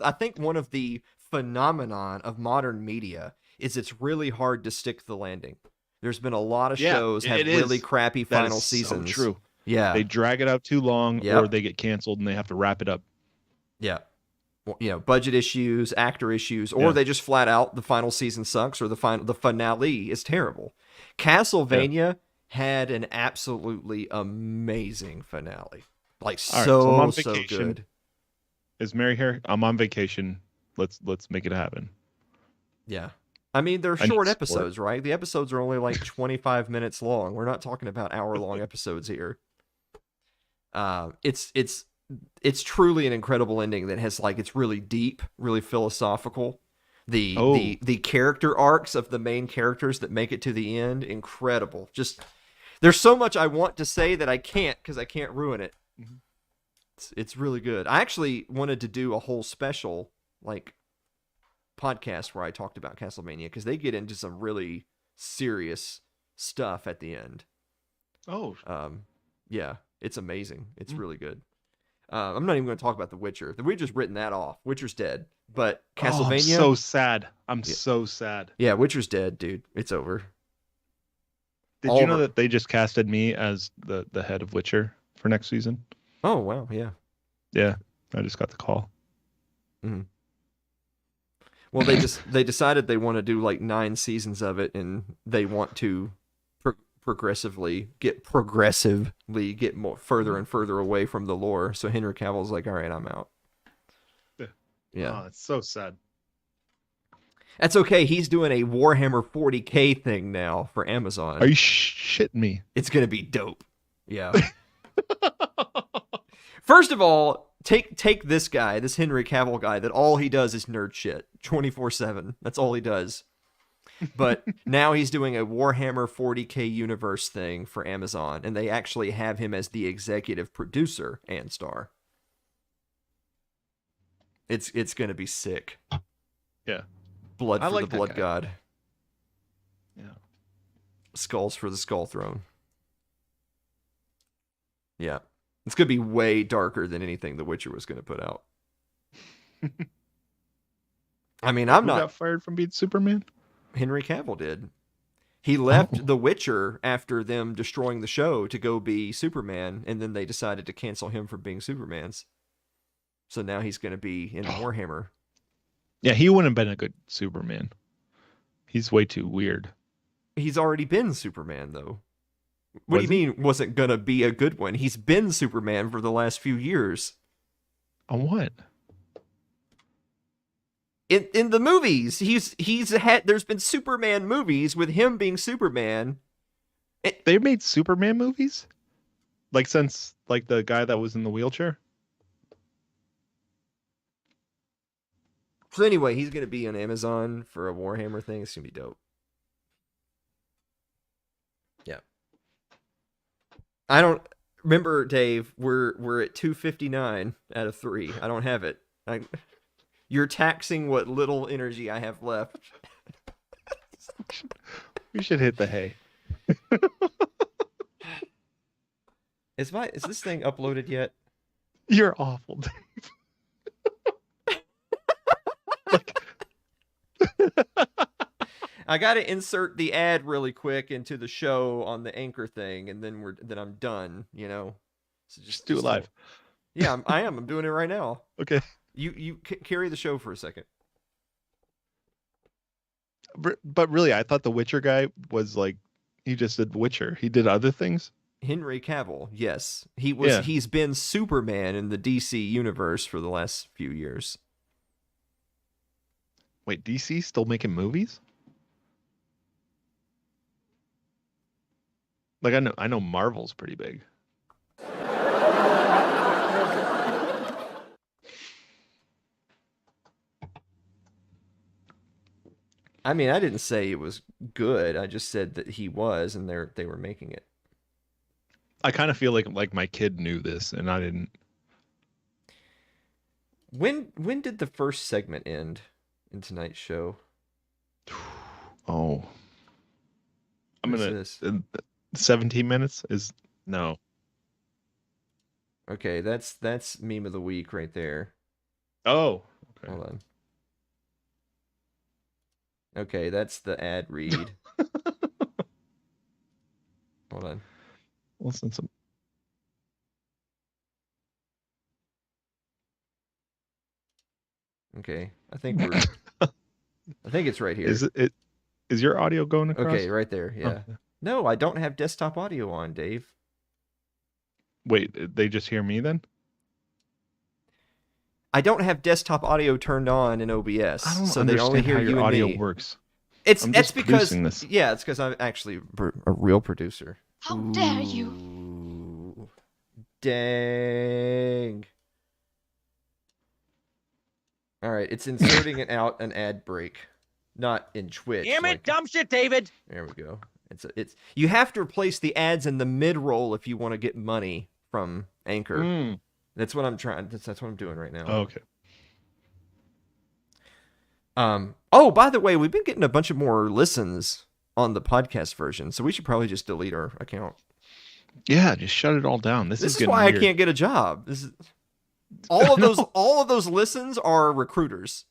I think one of the phenomenon of modern media is it's really hard to stick the landing. There's been a lot of shows have really crappy final seasons. So true. Yeah, they drag it out too long, or they get canceled and they have to wrap it up. Yeah, budget issues, actor issues, or they just flat out the final season sucks, or the finale is terrible. Castlevania had an absolutely amazing finale, like so good. Is Mary here? I'm on vacation. Let's make it happen. Yeah. I mean, they're short episodes, right? The episodes are only like 25 minutes long. We're not talking about hour-long episodes here. It's truly an incredible ending that has it's really deep, really philosophical. The character arcs of the main characters that make it to the end, incredible. Just there's so much I want to say that I can't because I can't ruin it. Mm-hmm. It's really good. I actually wanted to do a whole special podcast where I talked about Castlevania because they get into some really serious stuff at the end. Yeah, it's amazing. It's really good. I'm not even going to talk about The Witcher. We've just written that off. Witcher's dead. But Castlevania. I'm so sad. I'm so sad. Yeah, Witcher's dead, dude. It's over. Did you know that they just casted me as the head of Witcher for next season? Oh, wow. Yeah. Yeah. I just got the call. Mm-hmm. Well, they decided they want to do 9 seasons of it, and they want to progressively get more further and further away from the lore. So Henry Cavill's like, all right, I'm out. Yeah. Oh, it's so sad. That's okay. He's doing a Warhammer 40K thing now for Amazon. Are you shitting me? It's going to be dope. Yeah. First of all, take this guy, this Henry Cavill guy, that all he does is nerd shit 24/7. That's all he does. But now he's doing a Warhammer 40K universe thing for Amazon, and they actually have him as the executive producer and star. It's going to be sick. Yeah. Blood for the Blood God. Yeah. Skulls for the Skull Throne. Yeah. It's going to be way darker than anything The Witcher was going to put out. I mean, Who got fired from being Superman? Henry Cavill did. He left The Witcher after them destroying the show to go be Superman, and then they decided to cancel him from being Superman's. So now he's going to be in Warhammer. Yeah, he wouldn't have been a good Superman. He's way too weird. He's already been Superman, though. What do you mean wasn't going to be a good one? He's been Superman for the last few years. On what? In the movies, he's had. There's been Superman movies with him being Superman. They made Superman movies, like since like the guy that was in the wheelchair. So anyway, he's gonna be on Amazon for a Warhammer thing. It's gonna be dope. Yeah. I don't remember, Dave. We're at 259 out of 3. I don't have it. You're taxing what little energy I have left. We should hit the hay. Is this thing uploaded yet? You're awful, Dave. I got to insert the ad really quick into the show on the Anchor thing, and then I'm done. You know, so just do it live. Yeah, I am. I'm doing it right now. Okay. You carry the show for a second. But really, I thought the Witcher guy was like, he just did Witcher. He did other things. Henry Cavill, yes, he was. Yeah. He's been Superman in the DC universe for the last few years. Wait, DC still making movies? Like I know Marvel's pretty big. I mean, I didn't say it was good. I just said that he was, and they were making it. I kind of feel like my kid knew this, and I didn't. When did the first segment end in tonight's show? Oh, I'm gonna. 17 minutes is no. Okay, that's meme of the week right there. Oh, okay. Hold on. Okay, that's the ad read. Hold on. Listen some. Okay, I think it's right here. Is your audio going across? Okay, right there. Yeah. Oh. No, I don't have desktop audio on, Dave. Wait, they just hear me then? I don't have desktop audio turned on in OBS, so they only hear you and audio me. Works. It's because yeah, it's because I'm actually a real producer. How dare you? Dang. All right, it's inserting out an ad break, not in Twitch. Damn it, dumb shit, David. There we go. It's you have to replace the ads in the mid-roll if you want to get money from Anchor. That's what I'm trying. That's what I'm doing right now. Oh, okay. Oh, by the way, we've been getting a bunch of more listens on the podcast version, so we should probably just delete our account. Yeah, just shut it all down. This is why weird. I can't get a job. This is all of those listens are recruiters.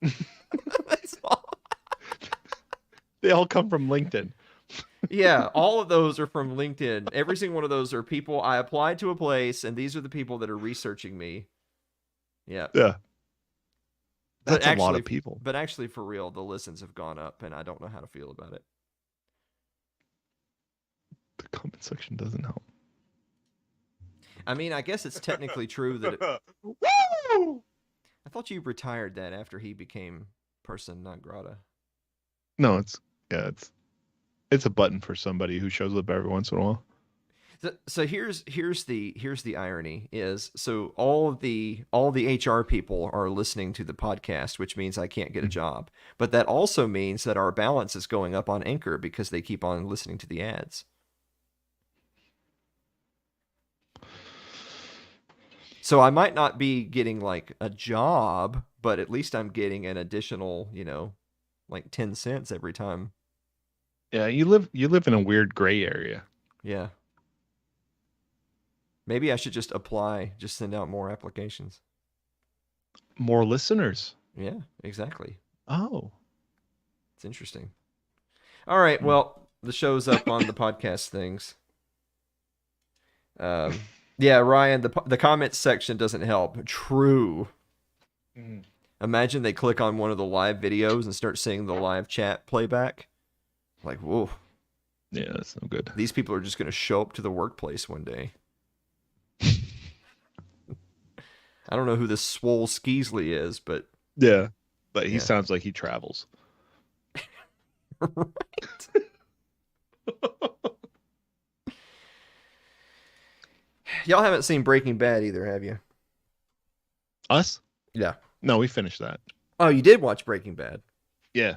That's all. They all come from LinkedIn. Yeah, all of those are from LinkedIn. Every single one of those are people I applied to a place, and these are the people that are researching me. Yeah. Yeah. That's but actually, a lot of people. But actually, for real, the listens have gone up, and I don't know how to feel about it. The comment section doesn't help. I mean, I guess it's technically true that Woo! I thought you retired that after he became person non grata. No, it's a button for somebody who shows up every once in a while. So here's the irony is, so all the HR people are listening to the podcast, which means I can't get a job. But that also means that our balance is going up on Anchor because they keep on listening to the ads. So I might not be getting like a job, but at least I'm getting an additional, like 10 cents every time. Yeah, you live in a weird gray area. Yeah. Maybe I should just apply, just send out more applications. More listeners. Yeah, exactly. Oh. It's interesting. All right, well, the show's up on the podcast things. Yeah, Ryan, the comments section doesn't help. True. Imagine they click on one of the live videos and start seeing the live chat playback. Like, whoa. Yeah, that's no good. These people are just going to show up to the workplace one day. I don't know who this Swole Skeesley is, but... Yeah. but he Yeah. sounds like he travels. Right. Y'all haven't seen Breaking Bad either, have you? Us? Yeah. No, we finished that. Oh, you did watch Breaking Bad. Yeah.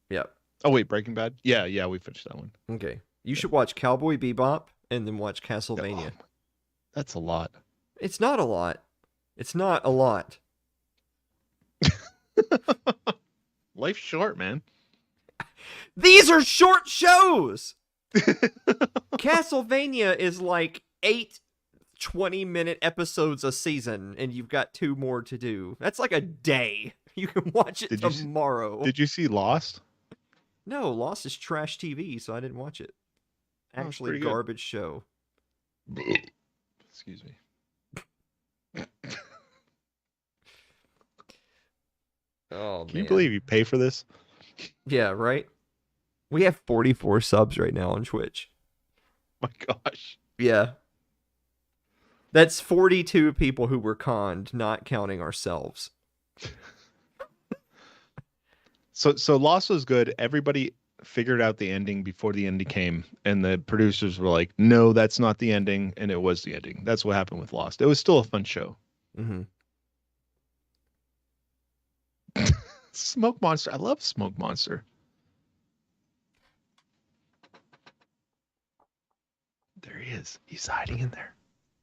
Yep. Oh wait, Breaking Bad? Yeah, we finished that one. Okay. You should watch Cowboy Bebop and then watch Castlevania. Oh, that's a lot. It's not a lot. It's not a lot. Life's short, man. These are short shows. Castlevania is like 8 20-minute episodes a season, and you've got 2 more to do. That's like a day. You can watch it tomorrow. Did you see Lost? No, Lost is trash TV, so I didn't watch it. Oh, it's Actually, pretty good. garbage show. Excuse me. Oh, Can you believe you pay for this? Yeah, right? We have 44 subs right now on Twitch. My gosh. Yeah. That's 42 people who were conned, not counting ourselves. So Lost was good. Everybody figured out the ending before the ending came, and the producers were like, "No, that's not the ending," and it was the ending. That's what happened with Lost. It was still a fun show. Mm-hmm. Smoke Monster. I love Smoke Monster. There he is. He's hiding in there.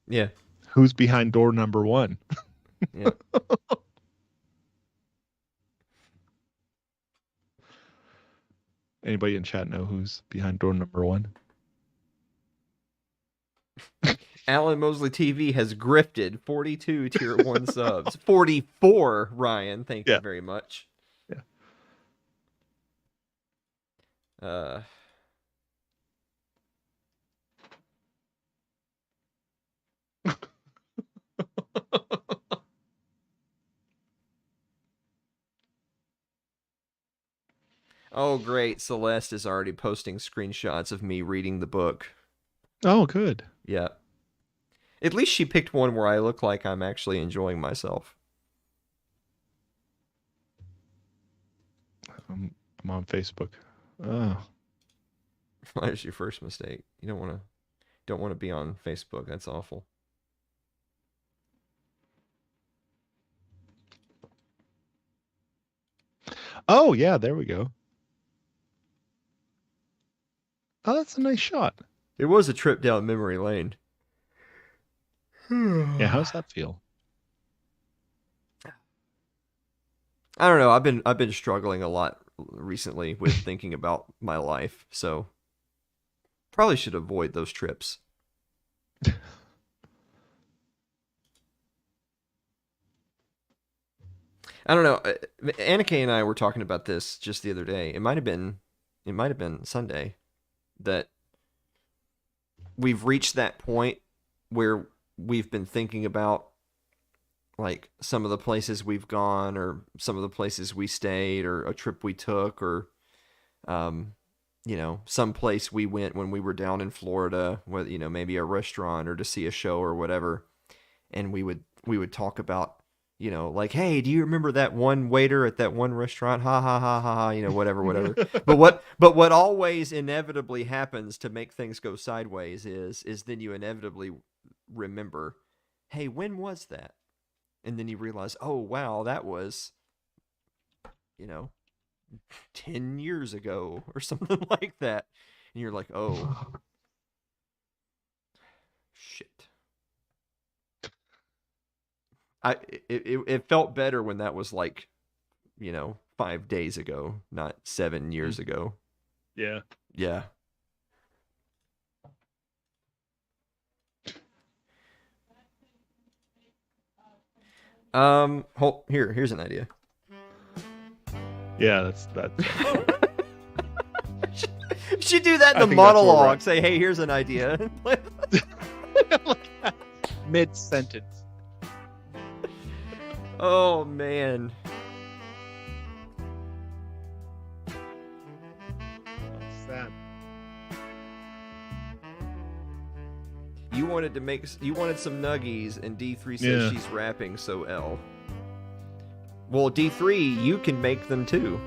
Yeah. Who's behind door number 1? Yeah. Anybody in chat know who's behind door number 1? Alan Mosley TV has grifted 42 tier 1 subs. 44, Ryan. Thank you very much. Yeah. Oh, great. Celeste is already posting screenshots of me reading the book. Oh, good. Yeah. At least she picked one where I look like I'm actually enjoying myself. I'm on Facebook. Oh. There's your first mistake. You don't want to be on Facebook. That's awful. Oh, yeah, there we go. Oh, that's a nice shot. It was a trip down memory lane. Yeah, how's that feel? I don't know. I've been struggling a lot recently with thinking about my life, so probably should avoid those trips. I don't know. Annika and I were talking about this just the other day. It might have been Sunday that we've reached that point where we've been thinking about like some of the places we've gone or some of the places we stayed or a trip we took or some place we went when we were down in Florida, whether maybe a restaurant or to see a show or whatever, and we would talk about like, hey, do you remember that one waiter at that one restaurant? Ha ha ha ha ha, whatever. But what always inevitably happens to make things go sideways is then you inevitably remember, hey, when was that? And then you realize, oh wow, that was 10 years ago or something like that. And you're like, oh shit. It felt better when that was like, 5 days ago, not 7 years ago. Yeah. Yeah. Here's an idea. Yeah, that. You should do that in the I think that's monologue. right. Say, hey, here's an idea. Mid sentence. Oh man. Sad. You wanted some nuggies, and D3 says Yeah. she's rapping, so L. Well, D3, you can make them too.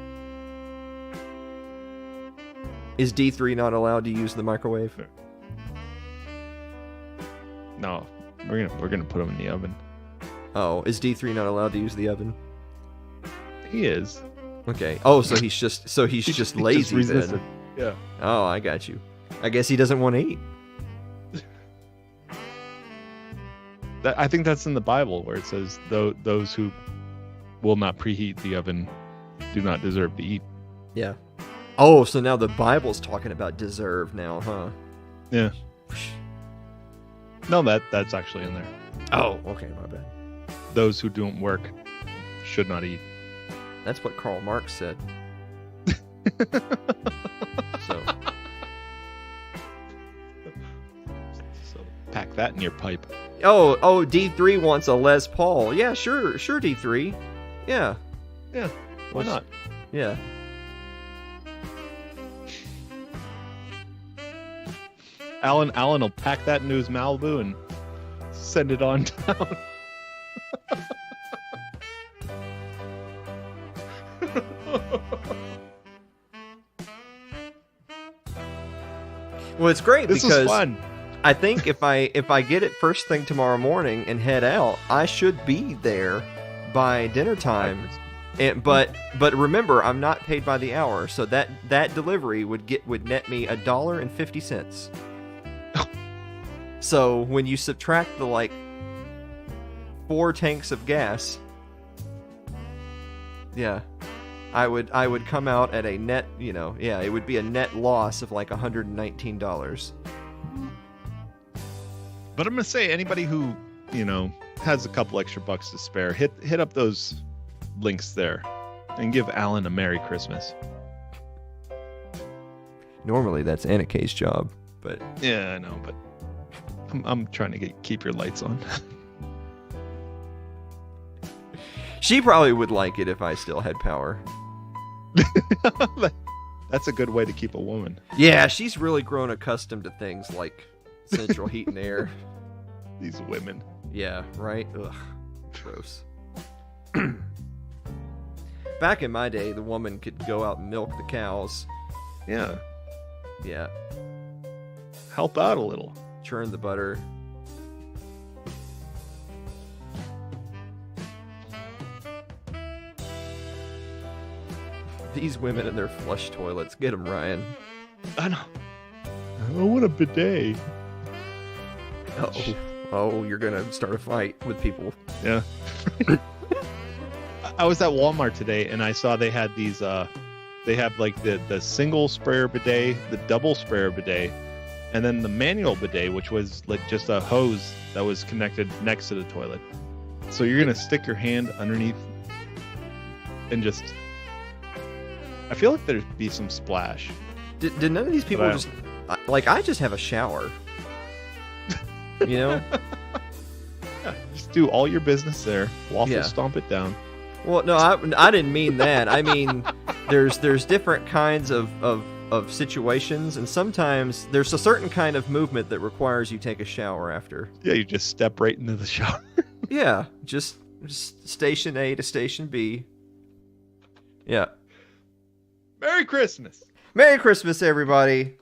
Is D3 not allowed to use the microwave? No, we're gonna put them in the oven. Oh, is D3 not allowed to use the oven? He is. Okay. Oh, so he's just lazy then. resistant. Yeah. Oh, I got you. I guess he doesn't want to eat. I think that's in the Bible where it says those who will not preheat the oven do not deserve to eat. Yeah. Oh, so now the Bible's talking about deserve now, huh? Yeah. No, that's actually in there. Oh, okay, my bad. Those who don't work should not eat. That's what Karl Marx said. So pack that in your pipe. Oh, D3 wants a Les Paul. Yeah, sure, D3. Yeah. Yeah. Why not? Yeah. Alan will pack that into his Malibu and send it on down. Well, it's great This because is fun. I think if I get it first thing tomorrow morning and head out, I should be there by dinner time. But remember, I'm not paid by the hour, so that delivery would net me $1.50. So when you subtract the 4 tanks of gas, yeah, I would come out at a net, it would be a net loss of $119. But I'm gonna say anybody who has a couple extra bucks to spare, hit up those links there and give Alan a Merry Christmas. Normally that's Anna Kay's job, but Yeah, I know, but I'm trying to keep your lights on. she probably would like it if I still had power. That's a good way to keep a woman. Yeah, she's really grown accustomed to things like central heat and air. These women. Yeah, right? Ugh, gross. Back in my day, the woman could go out and milk the cows. Yeah. Yeah, Help out a little. churn the butter. These women and their flush toilets. Get them, Ryan. I know. I want a bidet. Oh, you're gonna start a fight with people. Yeah. I was at Walmart today and I saw they had these they have the single sprayer bidet, the double sprayer bidet, and then the manual bidet, which was just a hose that was connected next to the toilet. So you're gonna stick your hand underneath and just I feel like there'd be some splash. Did none of these people I just have a shower. Yeah, just do all your business there. Waffle stomp it down. Well, no, I didn't mean that. I mean, there's different kinds of situations, and sometimes there's a certain kind of movement that requires you take a shower after. Yeah, you just step right into the shower. Yeah, just station A to station B. Yeah. Merry Christmas. Merry Christmas, everybody.